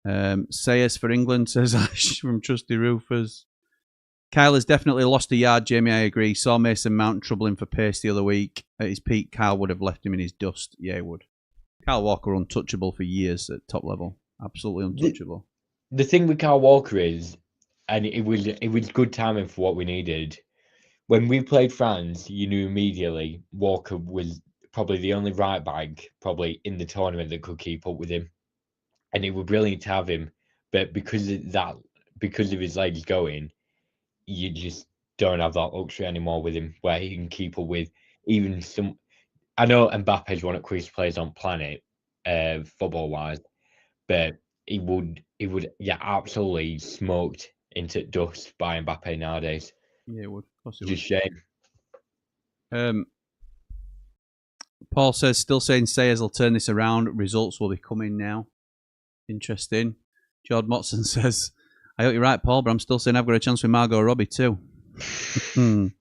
that. Sayers for England, says Ash from Trusty Roofers. Kyle has definitely lost a yard, Jamie, I agree. Saw Mason Mount troubling for pace the other week. At his peak, Kyle would have left him in his dust. Yeah, he would. Kyle Walker untouchable for years at top level. Absolutely untouchable. The thing with Kyle Walker is, and it was good timing for what we needed. When we played France, you knew immediately Walker was probably the only right back probably in the tournament that could keep up with him. And it was brilliant to have him. But because of his legs going, you just don't have that luxury anymore with him where he can keep up with even some. I know Mbappe's one of the quickest players on planet, football-wise, but he would absolutely smoked into dust by Mbappe nowadays. Yeah, it would. Just shame. Paul says, still saying Sayers will turn this around. Results will be coming now. Interesting. Jord Motson says, I hope you're right, Paul, but I'm still saying I've got a chance with Margot Robbie too. The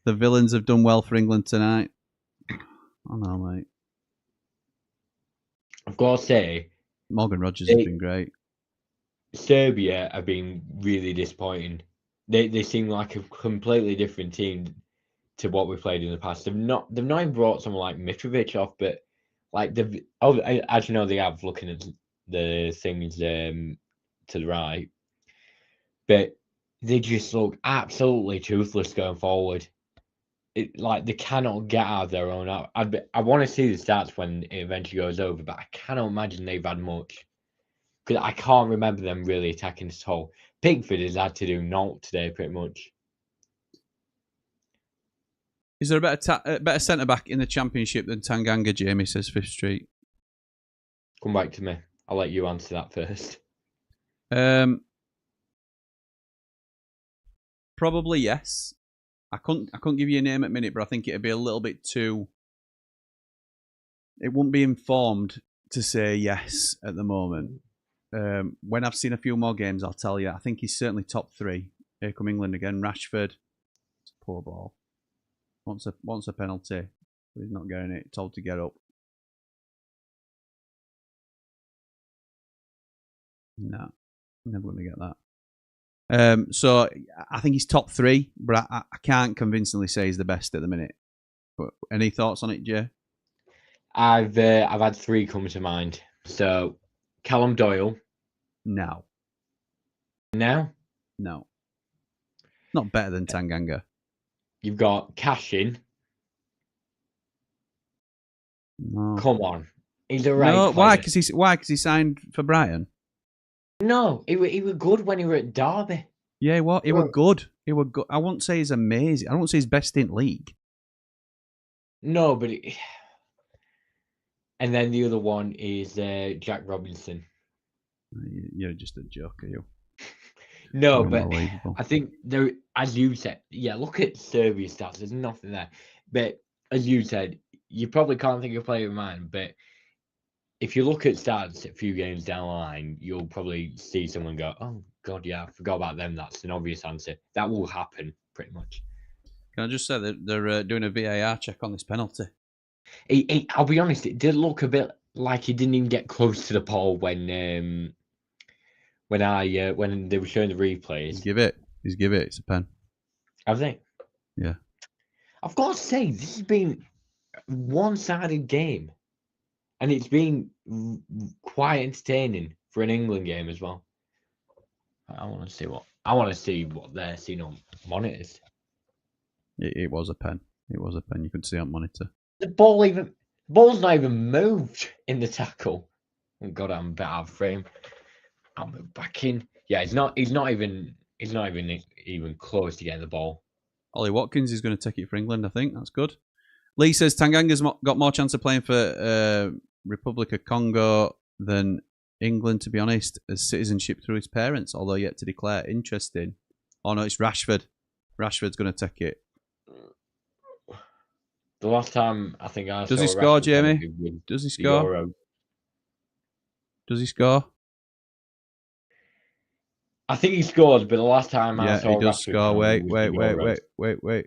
villains have done well for England tonight. I know, mate. I've got to say, Morgan Rogers has been great. Serbia have been really disappointing. They seem like a completely different team to what we played in the past. They've not even brought someone like Mitrovic off, but like as you know, they have, looking at the things to the right, but they just look absolutely toothless going forward. Like they cannot get out of their own. I want to see the stats when it eventually goes over, but I cannot imagine they've had much, because I can't remember them really attacking at all. Pickford has had to do naught today, pretty much. Is there a better centre back in the Championship than Tanganga? Jamie says 5th Street. Come back to me. I'll let you answer that first. Probably yes. I couldn't give you a name at minute, but I think it'd be a little bit too. It wouldn't be informed to say yes at the moment. When I've seen a few more games, I'll tell you. I think he's certainly top 3. Here come England again. Rashford, it's a poor ball. Wants a penalty, but he's not getting it. Told to get up. No, never going to get that. So I think he's top 3, but I can't convincingly say he's the best at the minute. But any thoughts on it, Jay? I've had 3 come to mind. So Callum Doyle. No. No. Not better than Tanganga. You've got Cashin. No. Come on, he's a right. No, player. Why? Because he signed for Brighton. No, he was good when he were at Derby. Yeah, he was good. He was good. I won't say he's amazing. I won't say he's best in league. No, but and then the other one is Jack Robinson. You're just a joke, are you? No, but I think there, as you said, yeah, look at Serbia stats. There's nothing there. But as you said, you probably can't think of a player of mine. But if you look at stats a few games down the line, you'll probably see someone go, oh, God, yeah, I forgot about them. That's an obvious answer. That will happen, pretty much. Can I just say that they're doing a VAR check on this penalty? I'll be honest, it did look a bit like he didn't even get close to the pole when they were showing the replays. He's give it. It's a pen. Have they? Yeah. I've got to say, this has been a one-sided game, and it's been quite entertaining for an England game as well. I want to see what they're seeing on monitors. It was a pen. It was a pen. You could see on monitor. The ball's not even moved in the tackle. Oh God, I'm a bit out of frame. I'll move back in. Yeah, he's not even close to getting the ball. Ollie Watkins is going to take it for England, I think. That's good. Lee says Tanganga's got more chance of playing for Republic of Congo than England, to be honest, as citizenship through his parents, although yet to declare. Interesting. Oh, no, it's Rashford. Rashford's going to take it. The last time I think I Does saw he score, Rashford Jamie? Does he score? Euro. Does he score? I think he scored, but the last time I saw he does Rashford score. was Wait.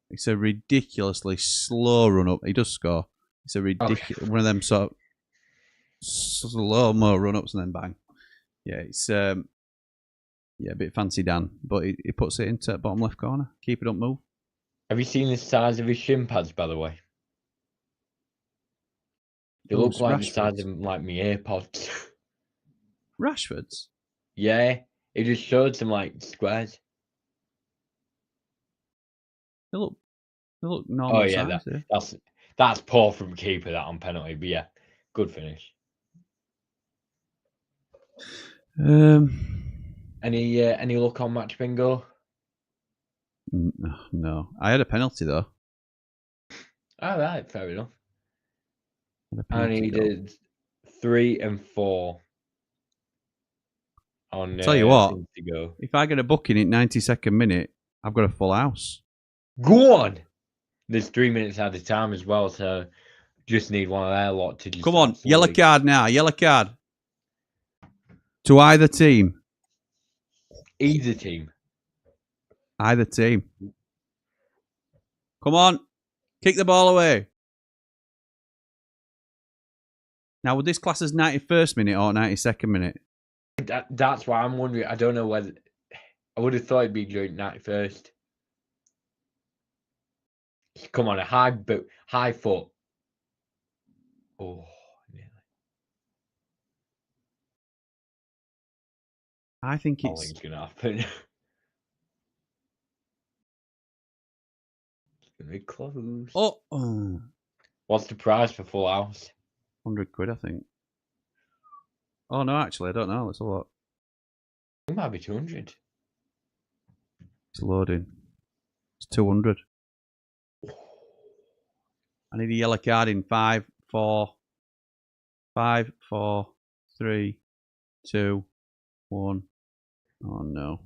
It's a ridiculously slow run up. He does score. It's a ridiculous one of them sort of slow mo run ups and then bang. Yeah, it's a bit fancy Dan, but he puts it into bottom left corner. Keep it up, move. Have you seen the size of his shin pads, by the way? They look like the size of like my AirPods. Rashford's? Yeah, he just showed some like squares. They look normal size. That's poor from keeper, that on penalty, but yeah, good finish. Any luck on match bingo? No. I had a penalty though. All right, fair enough. I needed 3 and 4 on. Tell you what, to go. If I get a booking in 92nd minute, I've got a full house. Go on. There's 3 minutes at a time as well, so just need one of their lot to just. Come on, yellow card now. Yellow card to either team. Either team. Either team. Come on, kick the ball away. Now, would this class as 91st minute or 92nd minute? That's why I'm wondering. I don't know whether. I would have thought it'd be during 91st. Come on, a high foot. Oh, nearly. I think I don't think it's going to happen. It's going to be close. Oh. What's the price for full house? 100 quid, I think. Oh, no, actually, I don't know. It's a lot. It might be 200. It's loading. It's 200. I need a yellow card in 5, 4, 3, 2, 1. Oh no!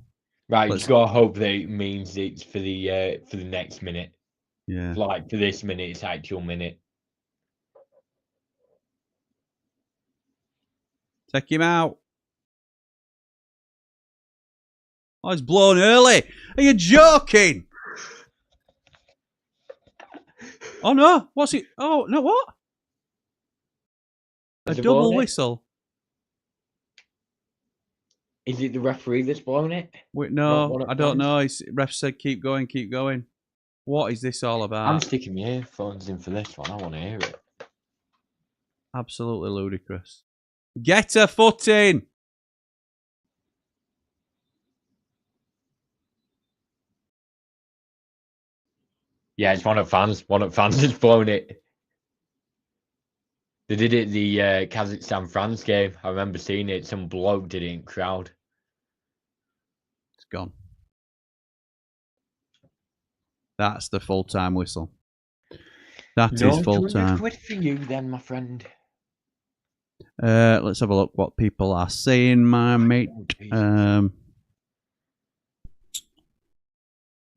Right, you just gotta hope that it means it's for the next minute. Yeah. Like for this minute, it's actual minute. Take him out. Oh, it's blown early. Are you joking? Oh no! What's it? Oh no! What? A double whistle. Is it the referee that's blown it? Wait, no, I don't know. Ref said keep going, keep going. What is this all about? I'm sticking my earphones in for this one. I want to hear it. Absolutely ludicrous. Get a foot in. Yeah, it's one of fans. One of fans has blown it. They did it the Kazakhstan-France game. I remember seeing it. Some bloke did it in crowd. It's gone. That's the full-time whistle. That is full-time. Quid for you then, my friend. Let's have a look what people are saying, my mate.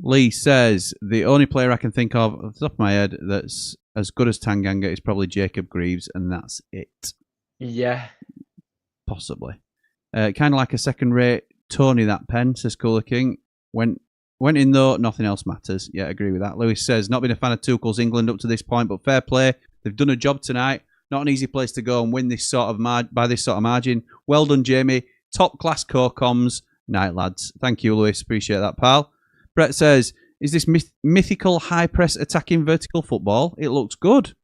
Lee says, the only player I can think of off the top of my head that's as good as Tanganga is probably Jacob Greaves, and that's it. Yeah. Possibly. Kind of like a second-rate Tony, that pen, says Cooler King. Went in, though. Nothing else matters. Yeah, agree with that. Lewis says, not been a fan of Tuchel's England up to this point, but fair play. They've done a job tonight. Not an easy place to go and win this sort of by this sort of margin. Well done, Jamie. Top-class co-coms. Night, lads. Thank you, Lewis. Appreciate that, pal. Brett says, is this mythical high-press attacking vertical football? It looks good.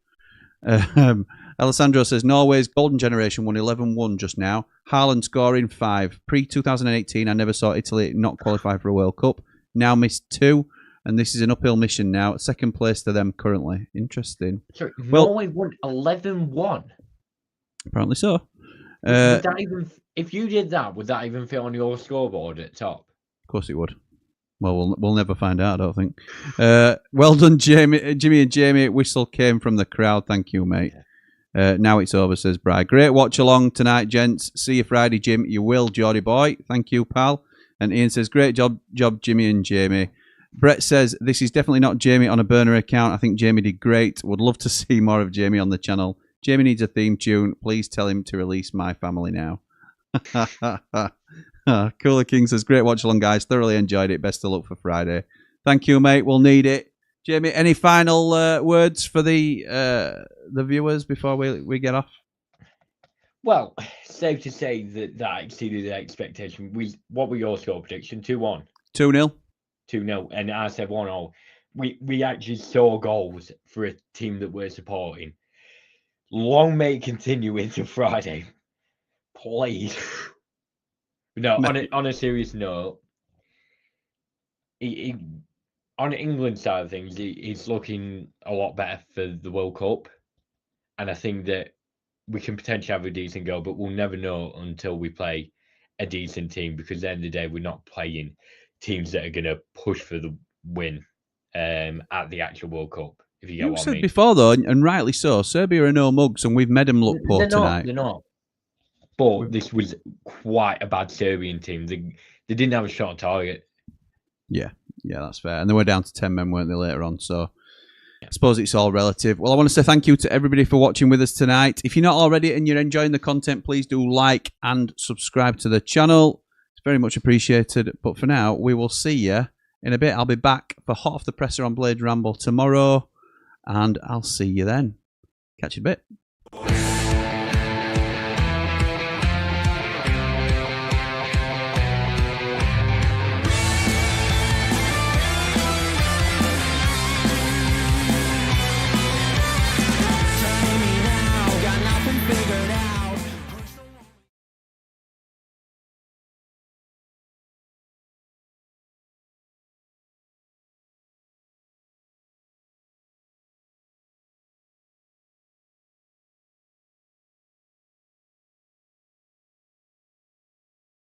Alessandro says, Norway's golden generation won 11-1 just now. Haaland scoring 5. Pre-2018, I never saw Italy not qualify for a World Cup. Now missed 2. And this is an uphill mission now. Second place to them currently. Interesting. Sorry, Norway won 11-1? Apparently so. Would that even, if you did that, would that even fit on your scoreboard at top? Of course it would. Well, we'll never find out, I don't think. Well done, Jimmy and Jamie. Whistle came from the crowd. Thank you, mate. Now it's over, says Bri. Great watch along tonight, gents. See you Friday, Jim. You will, Geordie boy. Thank you, pal. And Ian says, great job, Jimmy and Jamie. Brett says, this is definitely not Jamie on a burner account. I think Jamie did great. Would love to see more of Jamie on the channel. Jamie needs a theme tune. Please tell him to release My Family now. Cooler King says, great watch along, guys. Thoroughly enjoyed it. Best of luck for Friday. Thank you, mate. We'll need it. Jamie, any final words for the viewers before we get off? Well, safe to say that exceeded the expectation. What were your score prediction? 2-1? 2-0. 2-0. And I said 1-0. We actually saw goals for a team that we're supporting. Long may it continue into Friday. Please. No, on a serious note, on England's side of things, he's looking a lot better for the World Cup. And I think that we can potentially have a decent goal, but we'll never know until we play a decent team, because at the end of the day, we're not playing teams that are going to push for the win at the actual World Cup, if you get what I mean. You said before, though, and rightly so, Serbia are no mugs, and we've made them look poor tonight. They're not. But this was quite a bad Serbian team. They didn't have a shot on target. Yeah, that's fair. And they were down to 10 men, weren't they, later on? So I suppose it's all relative. Well, I want to say thank you to everybody for watching with us tonight. If you're not already and you're enjoying the content, please do like and subscribe to the channel. It's very much appreciated. But for now, we will see you in a bit. I'll be back for Hot Off the Presser on Blade Ramble tomorrow, and I'll see you then. Catch you in a bit.